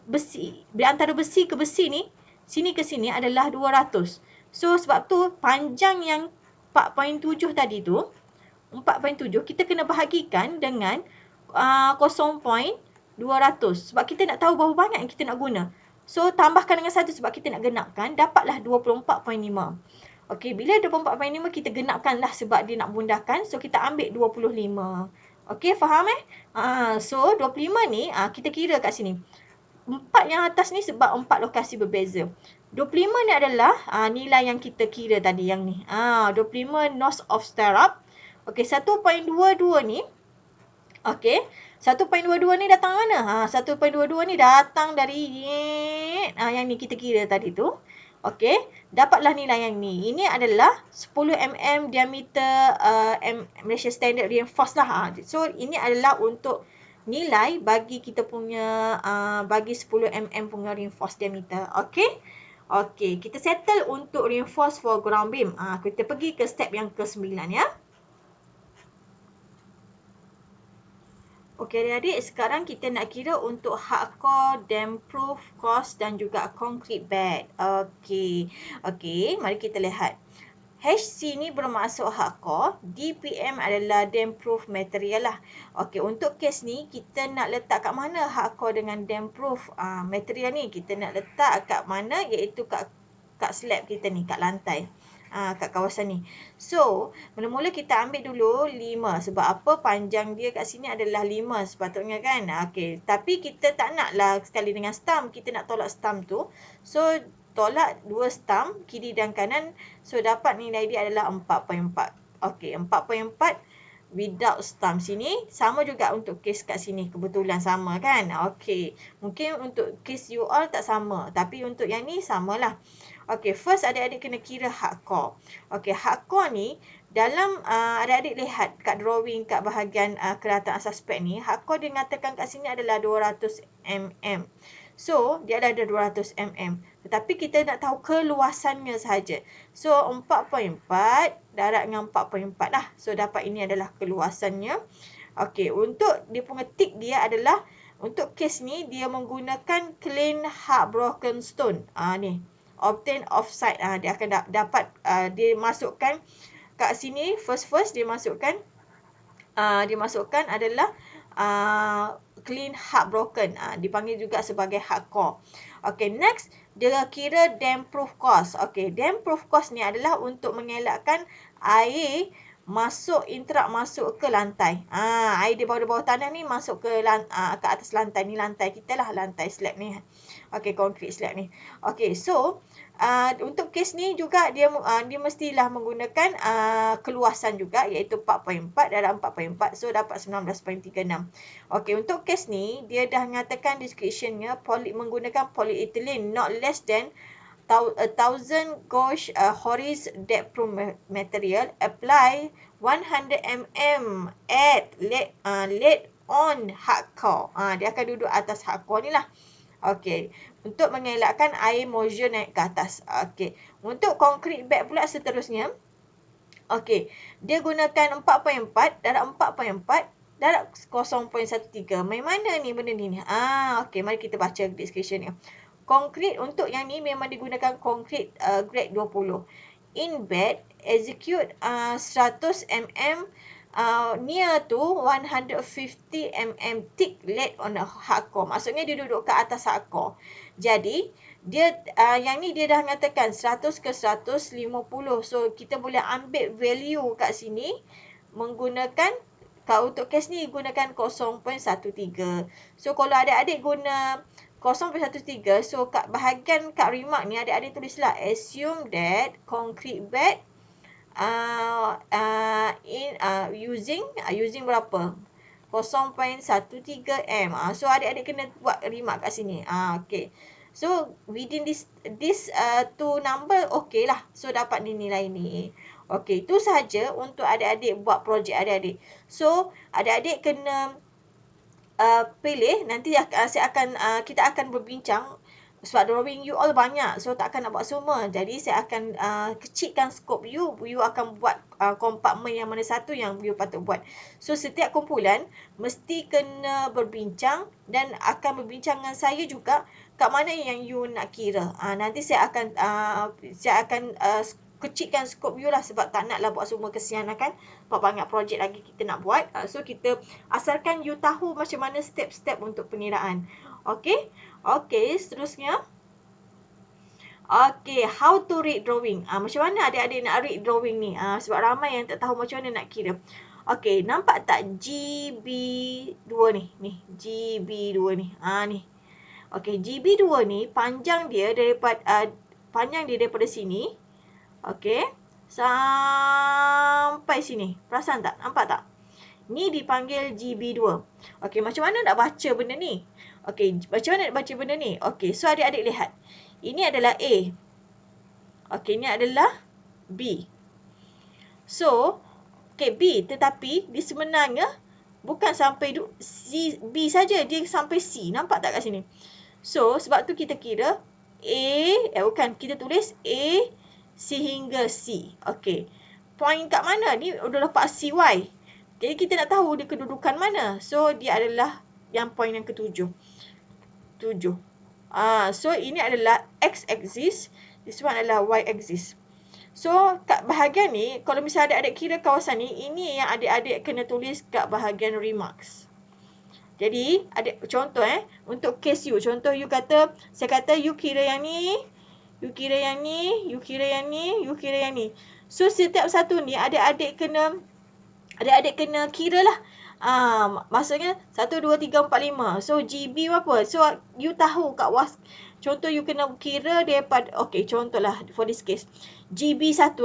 besi. Di antara besi ke besi ni, sini ke sini adalah 200. So, sebab tu panjang yang 4.7 tadi tu, 4.7 kita kena bahagikan dengan 0.200 sebab kita nak tahu berapa banyak yang kita nak guna. So, tambahkan dengan 1 sebab kita nak genapkan, dapatlah 24.5. Okey, bila 24.5 kita genapkanlah sebab dia nak mudahkan. So, kita ambil 25. Okey, faham So, 25 ni kita kira kat sini. 4 yang atas ni sebab 4 lokasi berbeza. 25 ni adalah nilai yang kita kira tadi yang ni. 25 nose of stirrup. Okey, 1.22 ni. Okey, 1.22 ni datang mana? 1.22 ni datang dari yang ni kita kira tadi tu. Okey, dapatlah nilai yang ni. Ini adalah 10 mm diameter Malaysia Standard Reinforced lah. So, ini adalah untuk nilai bagi kita punya bagi 10 mm punya reinforced diameter. Okey. Okey, kita settle untuk reinforced for ground beam. Kita pergi ke step yang ke-9 ya. Okey adik-adik, sekarang kita nak kira untuk hardcore, damp-proof, cost dan juga concrete bed. Okey, mari kita lihat. HC ni bermaksud hardcore, DPM adalah damp-proof material lah. Okey, untuk kes ni kita nak letak kat mana hardcore dengan damp-proof material ni? Kita nak letak kat mana, iaitu kat slab kita ni, kat lantai. Kat kawasan ni. So, mula-mula kita ambil dulu 5. Sebab apa? Panjang dia kat sini adalah 5 sepatutnya kan? Okey. Tapi kita tak naklah sekali dengan stump. Kita nak tolak stump tu. So, tolak 2 stump, kiri dan kanan. So, dapat nilai dia adalah 4.4. Okey, 4.4 without stump sini. Sama juga untuk kes kat sini. Kebetulan sama kan? Okey. Mungkin untuk kes you all tak sama. Tapi untuk yang ni samalah. Okey, first adik-adik kena kira hardcore. Okey, hardcore ni dalam adik-adik lihat kat drawing kat bahagian kelihatan asas spek ni, hardcore dia mengatakan kat sini adalah 200 mm. So, dia ada 200 mm. Tetapi kita nak tahu keluasannya sahaja. So, 4.4 darab dengan 4.4 lah. So, dapat ini adalah keluasannya. Okey, untuk dia punya tick dia adalah, untuk kes ni, dia menggunakan clean heartbroken stone. Ni. Obtain offside. Dia akan dapat, dia masukkan kat sini, first dia masukkan, adalah clean heartbroken. Dipanggil juga sebagai hardcore. Okay, next, dia kira dam proof course. Okay, dam proof course ni adalah untuk mengelakkan air interak masuk ke lantai. Air di bawah tanah ni masuk ke atas lantai. Ni lantai kita lah, lantai slab ni. Okay, concrete slab ni. Okay, so untuk kes ni juga dia mestilah menggunakan keluasan juga, iaitu 4.4 dalam 4.4. So, dapat 19.36. Okay, untuk kes ni, dia dah mengatakan description-nya menggunakan polyethylene not less than 1,000 gauge Horis depth-proof material. Apply 100 mm at lead on hardcore. Dia akan duduk atas hardcore ni lah. Okey, untuk mengelakkan air moisture naik ke atas. Okey, untuk concrete bed pula seterusnya. Okey, dia gunakan 4.4 darab 4.4 darab 0.13. Main mana ni benda ni? Okey, mari kita baca description ni. Konkrit untuk yang ni memang digunakan konkrit grade 20. In bed, execute 100 mm near to 150 mm thick lead on a hardcore. Maksudnya dia duduk ke atas hardcore. Jadi, dia yang ni dia dah mengatakan 100 ke 150. So, kita boleh ambil value kat sini menggunakan, kalau untuk kes ni gunakan 0.13. So, kalau adik-adik guna 0.13, so kat bahagian kat remark ni adik-adik tulislah assume that concrete bed using berapa? 0.13 m. So adik-adik kena buat remark kat sini. Okay. So within this two number, okay lah. So dapat nilai ni. Okay, itu sahaja untuk adik-adik buat projek adik-adik. So adik-adik kena pilih, nanti kita akan berbincang sebab drawing you all banyak, so tak akan nak buat semua. Jadi saya akan kecilkan skop you akan buat kompartmen yang mana satu yang you patut buat. So setiap kumpulan mesti kena berbincang dan akan berbincang dengan saya juga kat mana yang you nak kira. Nanti saya akan kecilkan skop you lah, sebab tak naklah buat semua, kesian kan. Banyak projek lagi kita nak buat. So kita asalkan you tahu macam mana step-step untuk pengiraan. Okey. Okey, seterusnya. Okey, how to read drawing. Macam mana adik-adik nak read drawing ni? Sebab ramai yang tak tahu macam mana nak kira. Okey, nampak tak GB2 ni? Ni, GB2 ni. Ni. Okey, GB2 ni panjang dia daripada sini. Okey. Sampai sini. Perasan tak? Nampak tak? Ni dipanggil GB2. Okey, macam mana nak baca benda ni? Okey, macam mana nak baca benda ni? Okey, so adik-adik lihat. Ini adalah A. Okey, ini adalah B. So, okey, B. Tetapi, dia sebenarnya bukan sampai B saja. Dia sampai C. Nampak tak kat sini? So, sebab tu kita kira kita tulis A sehingga C. Okey. Point kat mana? Ni udah dapat CY. Jadi kita nak tahu dia kedudukan mana. So dia adalah yang point yang ke-7. 7. So ini adalah X axis, this one adalah Y axis. So kat bahagian ni, kalau misalnya adik-adik kira kawasan ni, ini yang adik-adik kena tulis kat bahagian remarks. Jadi, contoh untuk case you. Contoh saya kata you kira yang ni, you kira yang ni, you kira yang ni, you kira yang ni. So, setiap satu ni adik-adik kena kira lah. Maksudnya 1, 2, 3, 4, 5. So, GB berapa? So, you tahu kat contoh you kena kira daripada, okay, contohlah for this case. GB1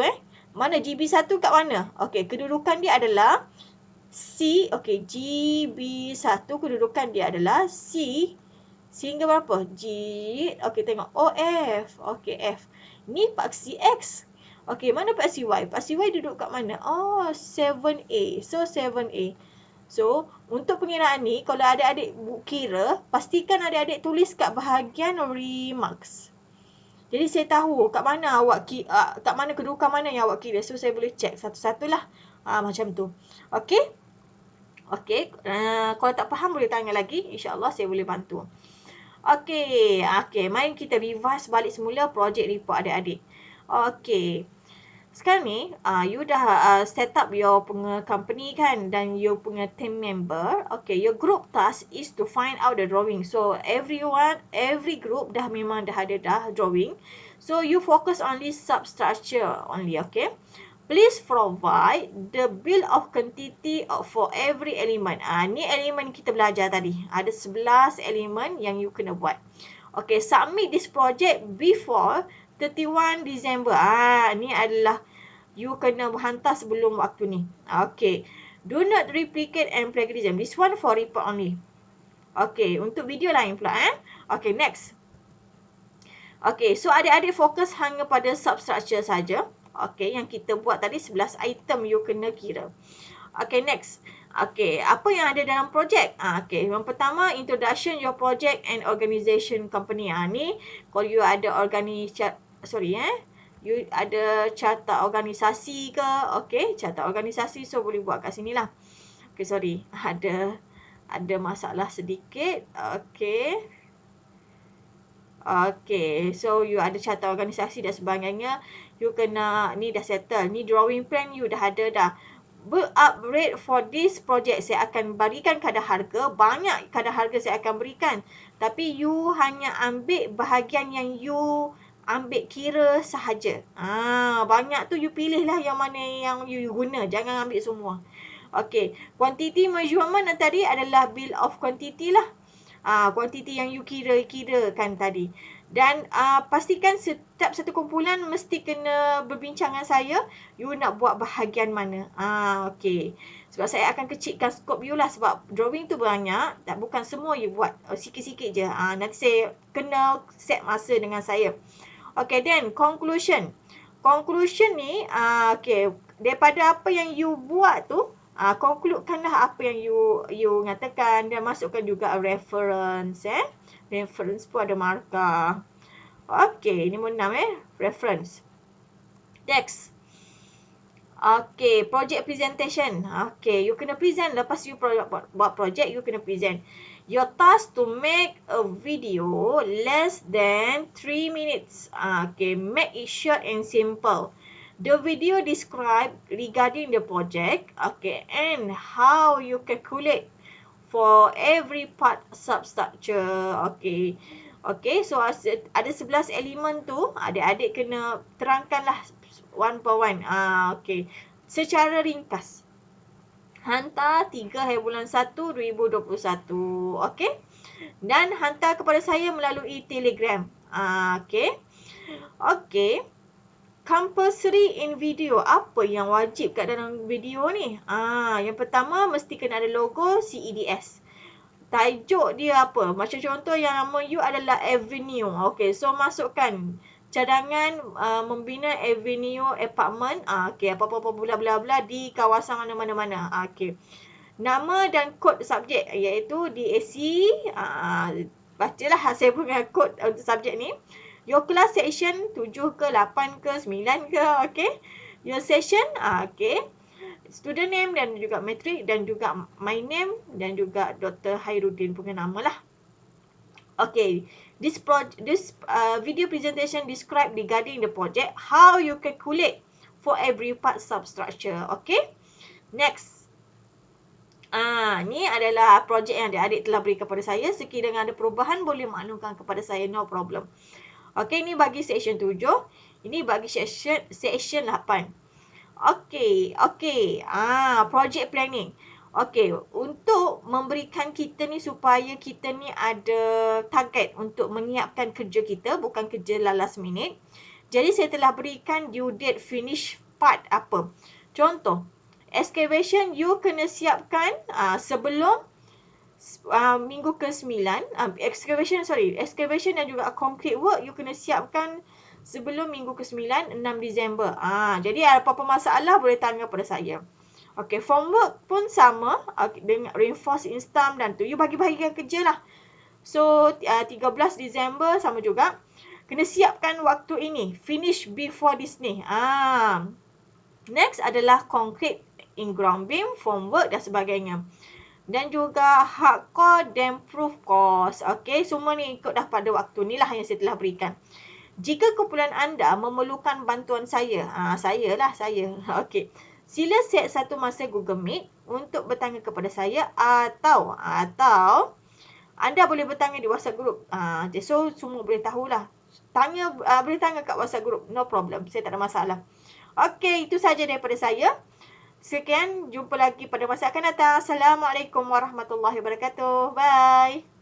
Mana GB1 kat mana? Okay, kedudukan dia adalah C. Okay, GB1 kedudukan dia adalah C. Sehingga berapa? G. Okay, tengok. F. Okay, F. Ni paksi X. Okay, mana paksi Y? Paksi Y duduk kat mana? 7A. So, 7A. So, untuk pengiraan ni, kalau adik-adik kira, pastikan adik-adik tulis kat bahagian remarks. Jadi saya tahu kat mana kat mana kedudukan mana yang awak kira. So saya boleh check satu-satulah. Macam tu. Okey? Okey, kalau tak faham boleh tanya lagi. InsyaAllah saya boleh bantu. Okey, mari kita revise balik semula project report adik-adik. Okey. Sekarang ni, you dah set up your punya company kan, dan you punya team member. Okay, your group task is to find out the drawing. So, every group memang dah ada drawing. So, you focus on this substructure only, okay? Please provide the bill of quantity for every element. Ni elemen kita belajar tadi. Ada 11 elemen yang you kena buat. Okay, submit this project before 31 December. Ni adalah you kena hantar sebelum waktu ni. Okay. Do not replicate and plagiarism. This one for report only. Okay. Untuk video lain pula. Okay. Next. Okay. So, adik-adik fokus hanya pada substructure saja. Okay. Yang kita buat tadi 11 item you kena kira. Okay. Next. Okay. Apa yang ada dalam projek? Okay. Yang pertama, introduction your project and organization company. Ni, kalau you ada you ada carta organisasi ke? Okay, carta organisasi. So, boleh buat kat sini lah. Okay, sorry. Ada masalah sedikit. Okay. Okay, so you ada carta organisasi dan sebagainya. You kena, ni dah settle. Ni drawing plan you dah ada dah. Upgrade for this project. Saya akan berikan kadar harga. Banyak kadar harga saya akan berikan. Tapi you hanya ambil bahagian yang you ambil kira sahaja. Banyak tu you pilih lah yang mana yang you guna. Jangan ambil semua. Okay. Quantity measurement tadi adalah bill of quantity lah. Quantity yang you kira-kirakan tadi. Dan pastikan setiap satu kumpulan mesti kena berbincang dengan saya. You nak buat bahagian mana. Okay. Sebab saya akan kecilkan skop you lah. Sebab drawing tu banyak. Tak, bukan semua you buat. Sikit-sikit je. Nanti saya kena set masa dengan saya. Okay, then conclusion. Conclusion ni, okay. Daripada apa yang you buat tu, concludekanlah apa yang you nyatakan, dan masukkan juga reference. Reference pun ada markah. Okay, ni nombor 6 reference. Next. Okay, project presentation. Okay, you kena present. Lepas you buat project, you kena present. Your task to make a video less than 3 minutes. Okay, make it short and simple. The video describe regarding the project, okay, and how you calculate for every part substructure. Okay. Okay, so ada 11 elemen tu, adik-adik kena terangkanlah one per one. Okay. Secara ringkas. Hantar 3/1/2021. Okay. Dan hantar kepada saya melalui Telegram. Okay. Okay. Compulsory in video. Apa yang wajib kat dalam video ni? Yang pertama, mesti kena ada logo CEDS. Tajuk dia apa? Macam contoh yang nama you adalah Avenue. Okay, so masukkan cadangan membina Avenue Apartment. Okay, apa-apa bla bla bla di kawasan mana-mana. Okay. Nama dan kod subjek iaitu DAC. Bacalah saya punya kod untuk subjek ni. Your class section 7 ke, 8 ke, 9 ke, okay. Your session, okay. Student name dan juga matric dan juga my name dan juga Dr. Hairuddin punya nama lah. Okay. This video presentation describe regarding the project, how you calculate for every part substructure. Okay. Next. Ni adalah projek yang adik-adik telah beri kepada saya. Sekiranya ada perubahan, boleh maklumkan kepada saya, no problem. Okay, ni bagi section 7. Ini bagi section 8. Okay. Project planning. Okay, untuk memberikan kita ni supaya kita ni ada target untuk menyiapkan kerja kita, bukan kerja last minute. Jadi, saya telah berikan due date finish part apa. Contoh, excavation you kena siapkan sebelum minggu ke-9. Excavation dan juga concrete work you kena siapkan sebelum minggu ke-9, 6 Disember. Jadi apa-apa masalah boleh tanya pada saya. Okey, form work pun sama dengan reinforce instam dan tu. You bagi bahagian kerja lah. So, 13 Disember sama juga. Kena siapkan waktu ini. Finish before this ni. Next adalah concrete in ground beam, form work dan sebagainya. Dan juga hardcore dan proof course. Okey, semua ni ikut dah pada waktu ni lah yang saya telah berikan. Jika kumpulan anda memerlukan bantuan saya, saya. Okey. Sila set satu masa Google Meet untuk bertanya kepada saya atau anda boleh bertanya di WhatsApp group. So semua boleh tahulah. Boleh tanya kat WhatsApp group. No problem. Saya tak ada masalah. Okey, itu saja daripada saya. Sekian, jumpa lagi pada masa akan datang. Assalamualaikum warahmatullahi wabarakatuh. Bye.